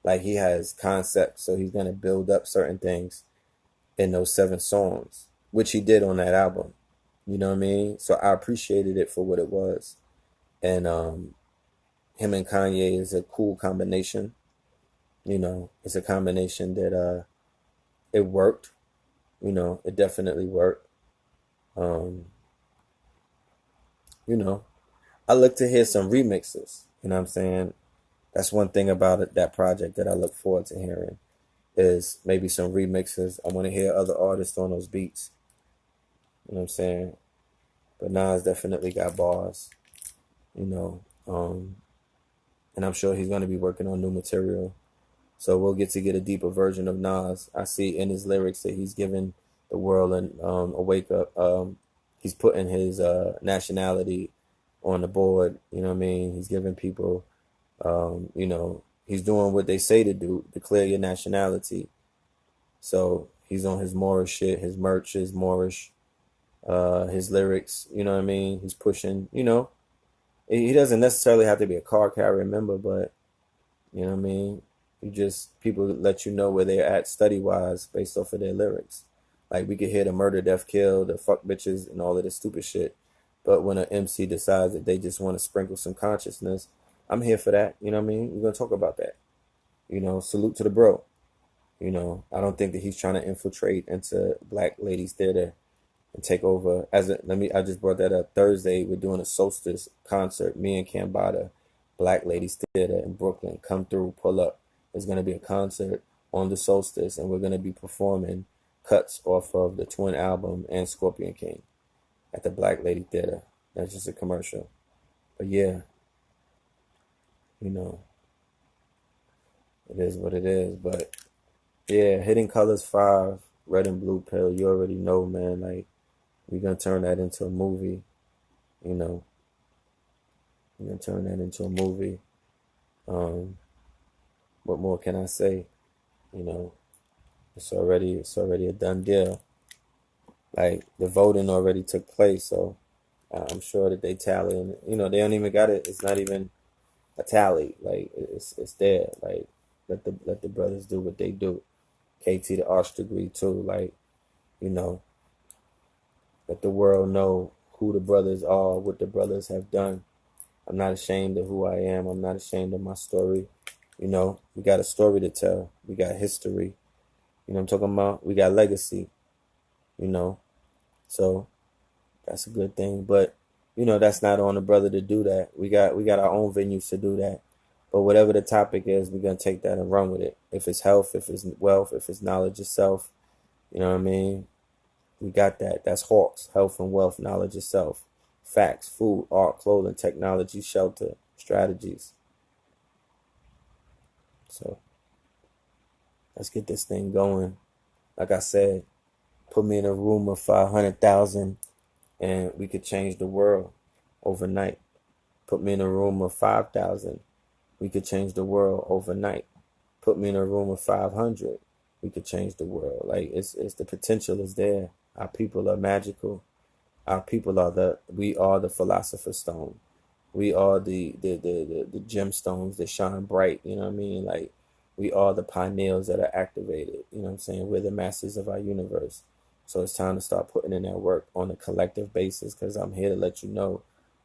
Like, he has concepts, so he's going to build up certain things in those 7 songs, which he did on that album. You know what I mean? So I appreciated it for what it was. And him and Kanye is a cool combination. You know, it's a combination that it worked. You know, it definitely worked. You know, I look to hear some remixes. You know what I'm saying? That's one thing about it, that project that I look forward to hearing is maybe some remixes. I want to hear other artists on those beats. You know what I'm saying? But Nas definitely got bars. You know, and I'm sure he's going to be working on new material. So we'll get a deeper version of Nas. I see in his lyrics that he's giving the world a wake up. He's putting his nationality on the board. You know what I mean? He's giving people, you know, he's doing what they say to do, declare your nationality. So he's on his Moorish shit. His merch is Moorish. His lyrics, you know what I mean? He's pushing, you know. He doesn't necessarily have to be a card carrier member, but, you know what I mean? People let you know where they're at study-wise based off of their lyrics. Like, we could hear the murder, death, kill, the fuck bitches, and all of this stupid shit. But when an MC decides that they just want to sprinkle some consciousness, I'm here for that. You know what I mean? We're going to talk about that. You know, salute to the bro. You know, I don't think that he's trying to infiltrate into Black Ladies Theater and take over. I just brought that up. Thursday, we're doing a solstice concert. Me and Cambada, Black Ladies Theater in Brooklyn. Come through, pull up. There's going to be a concert on the solstice, and we're going to be performing cuts off of the Twin album and Scorpion King at the Black Lady Theater. That's just a commercial. But yeah, you know, it is what it is. But yeah, Hidden Colors 5, Red and Blue Pill, you already know, man. Like, we're going to turn that into a movie, you know. We're going to turn that into a movie. What more can I say? You know, it's already a done deal. Like, the voting already took place, so I'm sure that they tally. And, you know, they don't even got it. It's not even a tally. Like, it's there. Like, let the brothers do what they do. KT the arch degree too. Like, you know, let the world know who the brothers are, what the brothers have done. I'm not ashamed of who I am. I'm not ashamed of my story. You know, we got a story to tell. We got history. You know what I'm talking about? We got legacy. You know, so that's a good thing. But, you know, that's not on the brother to do that. We got our own venues to do that. But whatever the topic is, we're going to take that and run with it. If it's health, if it's wealth, if it's knowledge itself, you know what I mean? We got that. That's Hawks, health and wealth, knowledge itself. Facts, food, art, clothing, technology, shelter, strategies. So let's get this thing going. Like I said, put me in a room of 500,000 and we could change the world overnight. Put me in a room of 5,000. We could change the world overnight. Put me in a room of 500. We could change the world. Like it's the potential is there. Our people are magical. Our people are we are the philosopher's stone. We are the gemstones that shine bright. You know what I mean? Like we are the pineals that are activated. You know what I'm saying? We're the masters of our universe. So it's time to start putting in that work on a collective basis, because I'm here to let you know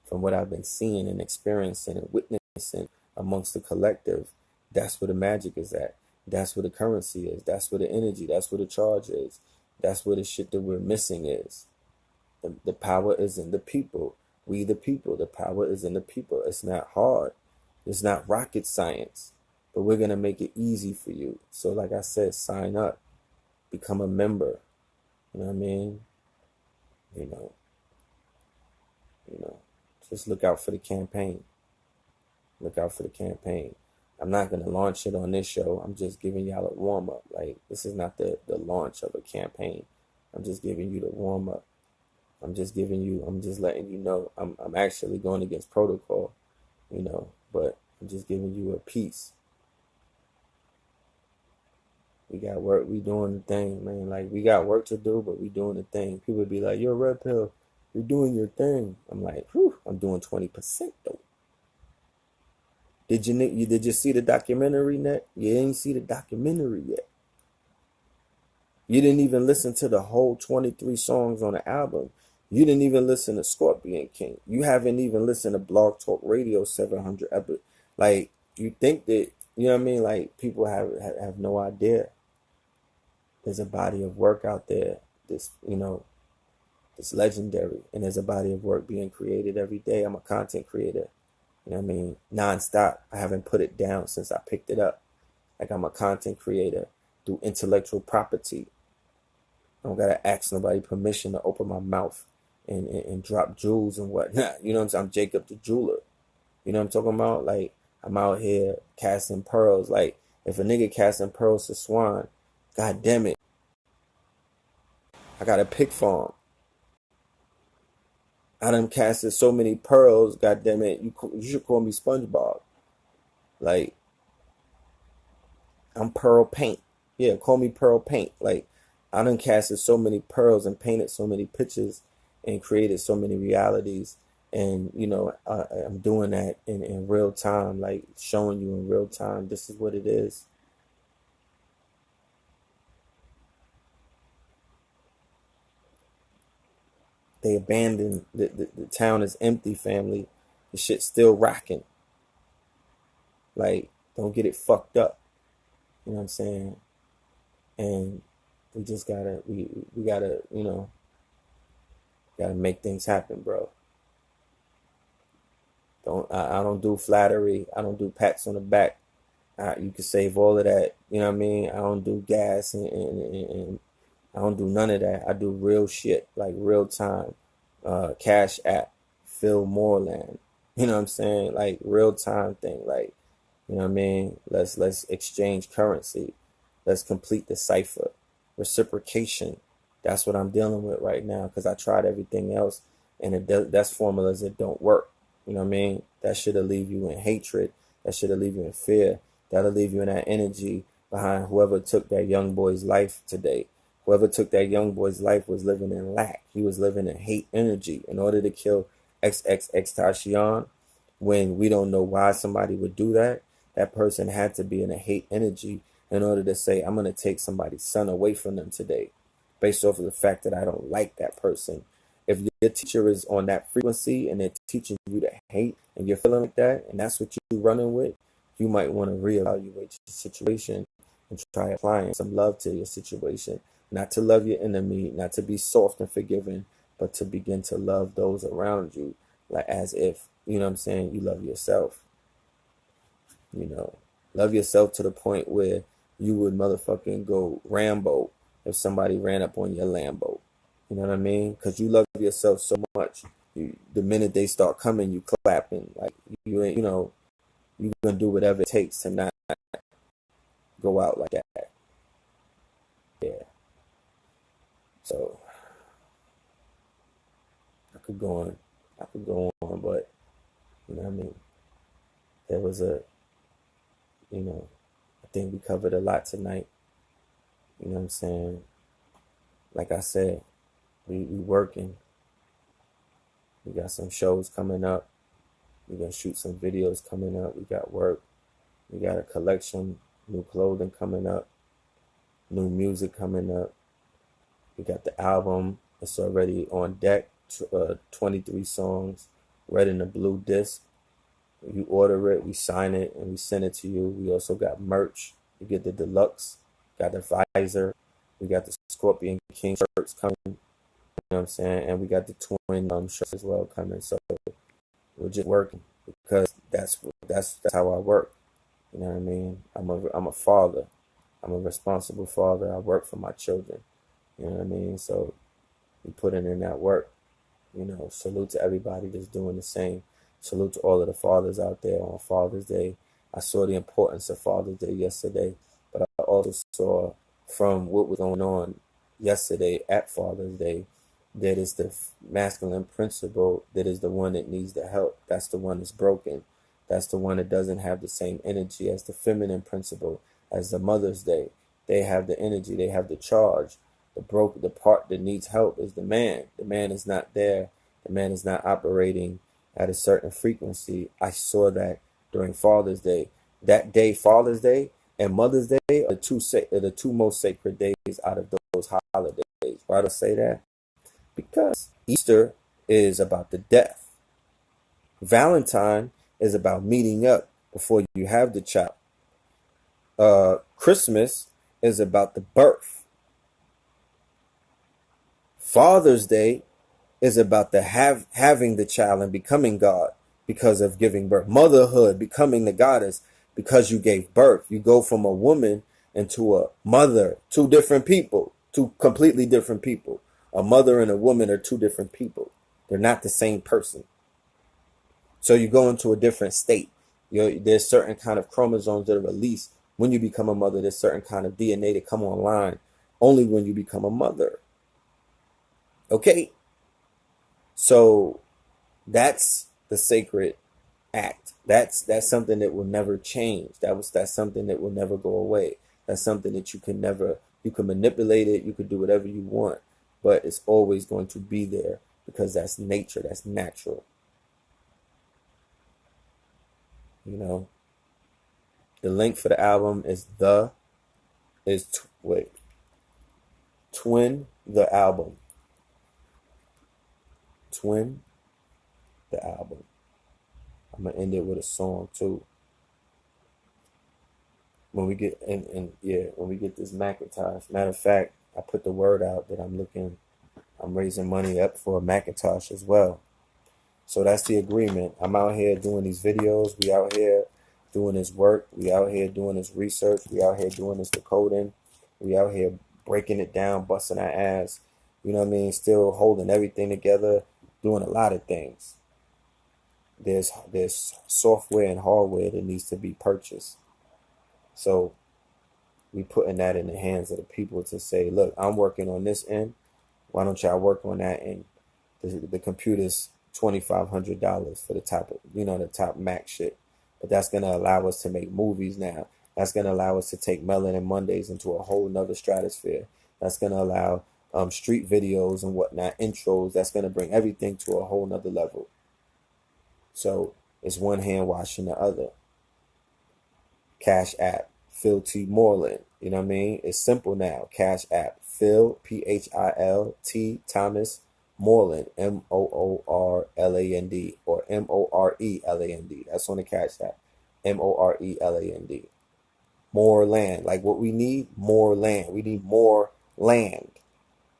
from what I've been seeing and experiencing and witnessing amongst the collective, that's where the magic is at. That's where the currency is. That's where the energy, that's where the charge is. That's where the shit that we're missing is. The power is in the people. We the people. The power is in the people. It's not hard. It's not rocket science. But we're going to make it easy for you. So like I said, sign up. Become a member. You know what I mean? You know, just look out for the campaign. Look out for the campaign. I'm not going to launch it on this show. I'm just giving y'all a warm-up. Like, this is not the launch of a campaign. I'm just giving you the warm-up. I'm just letting you know I'm actually going against protocol, you know, but I'm just giving you a piece. We got work. We doing the thing, man. Like, we got work to do, but we doing the thing. People be like, you're a red pill. You're doing your thing. I'm like, whew, I'm doing 20% though. Did you see the documentary yet? You didn't see the documentary yet. You didn't even listen to the whole 23 songs on the album. You didn't even listen to Scorpion King. You haven't even listened to Blog Talk Radio 700 episodes. Like, you think that, you know what I mean? Like, people have no idea. There's a body of work out there that's, you know, it's legendary. And there's a body of work being created every day. I'm a content creator. You know what I mean? Non-stop. I haven't put it down since I picked it up. Like, I'm a content creator through intellectual property. I don't gotta ask nobody permission to open my mouth and drop jewels and whatnot. You know what I'm saying? I'm Jacob the jeweler. You know what I'm talking about? Like, I'm out here casting pearls. Like, if a nigga casting pearls to Swan, god damn it, I got a pig farm. I done casted so many pearls, god damn it, you should call me SpongeBob. Like, I'm Pearl Paint. Yeah, call me Pearl Paint. Like, I done casted so many pearls and painted so many pictures and created so many realities. And, you know, I'm doing that in real time, like showing you in real time, this is what it is. They abandoned, the town is empty, family. The shit's still rocking. Like, don't get it fucked up. You know what I'm saying? And we just gotta, we gotta, you know, gotta make things happen, bro. I don't do flattery. I don't do pats on the back. You can save all of that. You know what I mean? I don't do gas and I don't do none of that. I do real shit, like real time. Cash app, Phil Moreland. You know what I'm saying? Like real time thing. Like, you know what I mean? Let's exchange currency. Let's complete the cipher. Reciprocation. That's what I'm dealing with right now, because I tried everything else and that's formulas that don't work. You know what I mean? That should leave you in hatred. That should leave you in fear. That'll leave you in that energy behind whoever took that young boy's life today. Whoever took that young boy's life was living in lack. He was living in hate energy. In order to kill XXXTentacion, when we don't know why somebody would do that, that person had to be in a hate energy in order to say, I'm going to take somebody's son away from them today, based off of the fact that I don't like that person. If your teacher is on that frequency and they're teaching you to hate and you're feeling like that, and that's what you're running with, you might want to reevaluate your situation and try applying some love to your situation. Not to love your enemy, not to be soft and forgiving, but to begin to love those around you, like as if, you know what I'm saying, you love yourself. You know, love yourself to the point where you would motherfucking go Rambo if somebody ran up on your Lambo. You know what I mean? Because you love yourself so much. The minute they start coming, you clapping. Like, you ain't, you know, you're going to do whatever it takes to not go out like that. Yeah. So, I could go on, but, You know what I mean? There was I think we covered a lot tonight. You know what I'm saying? Like I said, we working. We got some shows coming up. We're going to shoot some videos coming up. We got work. We got a collection, new clothing coming up, new music coming up. We got the album. It's already on deck, 23 songs, red and the blue disc. You order it, we sign it, and we send it to you. We also got merch. You get the deluxe, got the visor. We got the Scorpion King shirts coming. You know what I'm saying? And we got the twin shirts as well coming. So we're just working because that's how I work. You know what I mean? I'm a father. I'm a responsible father. I work for my children. You know what I mean? So we putting in that work. You know, salute to everybody that's doing the same. Salute to all of the fathers out there on Father's Day. I saw the importance of Father's Day yesterday, but I also saw from what was going on yesterday at Father's Day that is the masculine principle that is the one that needs the help. That's the one that's broken. That's the one that doesn't have the same energy as the feminine principle, as the Mother's Day. They have the energy. They have the charge. The part that needs help is the man. The man is not there. The man is not operating at a certain frequency. I saw that during Father's Day. That day, Father's Day and Mother's Day, are the two most sacred days out of those holidays. Why do I say that? Because Easter is about the death. Valentine is about meeting up before you have the child. Christmas is about the birth. Father's Day is about the having the child and becoming God because of giving birth. Motherhood, becoming the goddess because you gave birth. You go from a woman into a mother, two different people, two completely different people. A mother and a woman are two different people. They're not the same person. So you go into a different state. There's certain kind of chromosomes that are released when you become a mother. There's certain kind of DNA that come online only when you become a mother. Okay? So that's the sacred act. That's something that will never change. That's something that will never go away. That's something that you can manipulate it, you can do whatever you want, but it's always going to be there because that's nature, that's natural. You know, the link for the album is Twin the Album. Twin the Album. I'm gonna end it with a song too. When we get when we get this Macintosh. Matter of fact, I put the word out that I'm raising money up for a Macintosh as well. So that's the agreement. I'm out here doing these videos. We out here doing this work. We out here doing this research. We out here doing this decoding. We out here breaking it down, busting our ass. You know what I mean? Still holding everything together, doing a lot of things. There's software and hardware that needs to be purchased. So we putting that in the hands of the people to say, look, I'm working on this end. Why don't y'all work on that end? The computer's $2,500 for the top Mac shit. But that's going to allow us to make movies now. That's going to allow us to take Melanin Mondays into a whole nother stratosphere. That's going to allow street videos and whatnot, intros. That's going to bring everything to a whole nother level. So it's one hand washing the other. Cash App, Phil T. Moreland. You know what I mean? It's simple now. Cash App, Phil, Phil T. Thomas Moreland, Moorland, or Moreland. That's on the Cash App, Moreland. More land. Like what we need, more land. We need more land.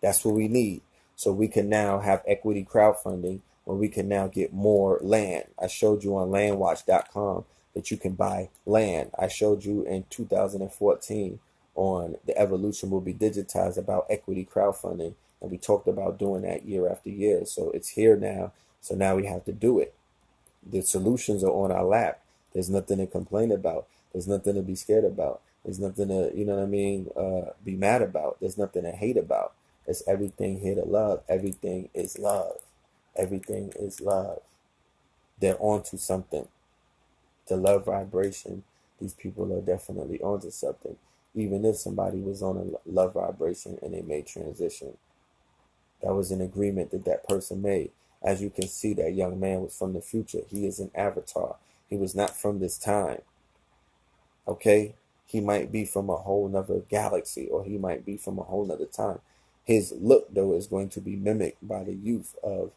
That's what we need. So we can now have equity crowdfunding where we can now get more land. I showed you on landwatch.com that you can buy land. I showed you in 2014 on The Evolution Will Be Digitized about equity crowdfunding. And we talked about doing that year after year. So it's here now. So now we have to do it. The solutions are on our lap. There's nothing to complain about. There's nothing to be scared about. There's nothing to, be mad about. There's nothing to hate about. It's everything here to love. Everything is love. Everything is love. they're onto something. The love vibration, these people are definitely onto something. Even if somebody was on a love vibration and they made transition, that was an agreement that that person made. As you can see, that young man was from the future. He is an avatar. He was not from this time. Okay? He might be from a whole nother galaxy, or he might be from a whole nother time. His look, though, is going to be mimicked by the youth of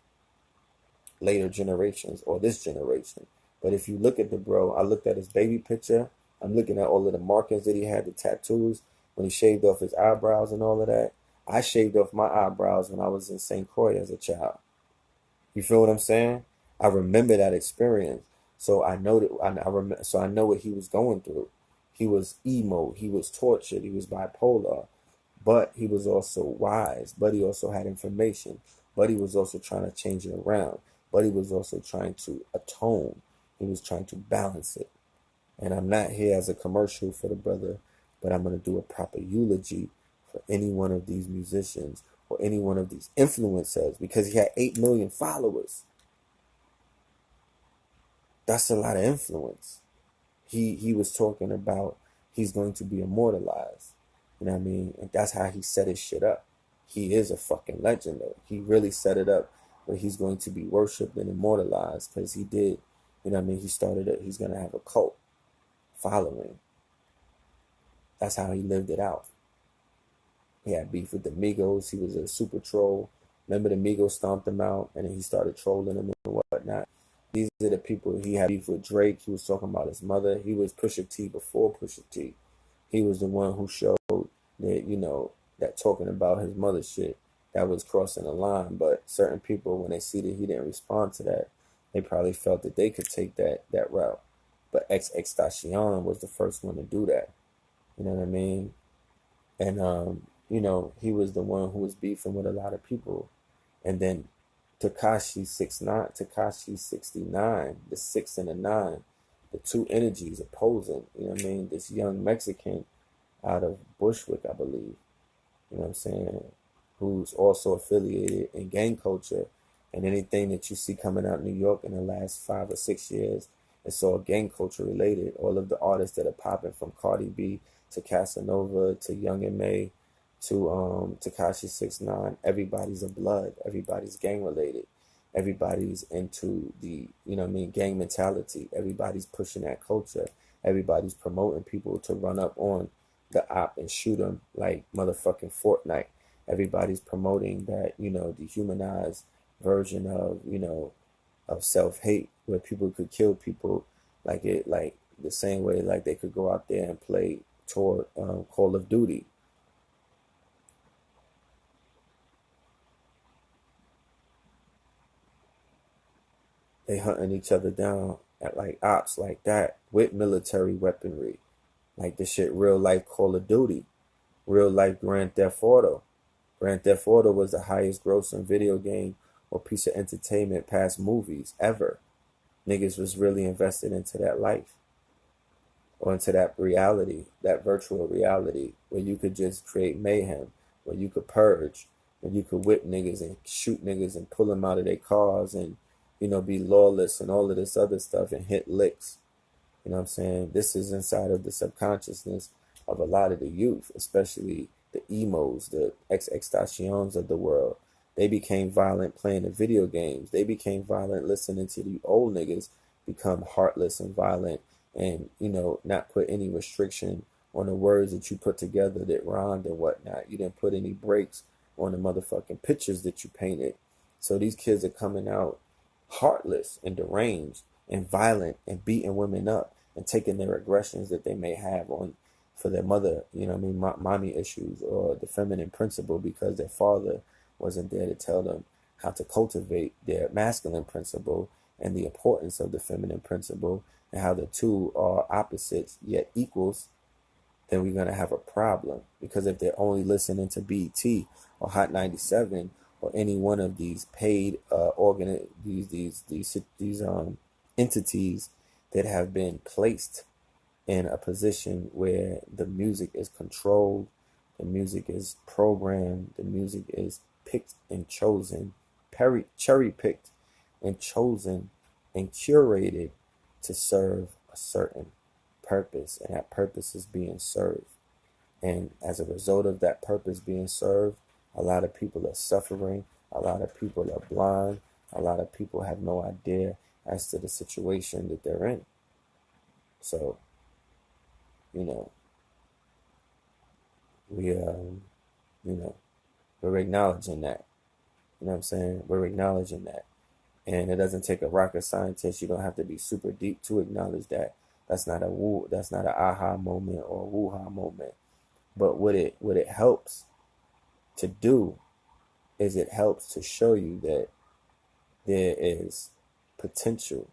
later generations, or this generation. But if you look at the bro, I looked at his baby picture. I'm looking at all of the markings that he had, the tattoos, when he shaved off his eyebrows and all of that. I shaved off my eyebrows when I was in St. Croix as a child. You feel what I'm saying? I remember that experience. So I know that so I know what he was going through. He was emo, he was tortured, he was bipolar, but he was also wise, but he also had information, but he was also trying to change it around, but he was also trying to atone. He was trying to balance it. And I'm not here as a commercial for the brother, but I'm going to do a proper eulogy for any one of these musicians or any one of these influencers, because he had 8 million followers. That's a lot of influence. He was talking about he's going to be immortalized. You know what I mean? And that's how he set his shit up. He is a fucking legend, though. He really set it up where he's going to be worshipped and immortalized, because he did, you know what I mean? He started it. He's going to have a cult following. That's how he lived it out. He had beef with the Migos. He was a super troll. Remember, the Migos stomped him out, and then he started trolling him and whatnot. These are the people. He had beef with Drake. He was talking about his mother. He was Pusha T before Pusha T. He was the one who showed that, you know, that talking about his mother shit, that was crossing the line. But certain people, when they see that he didn't respond to that, they probably felt that they could take that route. But XXXTentacion was the first one to do that. You know what I mean? And, you know, he was the one who was beefing with a lot of people. And then Tekashi 69, the 6 and the 9, the two energies opposing, you know what I mean? This young Mexican out of Bushwick, I believe, you know what I'm saying, who's also affiliated in gang culture. And anything that you see coming out of New York in the last 5 or 6 years, it's all gang culture related. All of the artists that are popping, from Cardi B to Casanova to Young M.A. to Tekashi 69, everybody's a blood, everybody's gang related, everybody's into the, you know what I mean, gang mentality, everybody's pushing that culture, everybody's promoting people to run up on the op and shoot them like motherfucking Fortnite. Everybody's promoting that, you know, dehumanized version of, you know, of self-hate, where people could kill people like the same way like they could go out there and play Call of Duty. They hunting each other down at like ops like that with military weaponry. Like this shit, real life Call of Duty, real life Grand Theft Auto. Grand Theft Auto was the highest grossing video game or piece of entertainment past movies ever. Niggas was really invested into that life, or into that reality, that virtual reality, where you could just create mayhem, where you could purge, where you could whip niggas and shoot niggas and pull them out of their cars and, you know, be lawless and all of this other stuff and hit licks. You know what I'm saying? This is inside of the subconsciousness of a lot of the youth, especially the emos, the XXXTentacions of the world. They became violent playing the video games. They became violent listening to the old niggas become heartless and violent and, you know, not put any restriction on the words that you put together that rhymed and whatnot. You didn't put any breaks on the motherfucking pictures that you painted. So these kids are coming out heartless and deranged and violent and beating women up and taking their aggressions that they may have on for their mother, you know what I mean, mommy issues, or the feminine principle, because their father wasn't there to tell them how to cultivate their masculine principle and the importance of the feminine principle, and how the two are opposites yet equals. Then we're going to have a problem, because if they're only listening to BT or Hot 97 or any one of these paid these entities that have been placed in a position where the music is controlled, the music is programmed, the music is picked and chosen, cherry picked and chosen and curated to serve a certain purpose, and that purpose is being served. And as a result of that purpose being served, a lot of people are suffering, a lot of people are blind, a lot of people have no idea as to the situation that they're in. So, we're acknowledging that. You know what I'm saying? We're acknowledging that. And it doesn't take a rocket scientist. You don't have to be super deep to acknowledge that. That's not an aha moment or a woo-ha moment. But what it helps to do is it helps to show you that there is potential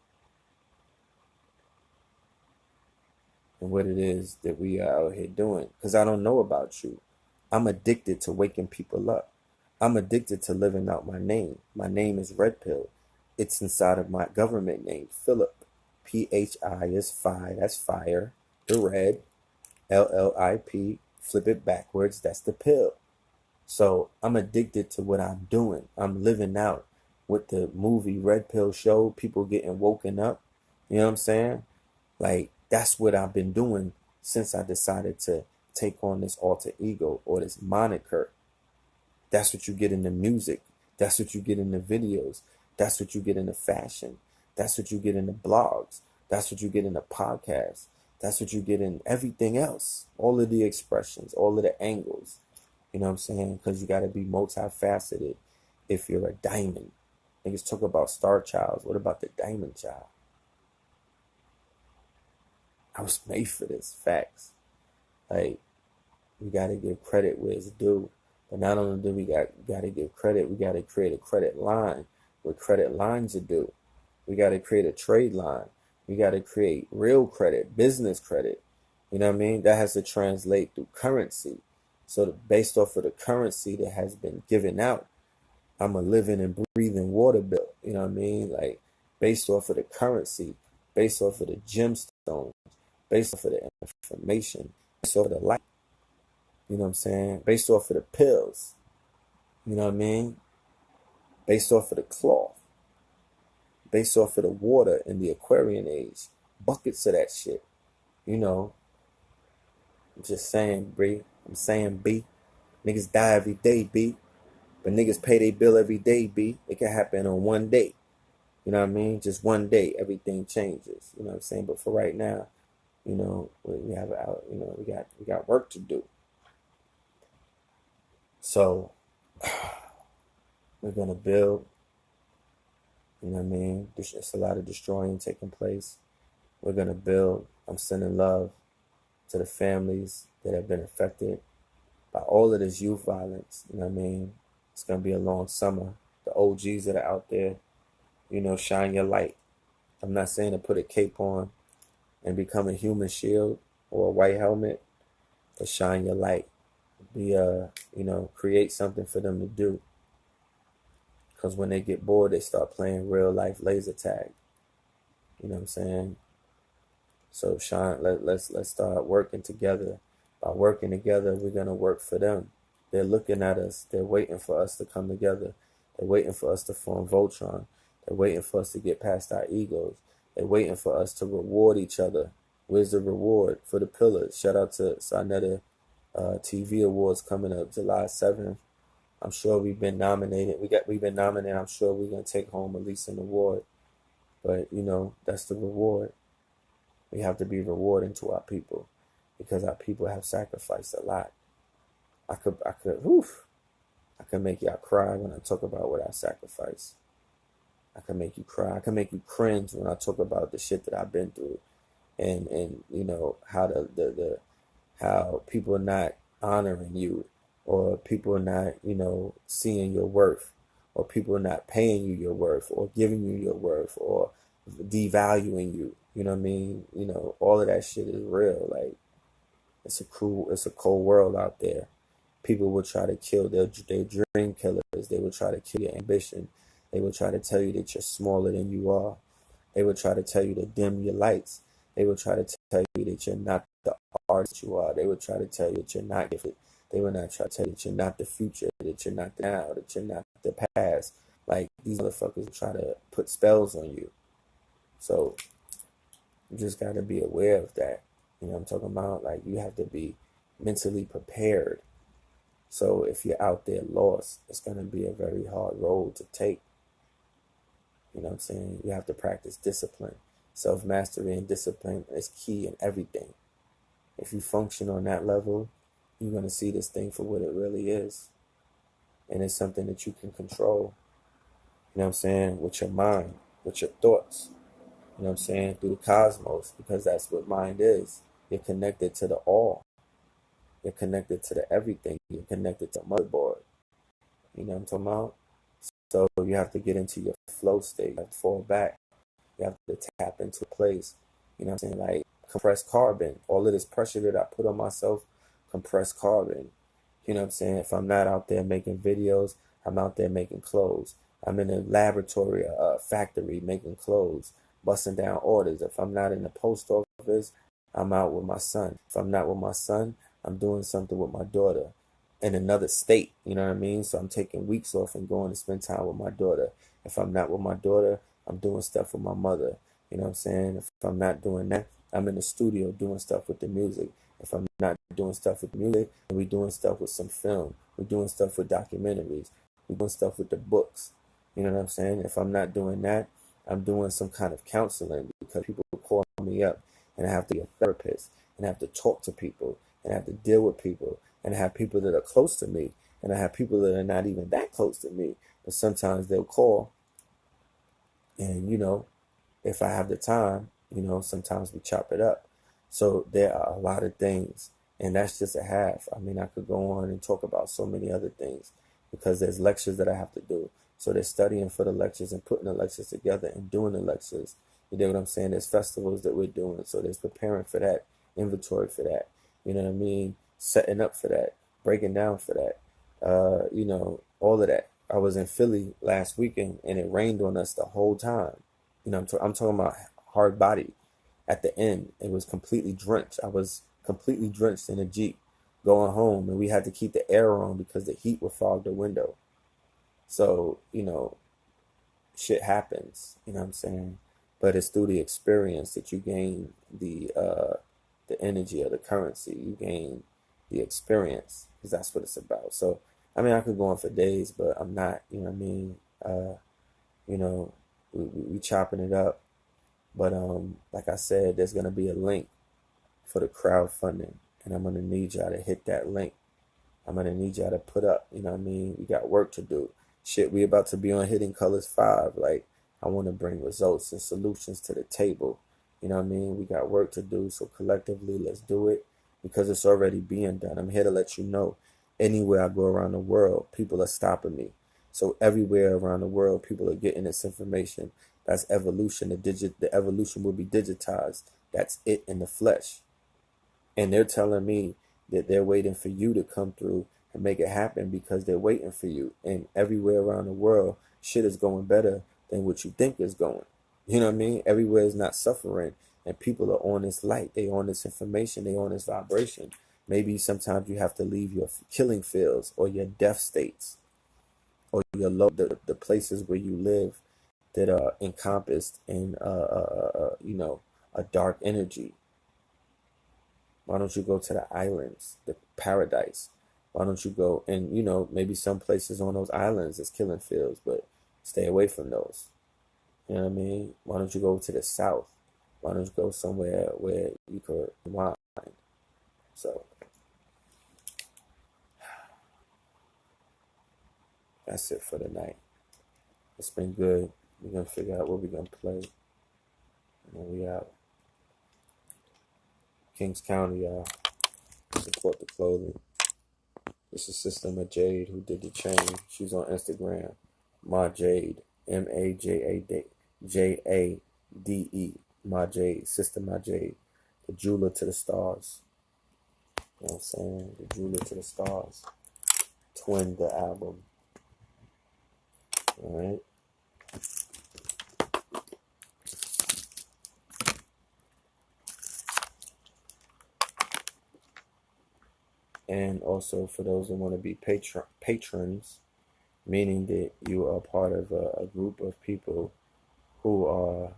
in what it is that we are out here doing. Because I don't know about you. I'm addicted to waking people up. I'm addicted to living out my name. My name is Red Pill. It's inside of my government name, Philip. P-H-I is fire. That's fire. The red. L-L-I-P. Flip it backwards. That's the pill. So I'm addicted to what I'm doing. I'm living out what the movie Red Pill showed, people getting woken up. You know what I'm saying? Like, that's what I've been doing since I decided to take on this alter ego or this moniker. That's what you get in the music. That's what you get in the videos. That's what you get in the fashion. That's what you get in the blogs. That's what you get in the podcast. That's what you get in everything else. All of the expressions, all of the angles. You know what I'm saying? Because you got to be multifaceted if you're a diamond. Niggas talk about star childs. What about the diamond child? I was made for this. Facts. Like, we got to give credit where it's due. But not only do we got to give credit, we got to create a credit line where credit lines are due. We got to create a trade line. We got to create real credit, business credit. You know what I mean? That has to translate through currency. So based off of the currency that has been given out, I'm a living and breathing water bill. You know what I mean? Like, based off of the currency, based off of the gemstones, based off of the information, based off of the light. You know what I'm saying? Based off of the pills. You know what I mean? Based off of the cloth. Based off of the water in the Aquarian age. Buckets of that shit. You know. I'm just saying, B. I'm saying, B. Niggas die every day, B. But niggas pay their bill every day, B. It can happen on one day. You know what I mean? Just one day, everything changes. You know what I'm saying? But for right now, you know, we have we got work to do. So we're gonna build. You know what I mean? There's a lot of destroying taking place. We're gonna build. I'm sending love to the families that have been affected by all of this youth violence. You know what I mean? It's gonna be a long summer. The OGs that are out there, you know, shine your light. I'm not saying to put a cape on and become a human shield or a white helmet, but shine your light. Be create something for them to do. Because when they get bored, they start playing real life laser tag. You know what I'm saying? So let's start working together. By working together, we're gonna work for them. They're looking at us. They're waiting for us to come together. They're waiting for us to form Voltron. They're waiting for us to get past our egos. They're waiting for us to reward each other. Where's the reward for the pillars? Shout out to Sarnetta TV Awards coming up July 7th. I'm sure we've been nominated. We've been nominated. I'm sure we're gonna take home at least an award. But you know, that's the reward. We have to be rewarding to our people because our people have sacrificed a lot. I could make y'all cry when I talk about what I sacrifice. I can make you cry. I can make you cringe when I talk about the shit that I've been through, and you know how how people are not honoring you, or people are not seeing your worth, or people are not paying you your worth, or giving you your worth, or devaluing you. You know what I mean? You know, all of that shit is real. Like, it's a cold world out there. People will try to kill their dream killers. They will try to kill your ambition. They will try to tell you that you're smaller than you are. They will try to tell you to dim your lights. They will try to tell you that you're not the artist you are. They will try to tell you that you're not gifted. They will not try to tell you that you're not the future, that you're not the now, that you're not the past. Like, these motherfuckers try to put spells on you. So you just got to be aware of that. You know what I'm talking about? Like, you have to be mentally prepared. So if you're out there lost, it's going to be a very hard road to take. You know what I'm saying? You have to practice discipline. Self-mastery and discipline is key in everything. If you function on that level, you're going to see this thing for what it really is. And it's something that you can control, you know what I'm saying, with your mind, with your thoughts, you know what I'm saying, through the cosmos, because that's what mind is. You're connected to the all. You're connected to the everything. You're connected to the motherboard. You know what I'm talking about? So you have to get into your flow state. You have to fall back. You have to tap into a place. You know what I'm saying? Like compressed carbon. All of this pressure that I put on myself, compressed carbon. You know what I'm saying? If I'm not out there making videos, I'm out there making clothes. I'm in a laboratory, a factory making clothes, busting down orders. If I'm not in the post office, I'm out with my son. If I'm not with my son, I'm doing something with my daughter in another state. You know what I mean? So I'm taking weeks off and going to spend time with my daughter. If I'm not with my daughter, I'm doing stuff with my mother. You know what I'm saying? If I'm not doing that, I'm in the studio doing stuff with the music. If I'm not doing stuff with music, we're doing stuff with some film. We're doing stuff with documentaries. We're doing stuff with the books. You know what I'm saying? If I'm not doing that, I'm doing some kind of counseling, because people call me up and I have to be a therapist and I have to talk to people and I have to deal with people, and I have people that are close to me and I have people that are not even that close to me, but sometimes they'll call, and you know, if I have the time, you know, sometimes we chop it up. So there are a lot of things, and that's just a half. I mean, I could go on and talk about so many other things, because there's lectures that I have to do. So they're studying for the lectures and putting the lectures together and doing the lectures. You know what I'm saying? There's festivals that we're doing. So there's preparing for that, inventory for that. You know what I mean? Setting up for that, breaking down for that. You know, all of that. I was in Philly last weekend and it rained on us the whole time. You know, I'm talking about hard body. At the end, it was completely drenched. I was completely drenched in a Jeep going home, and we had to keep the air on because the heat would fog the window. So, you know, shit happens, you know what I'm saying? But it's through the experience that you gain the energy of the currency. You gain the experience, because that's what it's about. So, I mean, I could go on for days, but I'm not, you know what I mean? You know, we chopping it up. But like I said, there's gonna be a link for the crowdfunding, and I'm gonna need y'all to hit that link. I'm gonna need y'all to put up, you know what I mean? We got work to do. Shit, we about to be on Hidden Colors 5. Like, I want to bring results and solutions to the table. You know what I mean? We got work to do, so collectively, let's do it, because it's already being done. I'm here to let you know, anywhere I go around the world, people are stopping me. So everywhere around the world, people are getting this information. That's evolution. The evolution will be digitized. That's it in the flesh. And they're telling me that they're waiting for you to come through and make it happen, because they're waiting for you. And everywhere around the world, shit is going better than what you think is going. You know what I mean? Everywhere is not suffering, and people are on this light. They on this information. They on this vibration. Maybe sometimes you have to leave your killing fields or your death states, or your the places where you live that are encompassed in you know, a dark energy. Why don't you go to the islands, the paradise? Why don't you go, and you know, maybe some places on those islands is killing fields, but stay away from those. You know what I mean? Why don't you go to the south? Why don't you go somewhere where you could wine? So that's it for the night. It's been good. We're gonna figure out what we're gonna play, and then we out. Kings County, y'all. Support the clothing. This is Sister Ma Jade who did the chain. She's on Instagram. Ma Jade. MAJADE. Ma Jade. Sister Ma Jade. The jeweler to the stars. You know what I'm saying? The jeweler to the stars. Twin the album. Alright? And also for those who want to be patrons, meaning that you are part of a group of people who are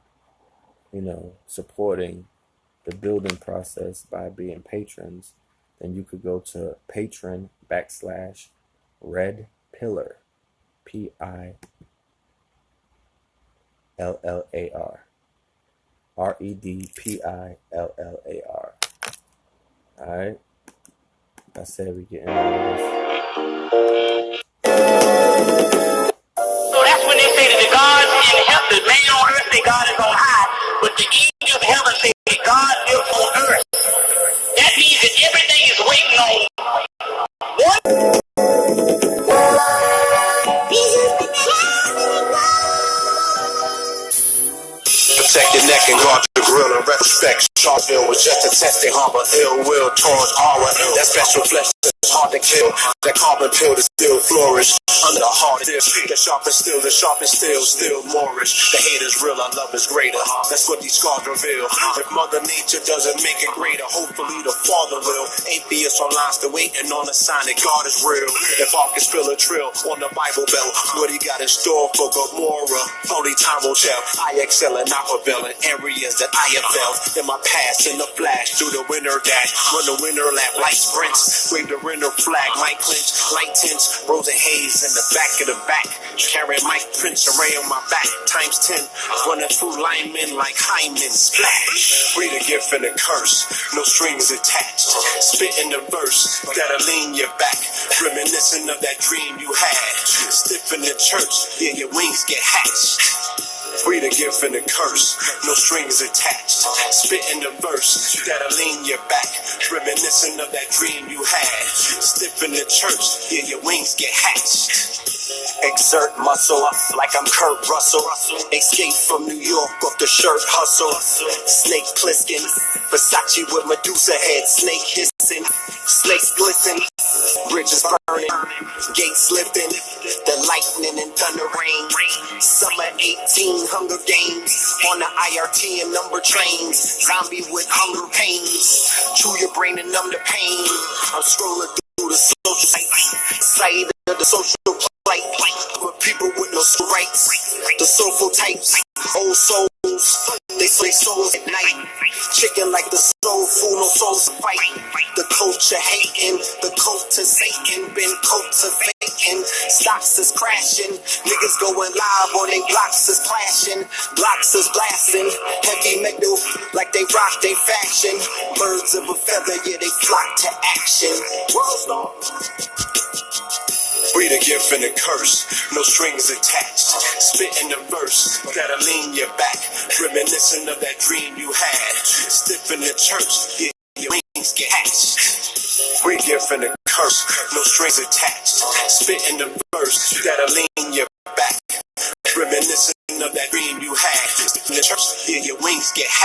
supporting the building process by being patrons, then you could go to Patron/Red Pillar, PILLAR, REDPILLAR. Alright? I said we getting out of this. So that's when they say that the gods in heaven, the man on earth say God is on high, but the angels of heaven say that God lives on earth. That means that everything is waiting on one. Protect your neck and guard your grill. In retrospect, Sharpville was just a test. They harbor ill will towards aura. That special flesh is hard to kill. That carbon pill to still flourish. Under the heart of this, the sharp is still, still Moorish. The hate is real, our love is greater. That's what these scars reveal. If Mother Nature doesn't make it greater, hopefully the Father will. Atheists online still waiting on a sign that God is real. If I can spill a trill on the Bible Belt, what he got in store for Gomorrah? Only time will tell. I excel and not prevail in areas that I have felt. In my past, in the flash, through the winter dash, run the winter lap, light sprints, wave the winter flag, might clinch, light tints, rose and haze in the back of the back, carrying Mike Prince array on my back, times 10, running through linemen like Hyman, splash, read a gift and a curse, no strings attached, spitting the verse, that'll lean your back, reminiscent of that dream you had, stiff in the church, yeah, your wings get hatched. Read a gift and a curse, no strings attached. Spit in the verse, that'll lean your back. Reminiscent of that dream you had. Stiff in the church, yeah, your wings get hatched. Exert muscle, like I'm Kurt Russell. Escape from New York off the shirt hustle. Snake Plissken, Versace with Medusa head. Snake hissing, snakes glisten. Bridges burning, gates lifting. The lightning and thunder rain. Summer 18, Hunger Games. On the IRT and number trains. Zombie with hunger pains. Chew your brain and numb the pain. I'm scrolling through the social site of the social plight. With people with no rights. The soulful types. Old souls. They slay souls at night. Chicken like the soul food, no souls to fight. The culture hating, the cult to Satan, been cultivating. Stocks is crashing, niggas going live on they blocks is clashing. Blocks is blasting, heavy metal like they rock they fashion. Birds of a feather, yeah, they flock to action. World star. Read a gift and a curse, no strings attached. Spit in the verse, that'll lean your back. Reminiscent of that dream you had. Stiff in the church, yeah, your wings get hatched. Read a gift and a curse, no strings attached. Spit in the verse, that'll lean your back. Reminiscent of that dream you had. Stiff in the church, yeah, your wings get hatched.